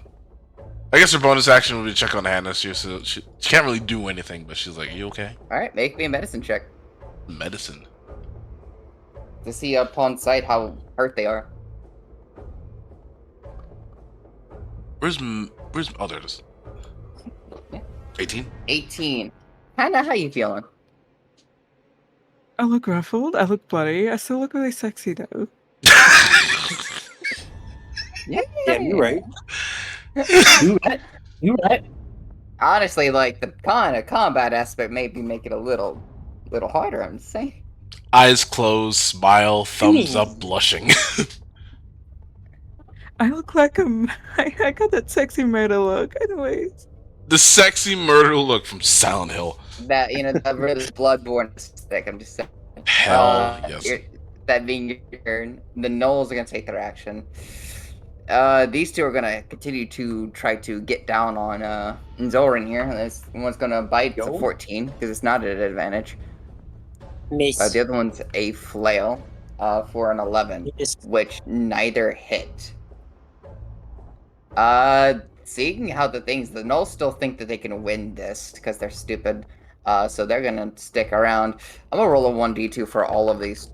guess her bonus action would be check on Hannah. She can't really do anything, but she's like, "You okay?"
All right, make me a medicine check
Medicine.
to see upon sight how hurt they are.
Where's oh, there it is. 18.
18. Hannah, how you feeling?
I look ruffled. I look bloody. I still look really sexy though.
Yeah,
you're right.
You right.
Honestly, like the kind of combat aspect maybe make it a little harder. I'm just saying.
Eyes closed, smile, thumbs up, blushing.
I look like I got that sexy murder look. Anyways.
The sexy murder look from Silent Hill.
That that really bloodborne stick. I'm just saying.
Hell yes.
That being your turn, the gnolls are gonna take their action. These two are gonna continue to try to get down on Zoran here. This one's gonna bite. It's a 14 because it's not at an advantage.
Miss.
The other one's a flail for an 11,
Miss.
which neither hit. Seeing how the gnolls still think that they can win this because they're stupid. So they're gonna stick around. I'm gonna roll a 1d2 for all of these.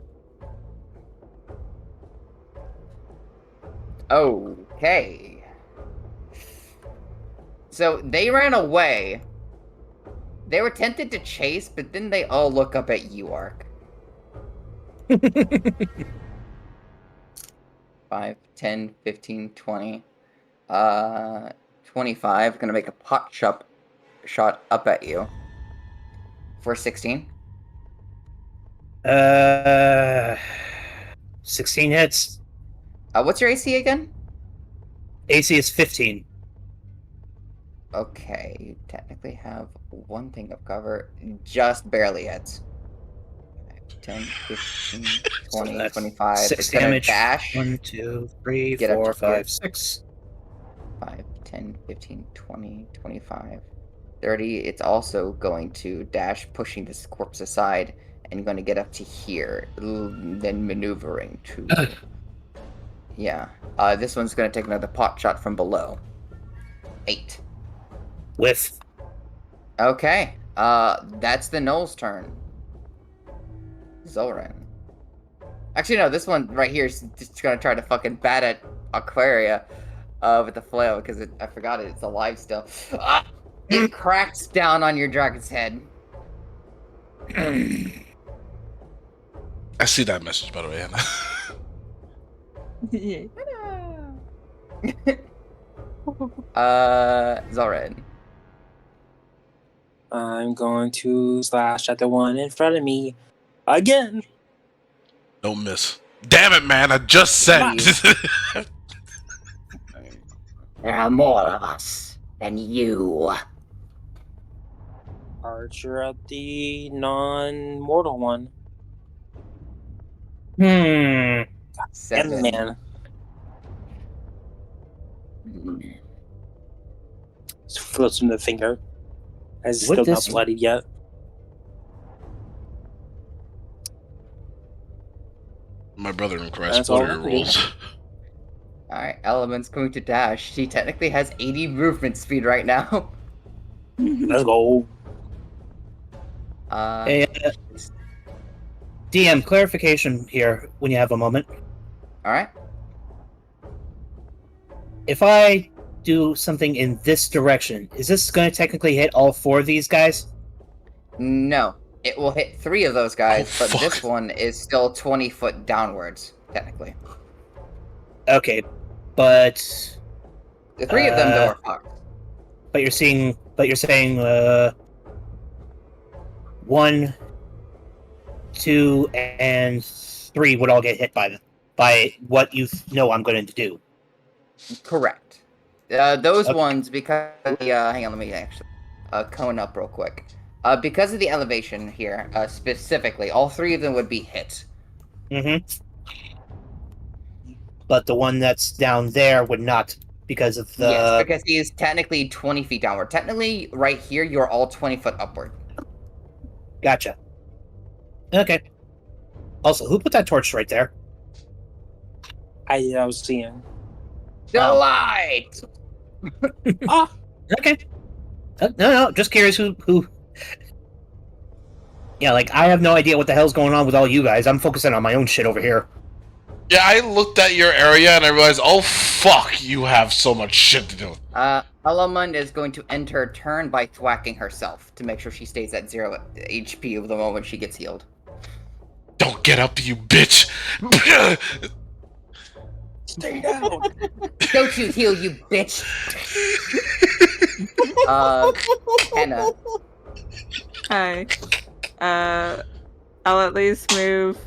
Okay. So they ran away. They were tempted to chase, but then they all look up at you, Ark. 5, 10, 15, 20. 25. Gonna make a pot shot up at you. For 16.
16 hits.
What's your AC again?
AC is 15.
Okay, you technically have one thing of cover. Just barely hits. 10, 15, 20,
So that's
25.
6
It's gonna
damage.
dash.
1, 2, 3,
Get up
4,
to here.
5, 6.
5, 10, 15, 20, 25, 30. It's also going to dash, pushing this corpse aside, and going to get up to here, then maneuvering to... Yeah. This one's going to take another pot shot from below. 8.
With.
Okay. That's the gnoll's turn. Zoran. Actually, no, this one right here is just gonna try to fucking bat at Aquaria with the flail because I forgot it's alive still. Ah! It cracks down on your dragon's head.
I see that message, by the way, Hannah.
Zoran.
I'm going to slash at the one in front of me again.
Don't miss. Damn it, man! I just said.
There are more of us than you.
Archer at the non-mortal one.
Hmm.
7.
Man. Just flips him the finger. Has
Would
still not
this-
bloodied yet.
My brother in Christ,
That's
what
all
are your
I do.
rolls?
Alright, Element's going to dash. She technically has 80 movement speed right now.
Let's go.
Hey, DM, clarification here when you have a moment.
Alright.
If I do something in this direction, is this going to technically hit all 4 of these guys?
No. It will hit 3 of those guys,
Oh,
but
fuck.
this one is still 20 foot downwards, technically.
Okay, but
The 3 of them, though, are fucked.
you're saying 1, 2, and 3 would all get hit by what you know I'm going to do.
Correct. Those
Okay.
ones, because hang on, let me actually cone up real quick. Because of the elevation here, specifically, all 3 of them would be hit.
Mm-hmm. But the one that's down there would not, because of the...
Yes, because he is technically 20 feet downward. Technically, right here, you're all 20 foot upward.
Gotcha. Okay. Also, who put that torch right there?
I was seeing.
The
Oh.
light!
Okay. No, just curious who... Yeah, like, I have no idea what the hell's going on with all you guys. I'm focusing on my own shit over here.
Yeah, I looked at your area and I realized, oh fuck, you have so much shit to do.
Elamund is going to end her turn by thwacking herself to make sure she stays at 0 HP the moment she gets healed.
Don't get up, you bitch!
Stay down.
Don't you heal, you bitch! Hannah.
Hi. I'll at least move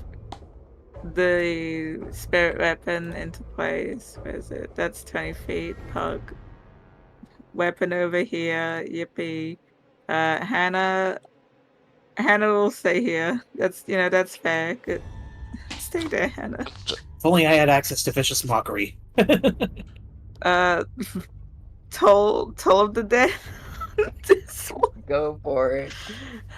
the spirit weapon into place. Where is it? That's 20 feet. Pug. Weapon over here. Yippee. Hannah will stay here. That's fair. Good. Stay there, Hannah.
If only I had access to Vicious Mockery.
Toll of the Dead. This one.
Go for it.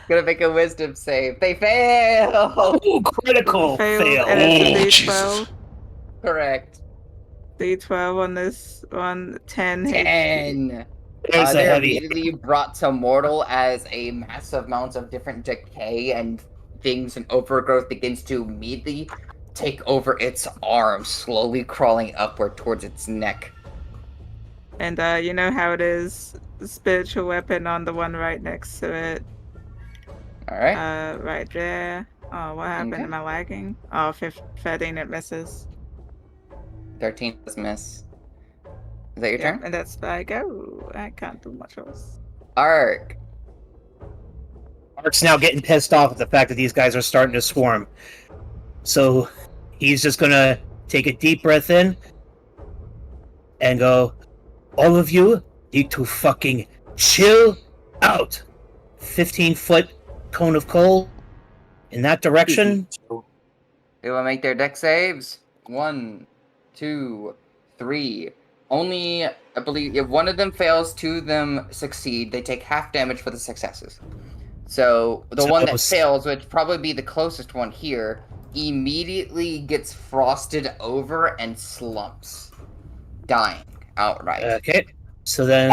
Gonna make a wisdom save. They fail!
Oh, critical
Failed,
fail.
and it's a
Oh,
D12.
Jesus.
Correct.
D12 on this one. 10 HP.
10.
There's a
They're
heavy...
immediately brought to mortal as a massive amount of different decay and things and overgrowth begins to immediately take over its arm, slowly crawling upward towards its neck.
And you know how it is. The spiritual weapon on the one right next to it.
Alright.
Right there. Oh, what happened?
Okay.
Am I lagging? Oh, 13, it misses.
13 does miss. Is that your
Yeah,
turn?
and that's like, oh, I can't do much else.
Ark.
Ark's now getting pissed off at the fact that these guys are starting to swarm. So he's just gonna take a deep breath in and go, all of you need to fucking chill out. 15-foot cone of coal in that direction.
They will make their deck saves. 1, 2, 3. Only, I believe, if one of them fails, 2 of them succeed. They take half damage for the successes. So the one that fails, which probably be the closest one here, immediately gets frosted over and slumps, dying outright.
Okay, so then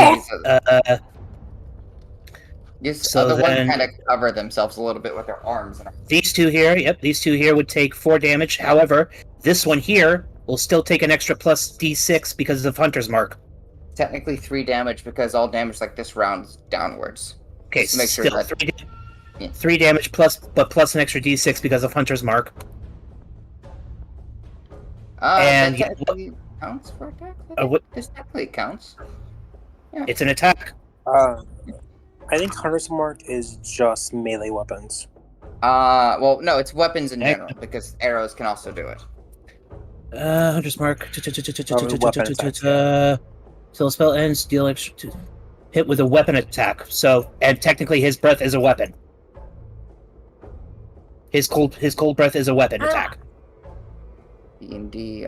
These
So
other ones
then-
kind of cover themselves a little bit with their arms.
These two here, these two here would take 4 damage. However, this one here will still take an extra plus d6 because of Hunter's Mark.
Technically 3 damage because all damage like this round's downwards.
Okay,
Just to make sure
still
that- Yeah.
3 damage plus an extra d6 because of Hunter's Mark. And
that technically counts for attack. This technically counts.
It's an attack.
I think Hunter's Mark is just melee weapons.
Well, no, it's weapons in
Okay.
general because arrows can also do it.
Hunter's Mark.
Weapon attack.
Till the spell ends, deal extra hit with a weapon attack. So, and technically his breath is a weapon. His cold breath is a weapon attack.
D&D.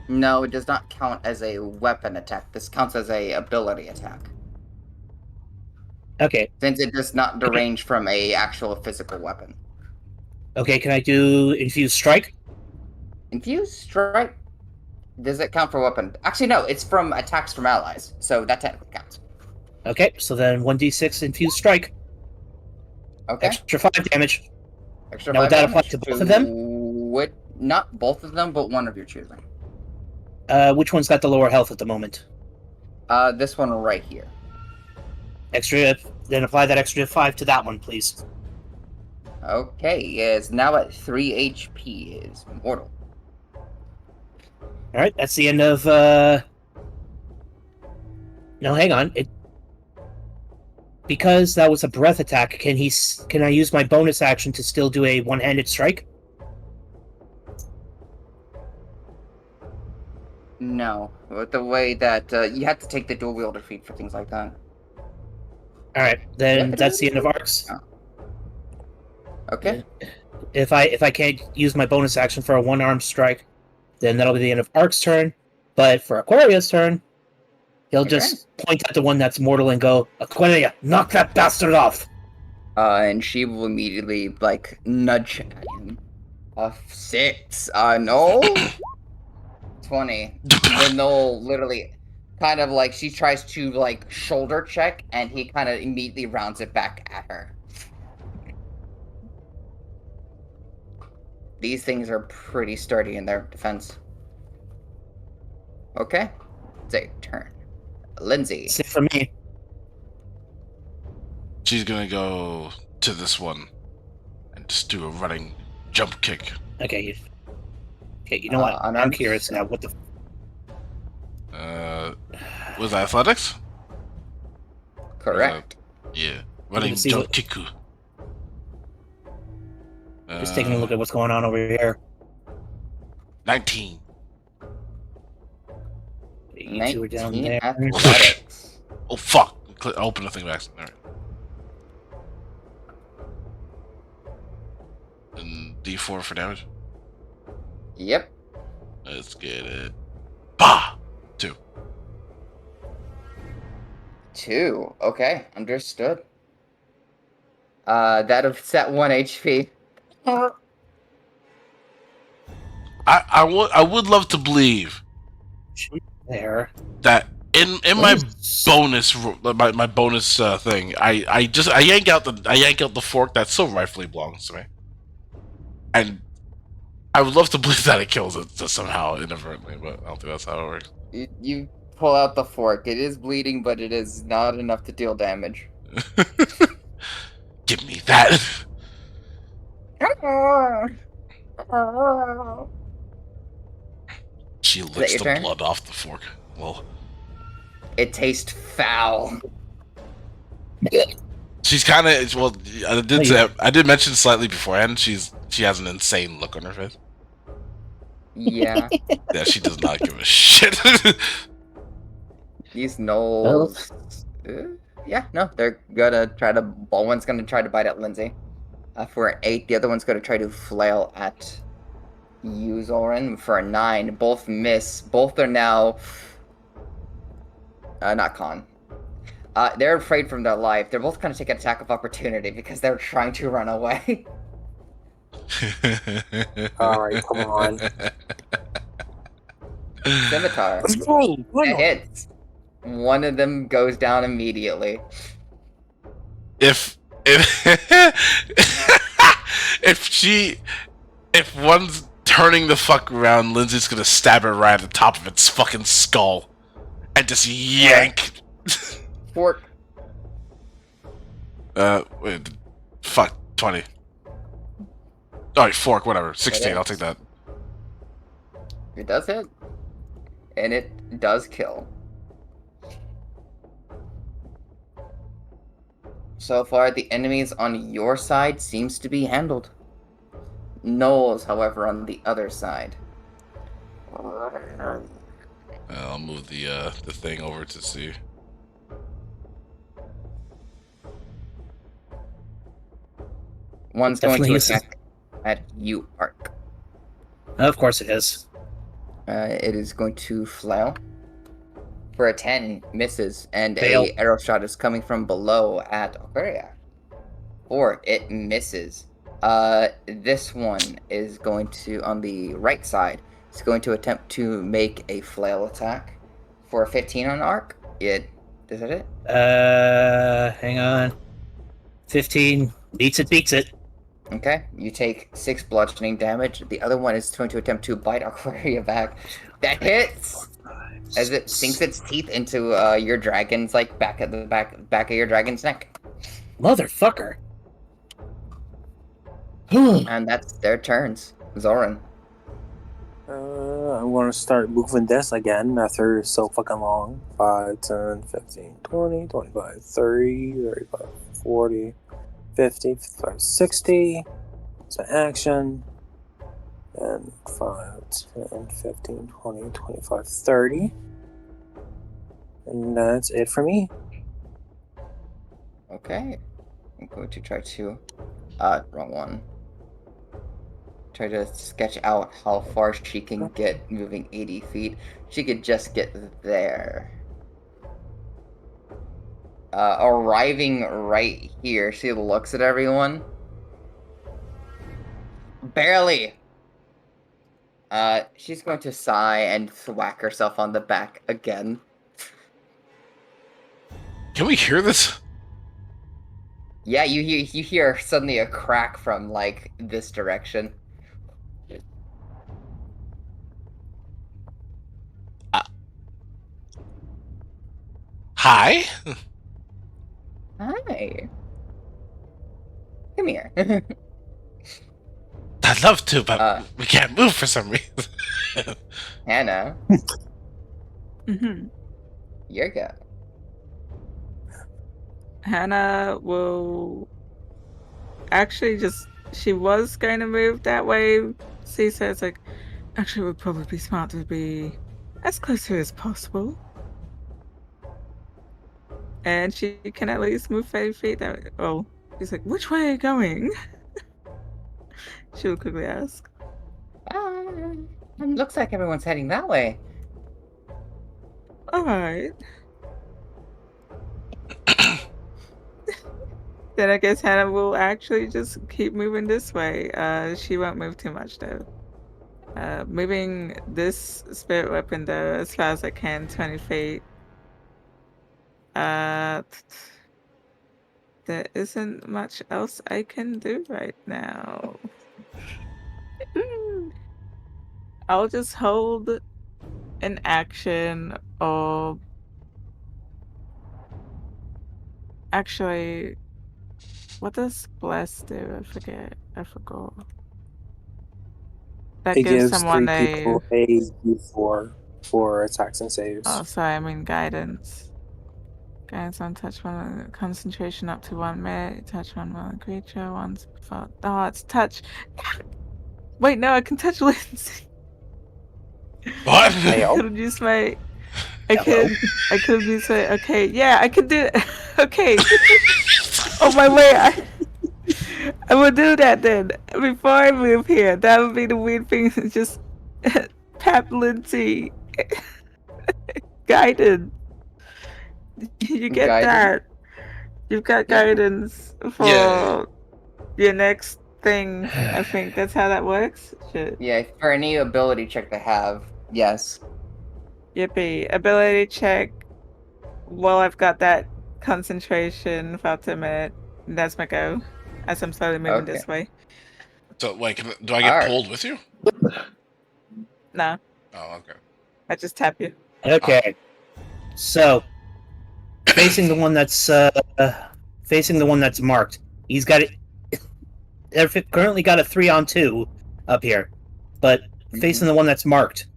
No, it does not count as a weapon attack. This counts as a ability attack.
Okay.
Since it does not derange from a actual physical weapon.
Okay, can I do Infused Strike?
Infused strike. Does it count for weapon? Actually, no. It's from attacks from allies, so that technically counts.
Okay, so then 1d6 Infused Strike.
Okay.
Extra 5 damage.
Extra
Now, would
5
that apply
damage
to both of them?
Not both of them, but one of your choosing.
Which one's got the lower health at the moment?
This one right here.
Then apply that extra 5 to that one, please.
Okay, is now at 3 HP. Is mortal.
Alright, that's the end of, No, hang on. Because that was a breath attack, can I use my bonus action to still do a one-handed strike?
No, with the way that you have to take the dual wielder feat for things like that.
Alright, then that's the end of arcs.
Okay.
If I can't use my bonus action for a one-armed strike, then that'll be the end of Ark's turn. But for Aquaria's turn, he'll just point at the one that's mortal and go, Aquaria, knock that bastard off!
And she will immediately, like, nudge at him. 6. No? 20. Then they'll literally, kind of like, she tries to, like, shoulder check, and he kind of immediately rounds it back at her. These things are pretty sturdy in their defense. Okay. It's a turn. Lindsay.
That's it for me.
She's gonna go to this one and just do a running jump kick.
Okay, you know what? I'm
unarmed?
curious now. What the...
Was that athletics?
Correct.
Yeah. Running
see
jump
what-
kick.
Just taking a look at what's going on over here.
19.
You two are down
19
there.
athletics.
Oh fuck! Open the thing back. Alright. And D4 for damage.
Yep.
Let's get it. Bah! 2.
2. Okay, understood. That'll set 1 HP.
I would love to believe
There.
that in my bonus my bonus thing, I yank out the fork that so rightfully belongs to me, and I would love to believe that it kills it somehow inadvertently, but I don't think that's how it works.
You pull out the fork. It is bleeding, but it is not enough to deal damage.
Give me that. She licks
your
the
turn?
blood off the fork. Well,
It tastes foul.
she's kind of well. I did mention slightly beforehand. She has an insane look on her face.
Yeah.
Yeah, she does not give a shit.
These gnolls. Yeah, no, they're gonna try to. One's gonna try to bite at Lindsay. For an 8, the other one's gonna try to flail at you, Zoran. For a 9, both miss. Both are now. Not con. They're afraid from their life. They're both gonna take an attack of opportunity because they're trying to run away.
Alright, come on.
Scimitar.
Let's go!
It hits. One of them goes down immediately.
if if one's turning the fuck around, Lindsay's gonna stab her right at the top of its fucking skull and just yank.
Fork.
Wait, fuck, 20. Alright, fork, whatever. 16, I'll
is.
take that.
It does hit. And it does kill. So far, the enemies on your side seems to be handled. Knowles, however, on the other side.
I'll move the thing over to see.
One's
Definitely
going to
is.
attack at you, Ark.
Of course it is.
It is going to flail. For a 10, misses, and
Fail.
a arrow shot is coming from below at Aquaria. 4, it misses. This one is going to, on the right side, it's going to attempt to make a flail attack. For a 15 on Arc, is that it?
Hang on. 15. Beats it.
Okay, you take 6 bludgeoning damage. The other one is going to attempt to bite Aquaria back. That hits! As it sinks its teeth into your dragon's, like, back of your dragon's neck.
Motherfucker.
And that's their turns. Zoran.
I'm gonna start moving this again after so fucking long. 5, 10, 15, 20, 25, 30, 35, 40, 50, 55, 60. It's an action. And 5, 10, 15, 20, 25, 30. And that's it for me.
Okay. I'm going to try to... wrong one. Try to sketch out how far she can get moving 80 feet. She could just get there. Arriving right here, she looks at everyone. Barely! She's going to sigh and whack herself on the back again.
Can we hear this?
Yeah, you hear suddenly a crack from, like, this direction.
Hi?
Hi. Come here.
I'd love to, but we can't move for some reason.
Hannah,
Mm-hmm.
your go.
Hannah will actually just. She was going to move that way. She says, like, actually, it would probably be smart to be as close to her as possible. And she can at least move 30 feet that way. Oh, he's like, which way are you going? She'll quickly ask.
Looks like everyone's heading that way.
Alright. Then I guess Hannah will actually just keep moving this way. She won't move too much though. Moving this spirit weapon though as far as I can, 20 feet. There isn't much else I can do right now. I'll just hold an action or actually, what does bless do? I forgot. That
It
gives
gives
someone
3 people a D4 for attacks and saves.
Oh, sorry, I mean guidance. Guidance on touch one, concentration up to 1 minute. Touch one creature once before. Oh, it's touch. Wait, no, I can touch Lindsay.
What?
I could have used my. I could have used my. Okay, yeah, I could do it. Okay. On my way, I will do that then. Before I move here, that would be the weird thing. Just tap Lindsay. Guidance. You get
Guidance?
that. You've got guidance for
Yeah.
your next thing. I think that's how that works. Shit.
Yeah, for any ability check to have, yes.
Yippee. Ability check. Well, I've got that concentration for ultimate. That's my go. As I'm slowly moving
Okay.
this way.
So, wait, do I get
Alright.
pulled with you?
No,
Oh, okay.
I just tap you.
Okay. So, facing the one that's marked. He's got it. They're currently got a 3-on-2 up here, but facing the one that's marked.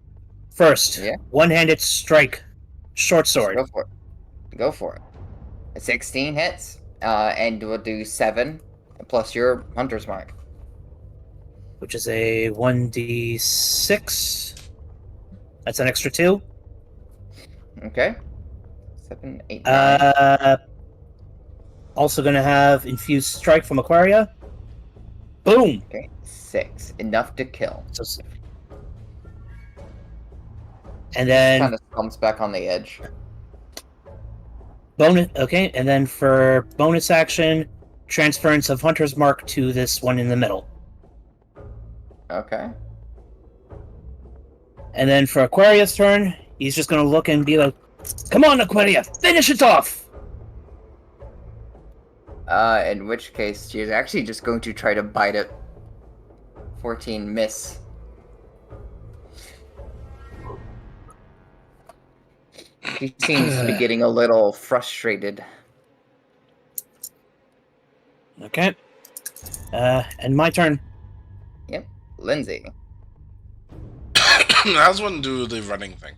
First,
Yeah.
one-handed strike, short
Just
sword.
go for it. Go for it. A 16 hits, and we'll do 7 plus your hunter's mark.
Which is a 1d6. That's an extra 2.
Okay. 7, 8, 9.
Also going to have infused strike from Aquaria. Boom.
Okay. 6. Enough to kill.
And then
Kind of comes back on the edge.
bonus. Okay, and then for bonus action, transference of Hunter's Mark to this one in the middle.
Okay.
And then for Aquaria's turn, he's just going to look and be like, "Come on, Aquaria, finish it off!"
In which case, she's actually just going to try to bite it. 14 miss. She seems to be getting a little frustrated.
Okay. And my turn.
Yep. Lindsay.
I was want to do the running thing.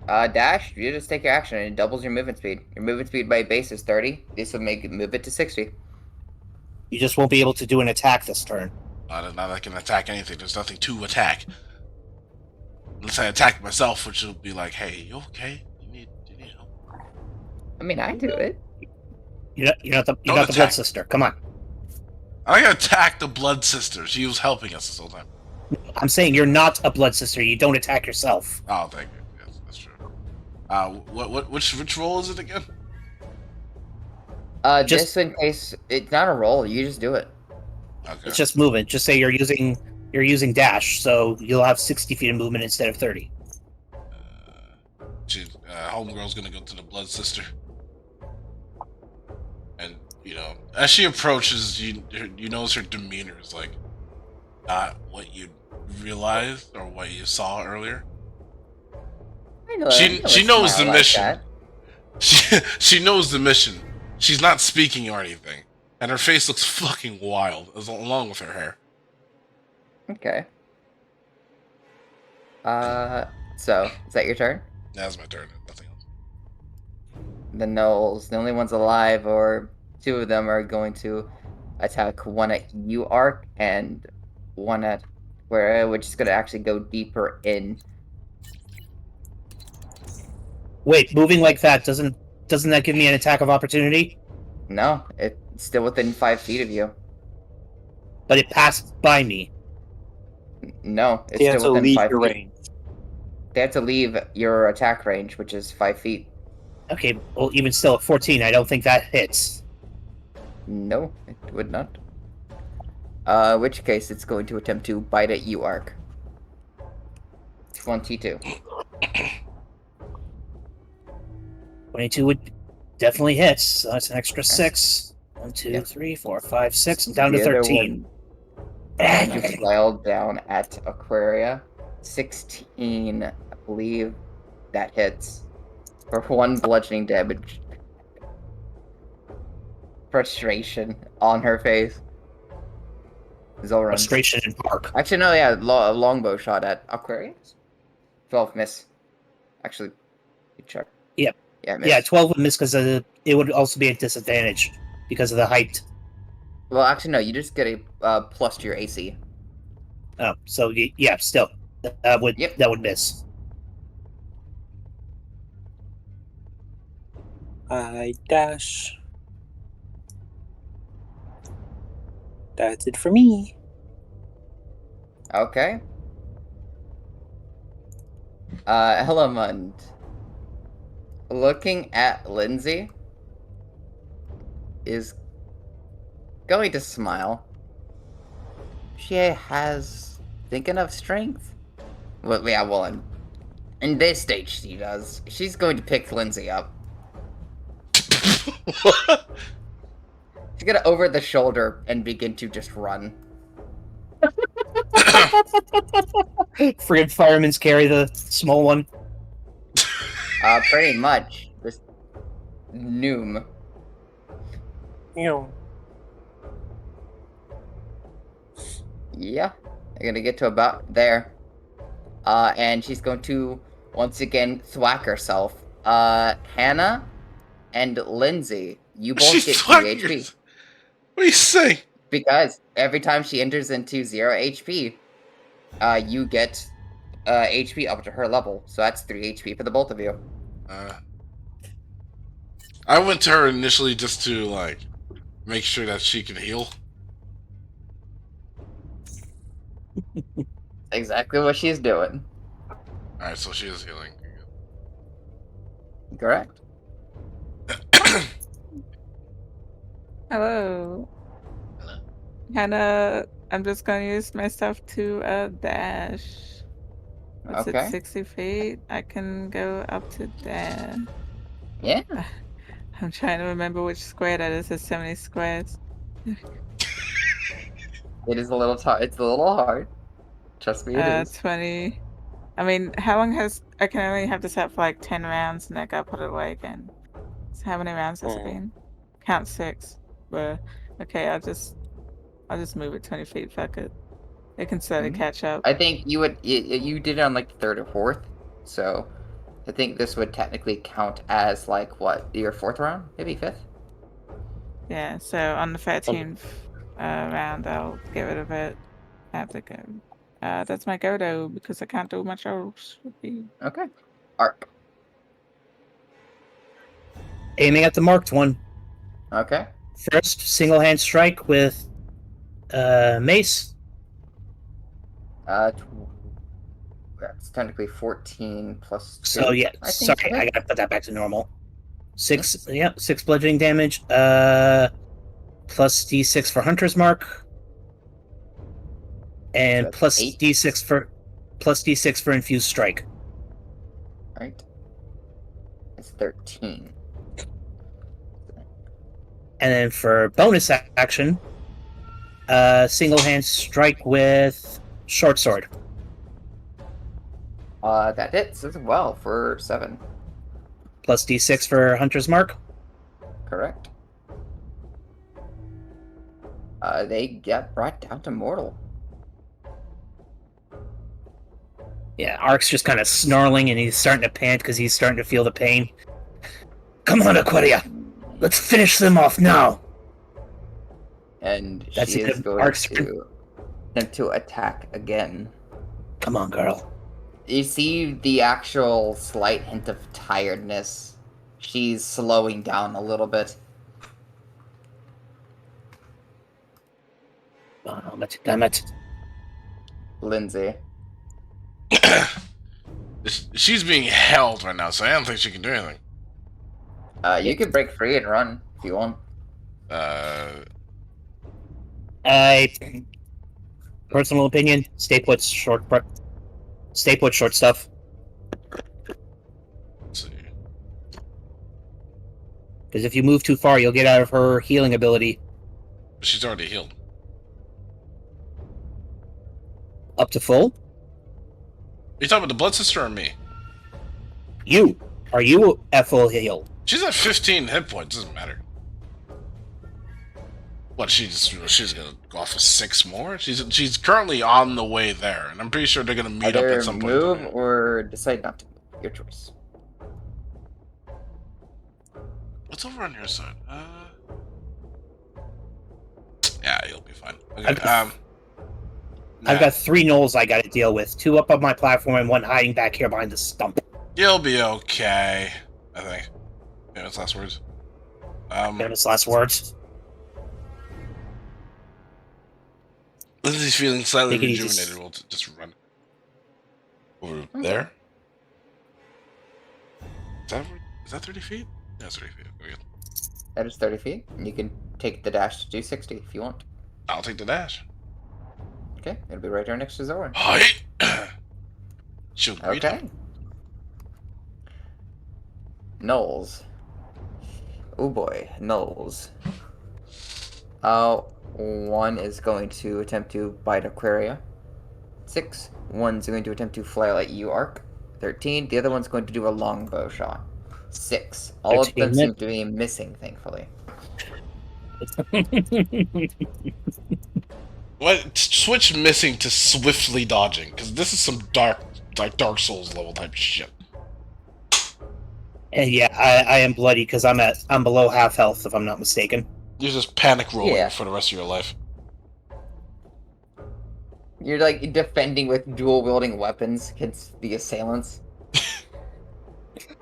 Dash, you just take your action and it doubles your movement speed. Your movement speed by base is 30. This will move it to 60.
You just won't be able to do an attack this turn.
Not that I can attack anything. There's nothing to attack. Unless I attack myself, which will be like, hey, you okay? You need help.
I mean, I do it.
You're not the
Don't
Blood
attack.
Sister. Come on.
I can attack the Blood Sister. She was helping us this whole time.
I'm saying you're not a Blood Sister. You don't attack yourself.
Oh, thank you. Yes, that's true. Which role is it again?
Just-
Just in case it's not a roll, you just do it.
Okay.
It's just movement. Just say you're using dash, so you'll have 60 feet of movement instead of 30.
Homegirl's gonna go to the Blood Sister, and as she approaches, you notice her demeanor is like not what you realized or what you saw earlier.
I know.
She knows the mission.
That.
She knows the mission. She's not speaking or anything, and her face looks fucking wild, along with her hair.
Okay. So is that your turn?
That's my turn. Nothing else.
The gnolls, the only ones alive, or 2 of them, are going to attack one at you, Arc, and one at which is going to actually go deeper in.
Wait, moving like that doesn't that give me an attack of opportunity?
No, it's still within 5 feet of you.
But it passed by me.
No, it's
They have to
still within
leave
5
your
feet.
range.
They have to leave your attack range, which is 5 feet.
Okay, well, even still at 14, I don't think that hits.
No, it would not. Which case it's going to attempt to bite at you, Arc. 22.
22 would definitely hit, so that's an extra 6. 1, 2,
Yep.
3, 4, 5, 6. I'm down to
The other
13.
You flail down at Aquaria. 16, I believe that hits. For 1 bludgeoning damage. Frustration on her face. Zolran.
Frustration and bark.
Actually, no, yeah, longbow shot at Aquarius. 12 miss. Actually, good check.
Yep.
Yeah, miss.
Yeah, 12 would miss because it would also be a disadvantage because of the height.
Well, actually, no, you just get a plus to your AC.
Oh, so yeah, still that would
Yep.
that would miss.
I dash. That's it for me.
Okay. Hellemund. Looking at Lindsay is going to smile. She has, think enough strength. Well, yeah, well, in this stage she does. She's going to pick Lindsay up.
What?
She's gonna over the shoulder and begin to just run.
Friggin' firemen's carry the small one.
Pretty much. This Noom.
You know,
Yeah, they're gonna get to about there. And she's going to once again thwack herself. Hannah and Lindsay, you both
She's
get 3
fucking
HP.
yours- What do you say?
Because every time she enters into 0 HP, you get HP up to her level. So that's 3 HP for the both of you.
I went to her initially just to like make sure that she can heal.
Exactly what she's doing.
Alright, so she is healing.
Correct.
Hello. Hannah, I'm just gonna use my stuff to dash. What's it,
Okay.
60 feet? I can go up to there.
Yeah.
I'm trying to remember which square that is. There's so many squares.
It is a little it's a little hard. Trust me, it is.
20. I mean, how long I can only have this up for like 10 rounds and I gotta put it away again. So how many rounds has it been? Count 6. But okay, I'll just move it 20 feet, fuck it. It can slowly catch up.
I think you would you did it on like the 3rd or 4th, so I think this would technically count as like what, your 4th round, maybe 5th.
Yeah, so on the 13th round, I'll get rid of it. I have to go. That's my go though, because I can't do much else.
Okay. Arc.
Aiming at the marked one.
Okay.
First, single hand strike with mace.
That's technically 14 plus 2.
So yeah,
I think
sorry,
so.
I gotta put that back to normal. 6, yeah, 6 bludgeoning damage. Plus D6 for Hunter's Mark, and
That's
plus
8.
D6 for Infused Strike.
Right. It's 13.
And then for bonus action, single hand strike with Short Sword.
That hits as well for 7.
Plus D6 for Hunter's Mark.
Correct. They get brought down to mortal.
Yeah, Ark's just kind of snarling and he's starting to pant because he's starting to feel the pain. Come on, Aquaria! Let's finish them off now!
And
That's
she
it,
is going
Ark's
to attempt to attack again.
Come on, girl.
You see the actual slight hint of tiredness. She's slowing down a little bit.
Oh, damn it.
Lindsay.
She's being held right now, so I don't think she can do anything.
You can break free and run if you want.
Personal opinion, stay put, short stuff.
Let's see.
Because if you move too far, you'll get out of her healing ability.
She's already healed.
Up to full?
Are you talking about the blood sister or me?
Are you at full heal?
She's at 15 hit points. Doesn't matter. What? She's gonna go off with 6 more. She's currently on the way there, and I'm pretty sure they're gonna meet up
Either
at some point.
move or decide not to move. Your choice.
What's over on your side? Yeah, you'll be fine. Okay.
I've got 3 gnolls I gotta deal with. 2 up on my platform and 1 hiding back here behind the stump.
You'll be okay. I think. Yeah, that's last words.
Famous last words.
Lindsay's feeling slightly
Take it easy.
rejuvenated. We'll just run over there. Is that 30 feet? Yeah, it's 30 feet. Okay.
That is 30 feet. And you can take the dash to do 60 if you want.
I'll take the dash.
Okay, it'll be right there next to Zoran.
Hi. She'll greet
Okay.
him.
Knowles. Oh boy, Knowles. One is going to attempt to bite Aquaria. 6. One's going to attempt to fly at you, Arc. 13. The other one's going to do a longbow shot. 6. All of them
13
seem to be missing, thankfully.
What? Switch missing to swiftly dodging, because this is some Dark Souls level type shit.
And yeah, I am bloody because I'm below half health if I'm not mistaken.
You're just panic rolling
Yeah.
for the rest of your life.
You're like defending with dual wielding weapons against the assailants.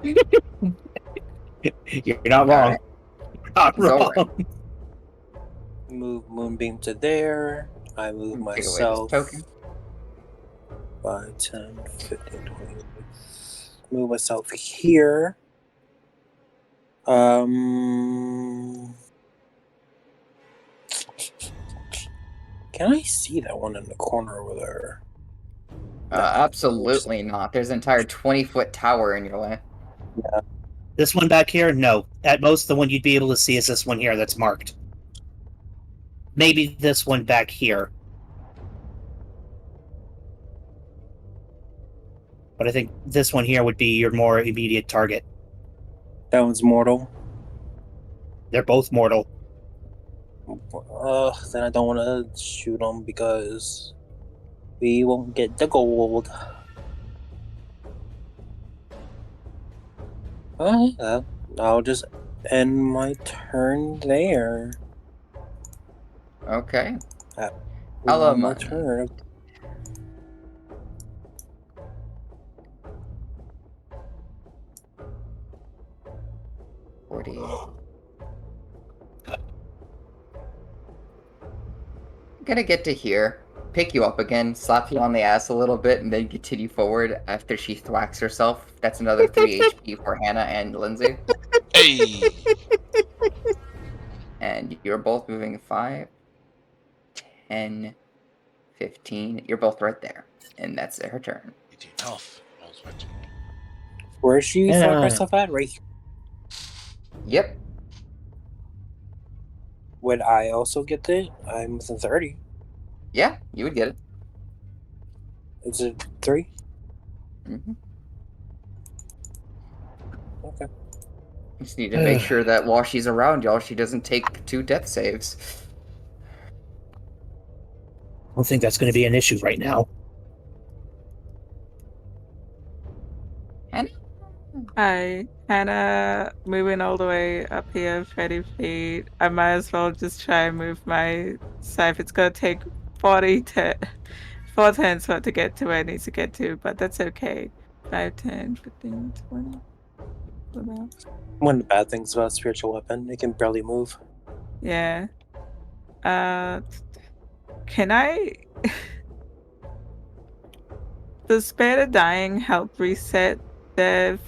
You're not wrong. Not
Zoran.
wrong.
Move Moonbeam to there. I move
Take away this
myself.
token.
5, 10, 15, 20. Move myself here. Can I see that one in the corner over there?
Absolutely not. There's an entire 20-foot tower in your way.
This one back here, no. At most, the one you'd be able to see is this one here that's marked. Maybe this one back here. But I think this one here would be your more immediate target.
That one's mortal.
They're both mortal.
Then I don't want to shoot them because we won't get the gold. I'll just end my turn there.
Okay.
One more
Element.
turn.
40. Gonna get to here, pick you up again, slap you on the ass a little bit, and then continue forward after she thwacks herself. That's another 3 HP for Hannah and Lindsay.
Hey!
And you're both moving 5, 10, 15. You're both right there. And that's her turn.
18 health. Rolls back to normal.
Where's she
Yeah.
throwing herself at? Right here.
Yep.
Would I also get it? I'm within 30.
Yeah, you would get it.
Is it 3?
Mm-hmm.
Okay.
Just need to make sure that while she's around y'all, she doesn't take 2 death saves.
I don't think that's going to be an issue right now.
Hi, Hannah, moving all the way up here 30 feet. I might as well just try and move my scythe. It's going to take 4 turns for it to get to where it needs to get to, but that's okay. 5, 10, 15, 20. About.
One of the bad things about spiritual weapon, it can barely move.
Yeah. Can I... Does Spare the Dying help reset death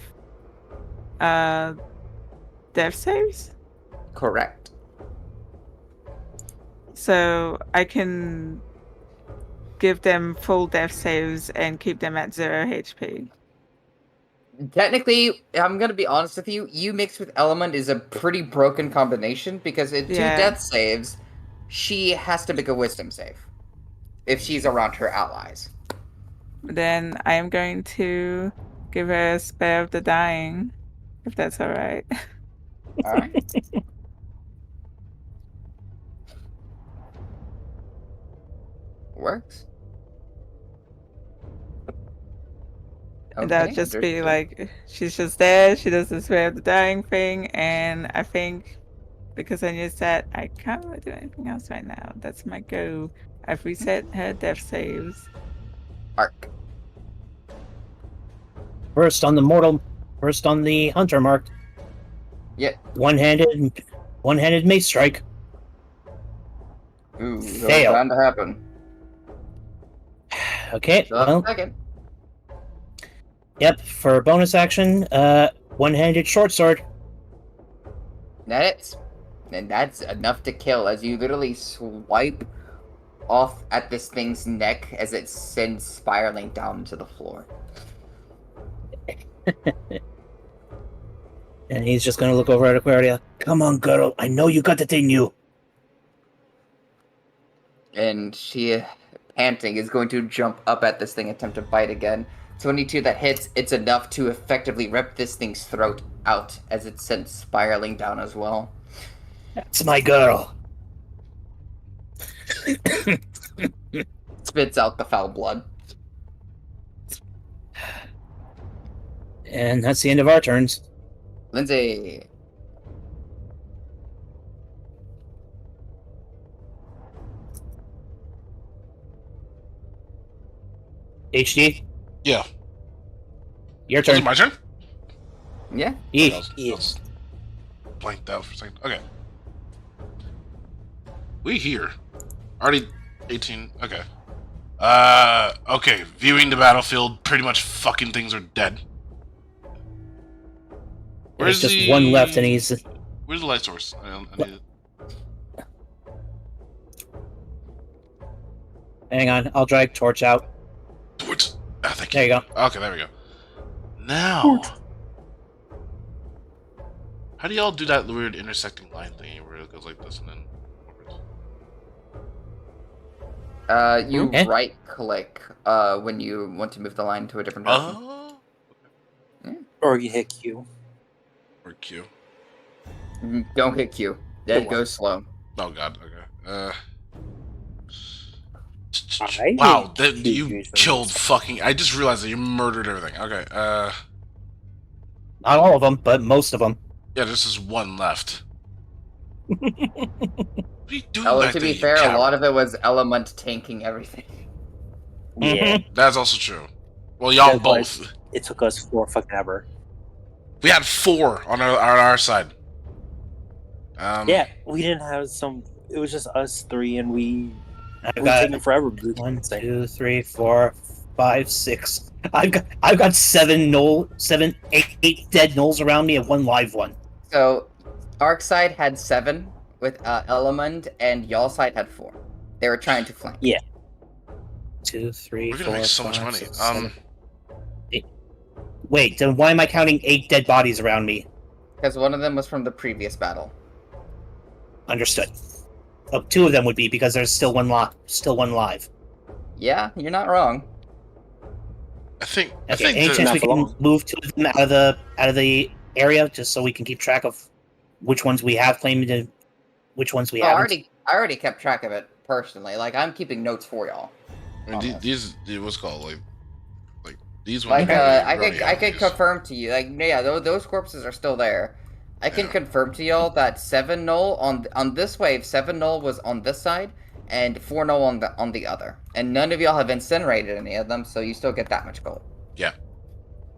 saves?
Correct.
So I can give them full death saves and keep them at 0 HP.
Technically, I'm gonna be honest with you, you mixed with Element is a pretty broken combination because in 2
Yeah.
death saves, she has to make a wisdom save. If she's around her allies.
Then I am going to give her a Spare of the Dying, if that's alright.
Alright. Works.
And that'll just be like, she's just there, she does the Spare of the Dying thing, and I think because I used that, I can't really do anything else right now. That's my go. I've reset her death saves.
Arc.
First on the hunter mark.
Yep.
One-handed mace strike.
Ooh, that's
Fail.
bound to happen.
Okay,
So
well,
second.
yep, for bonus action, one-handed short sword.
That hits. And that's enough to kill as you literally swipe off at this thing's neck as it sends spiraling down to the floor.
And he's just gonna look over at Aquaria. Come on, girl. I know you got it in you.
And she, panting, is going to jump up at this thing, attempt to bite again. 22 that hits, it's enough to effectively rip this thing's throat out as it's sent spiraling down as well.
That's my girl.
Spits out the foul blood.
And that's the end of our turns.
Lindsay.
HD,
Yeah.
your
Is it
turn.
my turn?
Yeah.
E.
I was blanked out for a second. Okay. We here. Already 18. Okay. Okay. Viewing the battlefield, pretty much fucking things are dead.
There's just one left, and he's.
Where's the light source? I need it.
Hang on, I'll drag torch out.
Towards. Ah, thank you.
There you go.
Okay, there we go. Now. How do y'all do that weird intersecting line thingy where it goes like this and then.
You
Okay.
right click when you want to move the line to a different direction.
Oh.
Or you hit Q.
Or Q.
Don't hit Q. That goes slow.
Oh god. Okay.
I
Wow,
hate
that
Q
you
usually.
killed fucking. I just realized that you murdered everything. Okay.
Not all of them, but most of them.
Yeah, there's just one left. What are you doing
Oh,
back
to
there,
be
you
fair, a
coward?
lot of it was Element tanking everything.
Yeah,
That's also true. Well, y'all
That's why
both.
it took us 4 fucking ever.
We had 4 on our side.
Yeah, we didn't have some. It was just us 3, and we
I've
were
got
taking forever. to do
1,
this thing.
2, 3, 4, 5, 6. I've got 7, 8 dead gnolls around me and 1 live one.
So, Arc side had 7 with Element, and y'all side had 4. They were trying to flank.
Yeah.
2, 3,
We're
4,
gonna make so much
5,
money.
6, 7, 8. Wait, then why am I counting 8 dead bodies around me?
Because one of them was from the previous battle.
Understood. Oh, 2 of them would be because there's still one live.
Yeah, you're not wrong.
I think.
Okay, any chance
Not
we
for
can
long.
move 2 of them out of the area just so we can keep track of which ones we have claimed and which ones we
Oh, I
haven't?
already kept track of it personally. Like, I'm keeping notes for y'all.
I mean, these what's called like these
Like,
ones.
I could confirm to you. Like, yeah, those corpses are still there. I can
Yeah.
confirm to y'all that 7 null on this wave, 7 null was on this side, and 4 null on the other. And none of y'all have incinerated any of them, so you still get that much gold.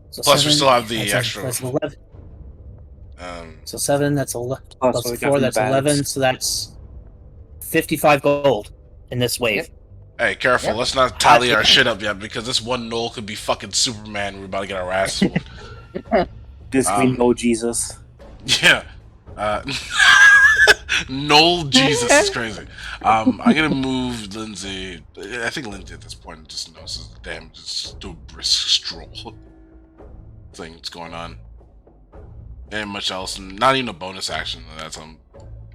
So
Plus, we
7,
still have the
that's
extra.
That's 11.
Um,
So 7, that's 11.
Plus,
Plus
we got
4,
from the
that's 11.
bags.
So that's 55 gold in this wave.
Yep.
hey, careful.
Yep.
Let's not tally our shit up yet because this one null could be fucking Superman. We're about to get our ass whooped.
This we know Jesus.
Yeah. Noel Jesus is crazy. I'm gonna move Lindsay. I think Lindsay at this point just knows damn, just do a brisk stroll thing that's going on. And much else, and not even a bonus action. That's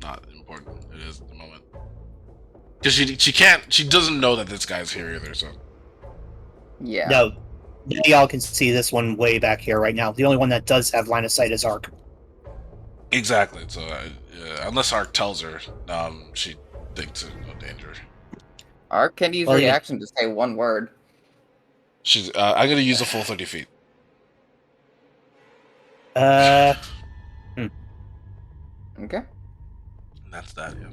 not important. It is at the moment because she doesn't know that this guy's here either. So
Yeah.
No, none of y'all can see this one way back here right now. The only one that does have line of sight is Ark.
exactly. So unless Ark tells her, she thinks there's no danger.
Arc can use
Well, yeah.
reaction to say one word.
She's. I'm gonna use a full 30 feet.
Okay.
And that's that. Yeah.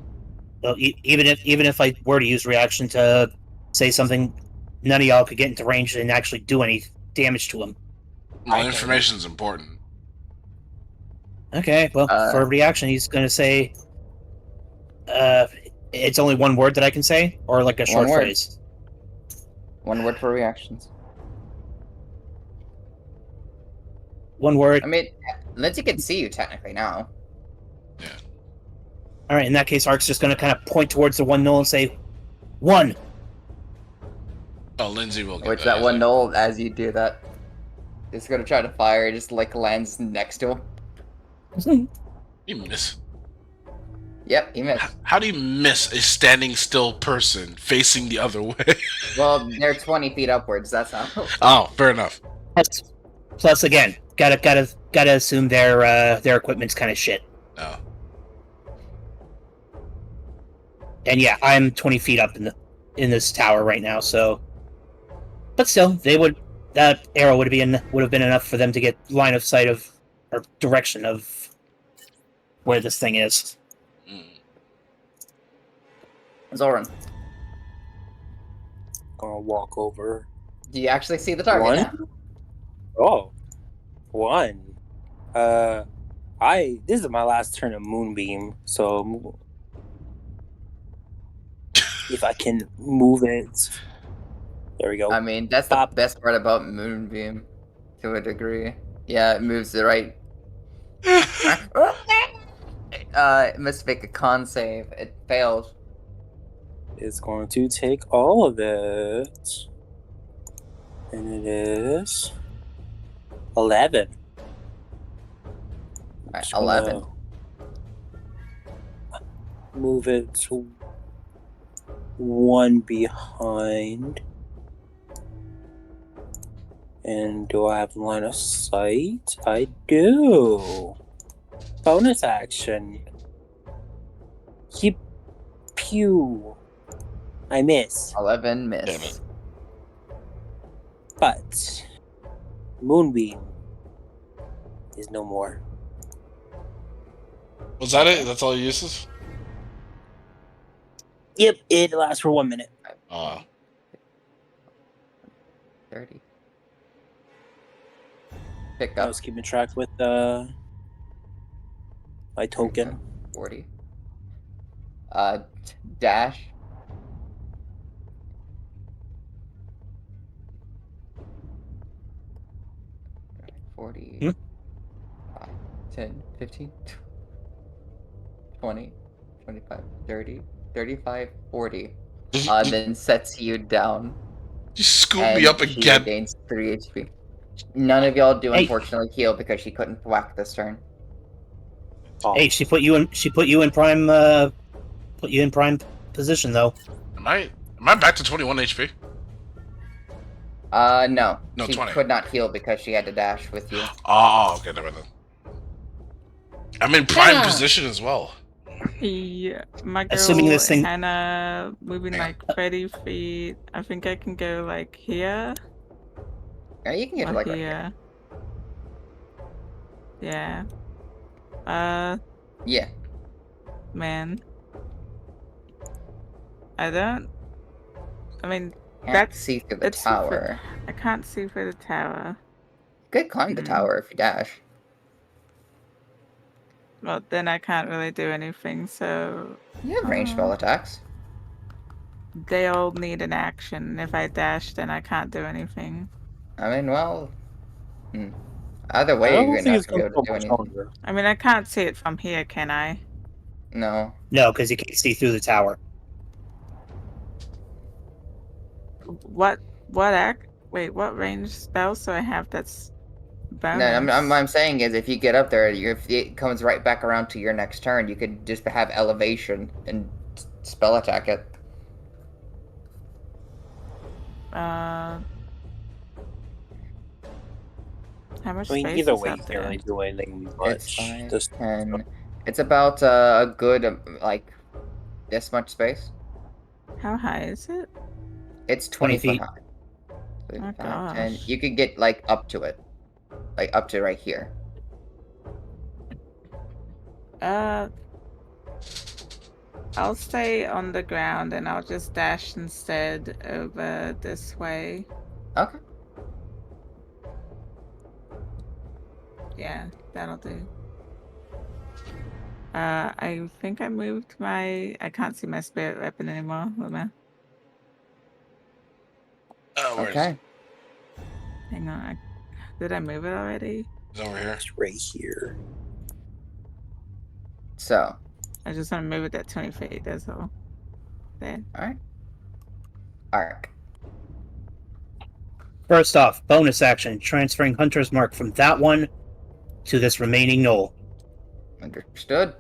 Well, even if I were to use reaction to say something, none of y'all could get into range and actually do any damage to him.
Well, information's important.
Okay, well, for reaction, he's going to say, it's only one word that I can say, or like a short
One word.
phrase.
One word for reactions.
One word.
I mean, Lindsay can see you technically now.
Yeah.
All right, in that case, Ark's just going to kind of point towards the one knoll and say, 1.
Oh, Lindsay will get
Which that one
easily.
knoll, as you do that, is gonna try to fire. Just like lands next to him.
You miss.
Yep, he missed.
How do you miss a standing still person facing the other way?
Well, they're 20 feet upwards. That's how.
Oh, fair enough.
Plus, again, gotta assume their equipment's kind of shit.
No.
And yeah, I'm 20 feet up in this tower right now, so. But still, that arrow would have been enough for them to get line of sight of or direction of where this thing is.
Zoran,
Gonna walk over.
do you actually see the target now?
Oh, 1. This is my last turn of Moonbeam, so if I can move it. There we go.
I mean, that's the best part about Moonbeam, to a degree. Yeah, it moves the right. It must make a con save. It failed.
It's going to take all of it. And it is 11.
Alright,
Just gonna
11.
Move it to 1 behind. And do I have line of sight? I do. Bonus action. Keep pew. I miss.
11
Damn
miss.
it.
But Moonbeam is no more.
Was that it? That's all he uses?
Yep, it lasts for 1 minute.
30. Pick
I
up.
was keeping track with my token.
40. Dash. Right, 40. 5, 10, 15, 20, 25, 30, 35, 40. Then sets you down.
You scoop
And
me up
she
again.
gains 3 HP. None of y'all do
Hey.
unfortunately heal because she couldn't whack this turn.
Oh,
Hey, she put you in prime position though.
Am I back to 21 HP?
No.
No,
She
20.
could not heal because she had to dash with you.
Oh, okay, never mind. I'm in prime
Yeah.
position as well.
Yeah, my girl
Assuming this thing-
Hannah moving
Hang on.
like 30 feet. I think I can go like here
Yeah, you can get
or
like right here.
here. Yeah.
Yeah.
Man. I mean,
Can't
That's-
see through the
that's super-
tower.
I can't see through the tower.
You could climb the tower if you dash.
Well, then I can't really do anything, so
You have ranged spell attacks.
they all need an action. If I dash, then I can't do anything.
I mean, well, either
I
way,
don't
you're
think
not
it's
gonna be
going
able
to
to do
much
anything.
longer.
I mean, I can't see it from here, can I?
No.
No, because you can't see through the tower.
What what range spell so I have that's bonus?
No, I'm saying is if you get up there, if it comes right back around to your next turn, you could just have elevation and spell attack it.
How much
I mean,
space
either
is
way, you
up
can't
there?
really do anything
It's
much.
5,
Just
10. It's about a good, like, this much space.
How high is it?
It's
20
20 foot
feet.
high. So
Oh
5, 10.
gosh.
You could get, like, up to it. Like, up to right here.
I'll stay on the ground and I'll just dash instead over this way.
Okay.
Yeah, that'll do. I think I moved my. I can't see my spirit weapon anymore. What am I?
Where is it?
Okay.
Hang on. Did I move it already?
It's over here.
it's right here.
So,
I just want to move it that 20 feet. That's all. There.
Alright. Arc.
First off, bonus action, transferring Hunter's Mark from that one to this remaining knoll.
Understood.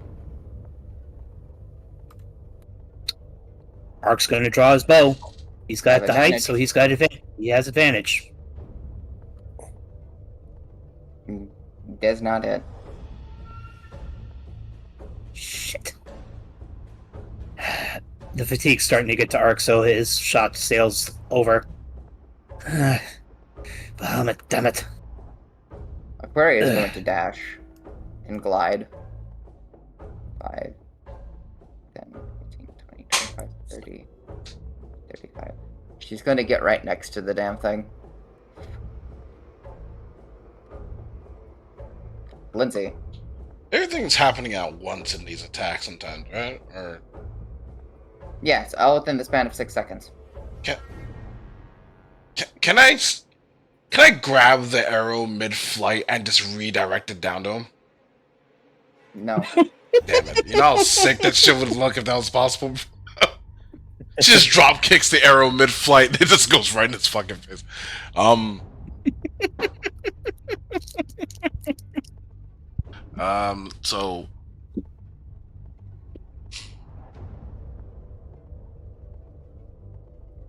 Ark's going to draw his bow. He's got
Have
the height,
advantage.
so he's got advantage. He has advantage.
Does not hit.
Shit. The fatigue's starting to get to Ark, so his shot sails over. Damn it.
Aquarius is going to dash and glide. 5, 10, 15, 20, 25, 30, 35. She's going to get right next to the damn thing. Lindsay.
Everything's happening at once in these attacks sometimes, right? Or
Yes, all within the span of 6 seconds.
can I grab the arrow mid-flight and just redirect it down to him?
No.
Damn it! You know how sick that shit would look if that was possible. She just drop kicks the arrow mid-flight. It just goes right in his fucking face. So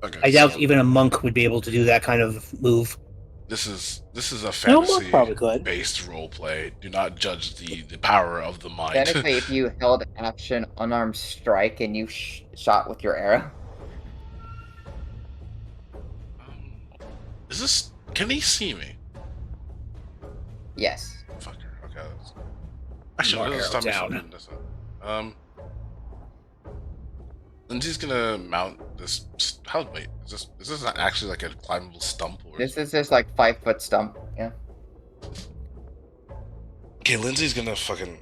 okay.
I doubt
so
even a monk would be able to do that kind of move.
this is a
No, Monk probably could.
fantasy-based roleplay. Do not judge the power of the mind.
Technically, if you held action unarmed strike and you shot with your arrow.
Is this? Can he see me?
Yes.
Fucker. Okay. Actually,
Mark
let's stop me
arrow
from
down.
doing this. Lindsay's gonna mount this. Wait, is this not actually like a climbable stump? Or
This is just like 5-foot stump. Yeah.
Okay, Lindsay's gonna fucking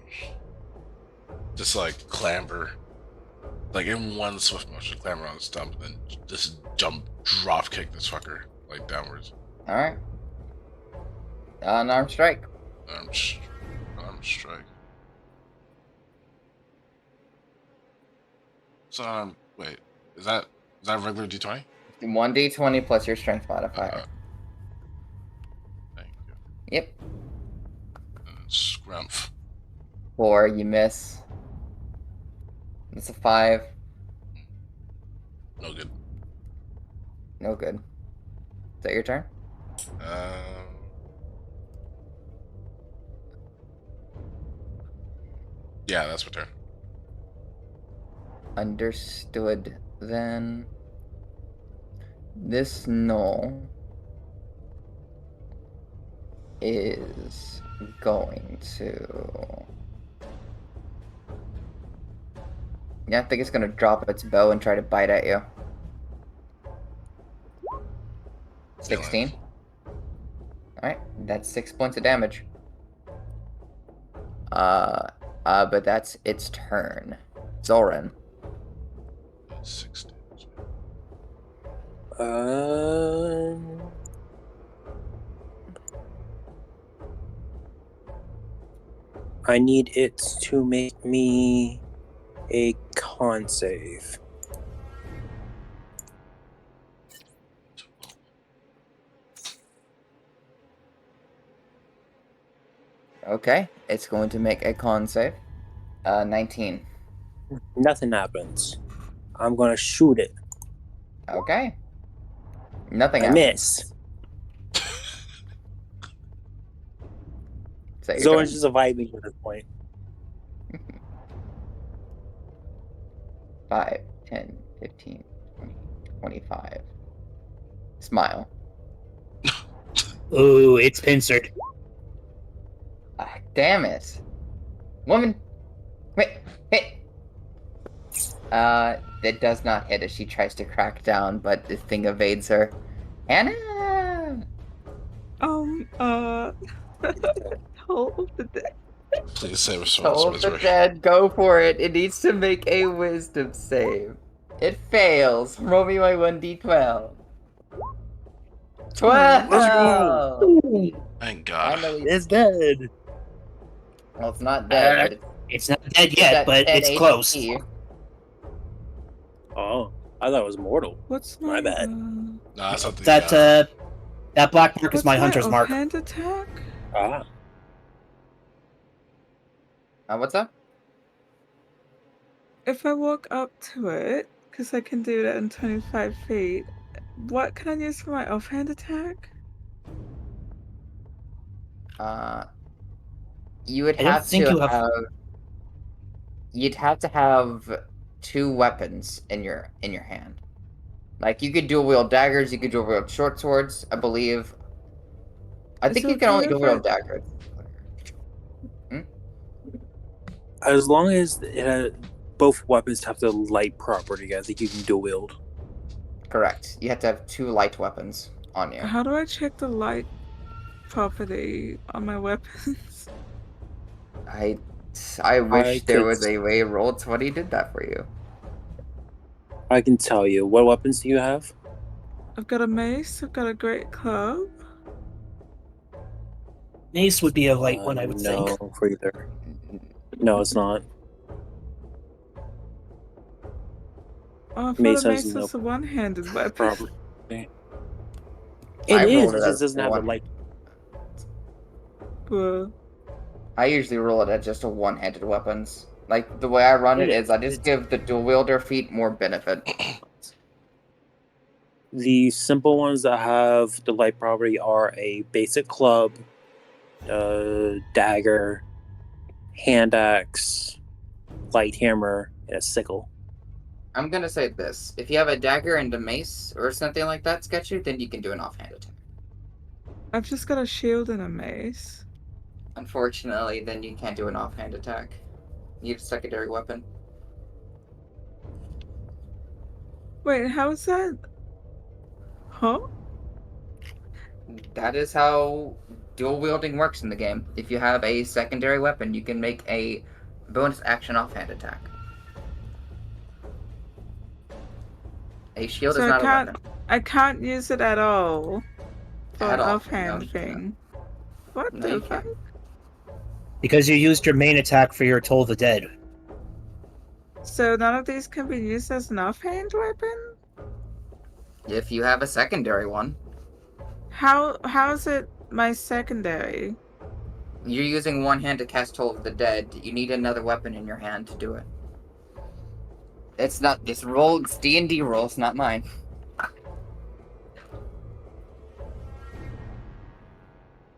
just like clamber, like in one swift motion, clamber on the stump, and then just drop kick this fucker like downwards.
All right. Unarmed strike.
Arm strike. So wait, is that regular D20?
1d20 plus your strength modifier.
Thank you.
Yep.
And scrumph.
4, you miss. It's a 5.
No good.
No good. Is that your turn?
Yeah, that's my turn.
Understood. Then this knoll is going to. Yeah, I think it's gonna drop its bow and try to bite at you. 16. Alright, that's 6 points of damage. But that's its turn. Zoran.
16.
I need it to make me a con save.
Okay, it's going to make a con save. 19.
Nothing happens. I'm gonna shoot it.
Okay. Nothing
I
happens.
miss.
So your
Zoran's
turn.
just vibing at this point.
5, 10, 15, 20, 25. Smile.
Ooh, it's pincered.
Ah, damn it. Woman. Wait, hit. That does not hit as she tries to crack down, but the thing evades her. Hannah!
Toll of the Dead.
Please save us from
Toll
this
of the
misery.
Dead, go for it. It needs to make a wisdom save. It fails. Roll me my 1d12. 12!
Let's
Thank God.
Finally.
It's dead.
Well, it's not dead, but
It's not dead
It's
yet,
at
but
10
it's close.
HP.
Oh, I thought it was mortal.
What's
My bad.
No, that's not the.
That black mark is
what's
my hunter's mark.
offhand attack?
Ah,
What's that?
If I walk up to it, because I can do that in 25 feet, what can I use for my offhand attack?
You would
I don't
have
think
to
you have.
have. You'd have to have two weapons in your hand. Like you could dual wield daggers, you could dual wield short swords. I believe. I
Is
think
it
you can only
okay
dual
if I
wield daggers. Hmm?
as long as both weapons have the light property, I think you can dual wield.
Correct. You have to have two light weapons on you.
How do I check the light property on my weapons?
I I
I
wish there
could,
was a way Roll20 did that for you.
I can tell you. What weapons do you have?
I've got a mace, I've got a great club.
Mace would be a light one, I would think.
No, for either. No, it's not.
Oh, I thought
Mace
a
has
mace
no
was a one-handed weapon.
property. It
I
is.
rolled
It
it
just
as
doesn't have the
one.
light.
Well,
I usually roll it at just a one-handed weapons. Like the way I run it is I just give the dual wielder feat more benefit.
The simple ones that have the light property are a basic club, dagger, hand axe, light hammer, and a sickle.
I'm gonna say this: if you have a dagger and a mace or something like that, sketchy, then you can do an offhand attack.
I've just got a shield and a mace.
Unfortunately, then you can't do an offhand attack. You need a secondary weapon.
Wait, how is that? Huh?
That is how dual wielding works in the game. If you have a secondary weapon, you can make a bonus action offhand attack. A shield is
So
not a weapon
I can't use it at all for
at
an
all. No,
offhand
you cannot.
thing. What
No,
the
you
fuck?
can't.
Because you used your main attack for your Toll the Dead.
So none of these can be used as an offhand weapon?
If you have a secondary one,
How is it my secondary?
you're using one hand to cast Toll of the Dead. You need another weapon in your hand to do it. It's not this roll. It's D&D rules, not mine.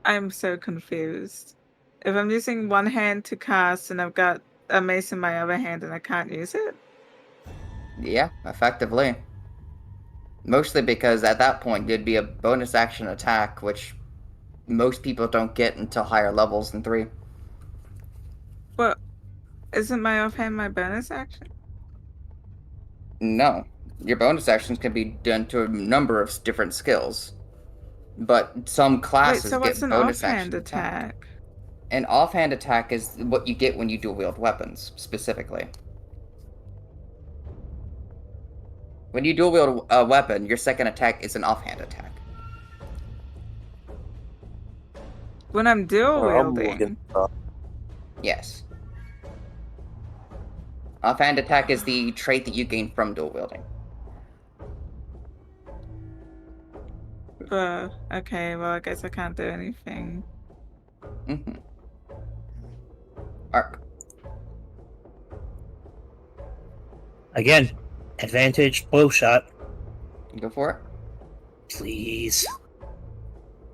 I'm so confused. If I'm using one hand to cast and I've got a mace in my other hand and I can't use it?
Yeah, effectively. Mostly because at that point it'd be a bonus action attack, which most people don't get until higher levels than 3.
Well, isn't my offhand my bonus action?
No, your bonus actions can be done to a number of different skills, but some
Wait,
classes
so what's
get
an
bonus
offhand
action attack.
attack?
An offhand attack is what you get when you dual wield weapons, specifically. When you dual wield a weapon, your second attack is an offhand attack.
When I'm dual
Well, I'm looking
wielding.
up.
Yes. Offhand attack is the trait that you gain from dual wielding.
Okay, well, I guess I can't do anything.
Mm-hmm. Arc.
Again, advantage bow shot.
Go for it.
Please.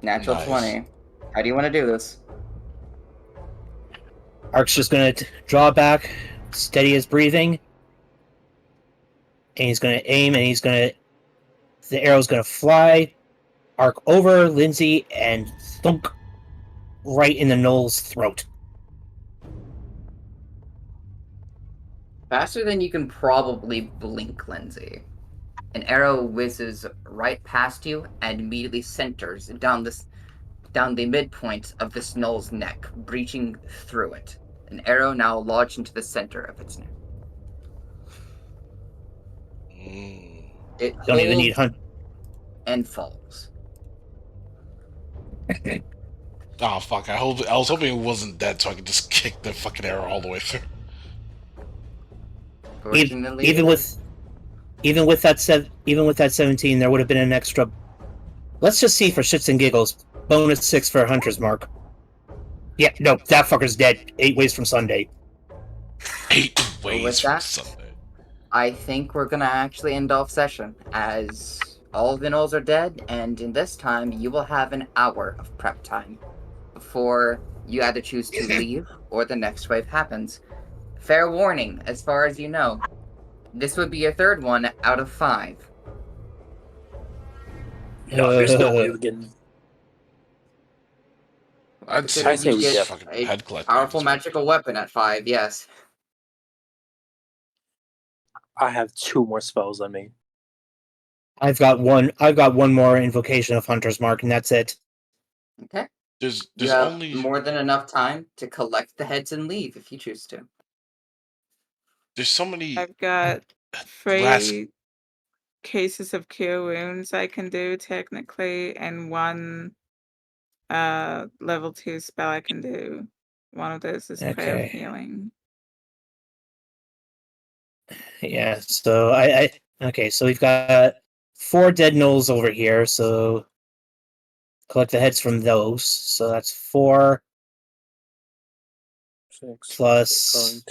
Natural
Nice.
20. How do you want to do this?
Ark's just gonna draw back, steady his breathing, and he's gonna aim, and the arrow's gonna fly, arc over Lindsay, and thunk right in the gnoll's throat.
Faster than you can probably blink, Lindsay. An arrow whizzes right past you and immediately centers down the midpoint of this gnoll's neck, breaching through it. An arrow now lodged into the center of its neck.
Mm.
It
Don't even need
holds
hunt.
and falls.
Oh fuck! I was hoping it wasn't dead, so I could just kick the fucking arrow all the way through.
Fortunately,
Even
it
with
is.
even with that 17, there would have been an extra. Let's just see for shits and giggles. Bonus 6 for Hunter's Mark. Yeah, no, that fucker's dead. 8 ways from Sunday.
8
With
ways from
that,
Sunday.
I think we're gonna actually end off session, as all Vinyls are dead, and in this time, you will have an hour of prep time before you either choose to leave or the next wave happens. Fair warning, as far as you know, this would be your third one out of 5.
No, there's no way we can.
I'd
I
say
Considering
we
say
you
we
get
just
def.
fucking
a
head collector at
powerful
this point.
magical weapon at 5, yes.
I have 2 more spells on me.
I've got one more invocation of Hunter's Mark, and that's it.
Okay. You
There's
have
only
more than enough time to collect the heads and leave if you choose to.
there's so many
I've got
last
3 cases of cure wounds I can do technically, and 1 level 2 spell I can do. One of those is Prayer of
Okay.
Healing.
Yeah, so I okay, so we've got 4 dead gnolls over here, so collect the heads from those. So that's 4
6,
plus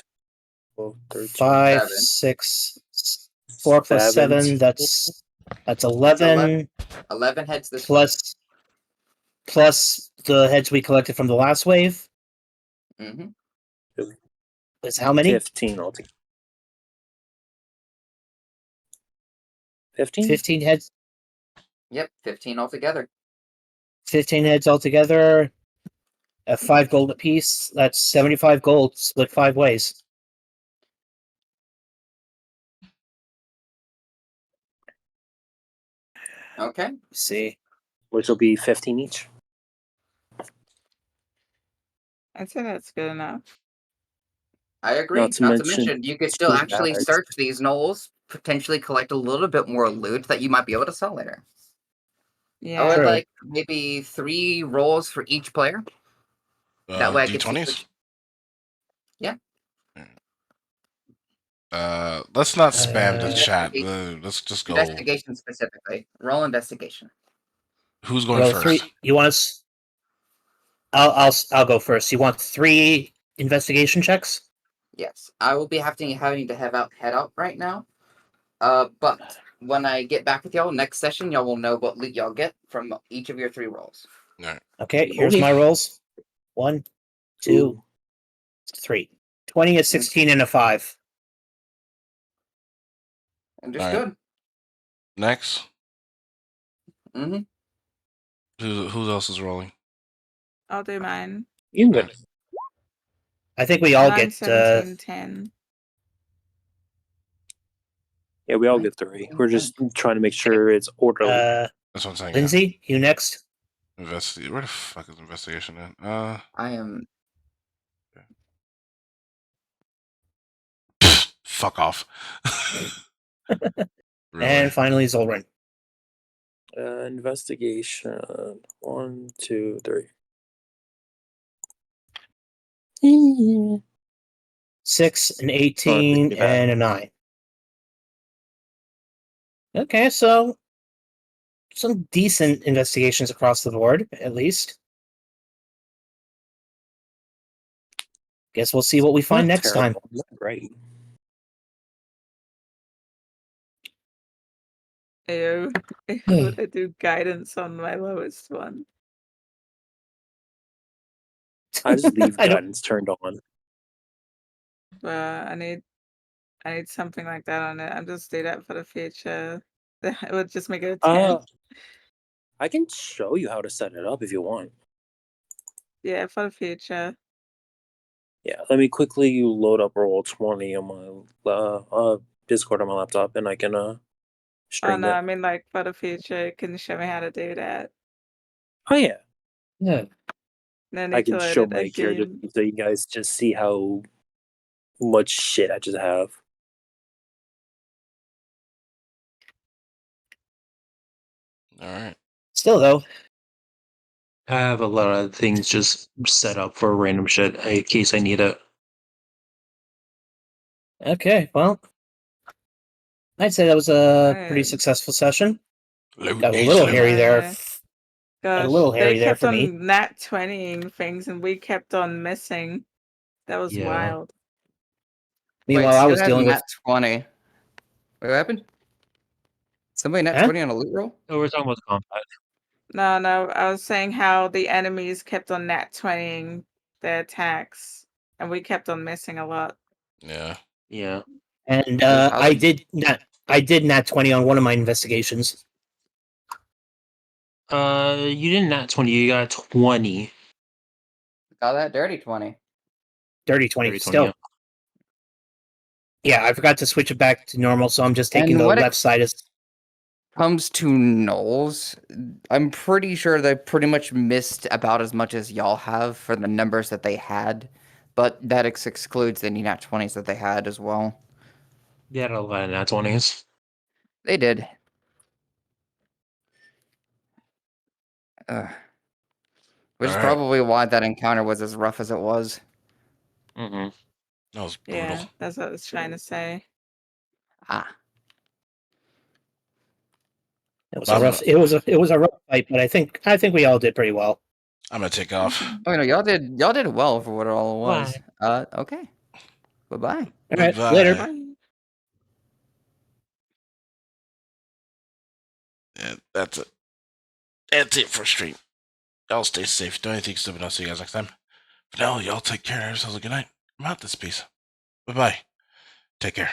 12, 13.
5,
7.
6, 4 plus 7,
17.
that's
It's
11
11 heads this time.
plus the heads we collected from the last wave.
Mm-hmm.
Is how many?
15 altogether. 15?
15 heads.
Yep, 15 altogether.
15 heads altogether. At 5 gold apiece. That's 75 gold split 5 ways.
Okay.
Let's see.
Which will be 15 each.
I'd say that's good enough.
I agree.
Not
Not
to
to mention, you could still
2
actually
bags.
search these knolls, potentially collect a little bit more loot that you might be able to sell later. I would
Yeah.
True.
like maybe 3 rolls for each player. That way I could see
D20s.
which. Yeah.
Let's not spam the
Uh,
chat.
Investigation,
Let's just go.
investigation specifically. Roll investigation.
Who's going
roll
first?
3. You want us? I'll go first. You want 3 investigation checks?
Yes. I will be having to head out right now. But when I get back with y'all next session, y'all will know what loot y'all get from each of your 3 rolls.
All right.
Okay, here's
Okay.
my rolls. 1, 2,
Ooh.
3. 20, a 16, and a 5.
Understood.
Next,
Mm-hmm.
who else is rolling?
I'll do mine.
You can go.
I think we all
9,
get
17, 10.
Yeah, we all get 3. We're just trying to make sure it's orderly.
That's what I'm saying.
Lindsay, you next.
Yeah. Where the fuck is investigation at?
I am.
Fuck off. Really?
And finally Zolrin.
Investigation. 1, 2, 3.
6, an 18,
Not bad.
and a 9. Okay, so some decent investigations across the board, at least. Guess we'll see what we find
Not
next time.
terrible. Not great.
Ew. Ew, would I do guidance on my lowest one?
I just leave
I don't.
guidance turned on.
I need something like that on it. I'll just do that for the future. It would just make it a 10.
I can show you how to set it up if you want.
Yeah, for the future.
Yeah, let me quickly load up Roll20 on my Discord on my laptop, and I can
Oh
stream
no,
it.
I mean like for the future, you can show me how to do that.
Oh yeah,
Yeah.
No
I
need to
can
load
show
it
my character
again.
so you guys just see how much shit I just have.
All right.
Still, though,
I have a lot of things just set up for random shit in case I need it.
Okay, well, I'd say that was a pretty
Alright.
successful session.
Loot
Got a
needs
little
loot.
hairy there.
Yeah.
Got a
Gosh,
little
they
hairy there
kept
for
on
me.
nat 20ing things and we kept on missing. That was
Yeah.
wild.
Meanwhile, I was dealing with.
nat 20. Wait, what happened? Somebody nat
Huh?
20 on a loot roll?
Oh, we're talking about combat.
No, I was saying how the enemies kept on nat 20ing their attacks and we kept on missing a lot.
Yeah.
Yeah.
And
Wait, how
I
did-
did nat 20 on one of my investigations.
You didn't nat 20, you got 20.
Got that dirty 20.
Dirty 20
Dirty 20,
still.
yeah.
Yeah, I forgot to switch it back to normal, so I'm just taking
And
the
what
left side as.
comes to Knowles, I'm pretty sure they pretty much missed about as much as y'all have for the numbers that they had, but that excludes the nat 20s that they had as well.
They had a lot of nat 20s.
They did. Which is
All right.
probably why that encounter was as rough as it was.
Mm-hmm.
That was brutal.
Yeah, that's what I was trying to say.
Ah.
It was
I'm
a rough. It was a rough fight, but I think we all did pretty well.
gonna take off.
Mhm.
Oh no, y'all did well for what it all was.
Bye.
Okay. Bye-bye.
All right,
Goodbye.
later.
Bye.
Yeah, that's it. That's it for stream. Y'all stay safe. Do anything stupid. I'll see you guys next time. For now, y'all take care. Have yourselves a good night. I'm out this piece. Bye bye. Take care.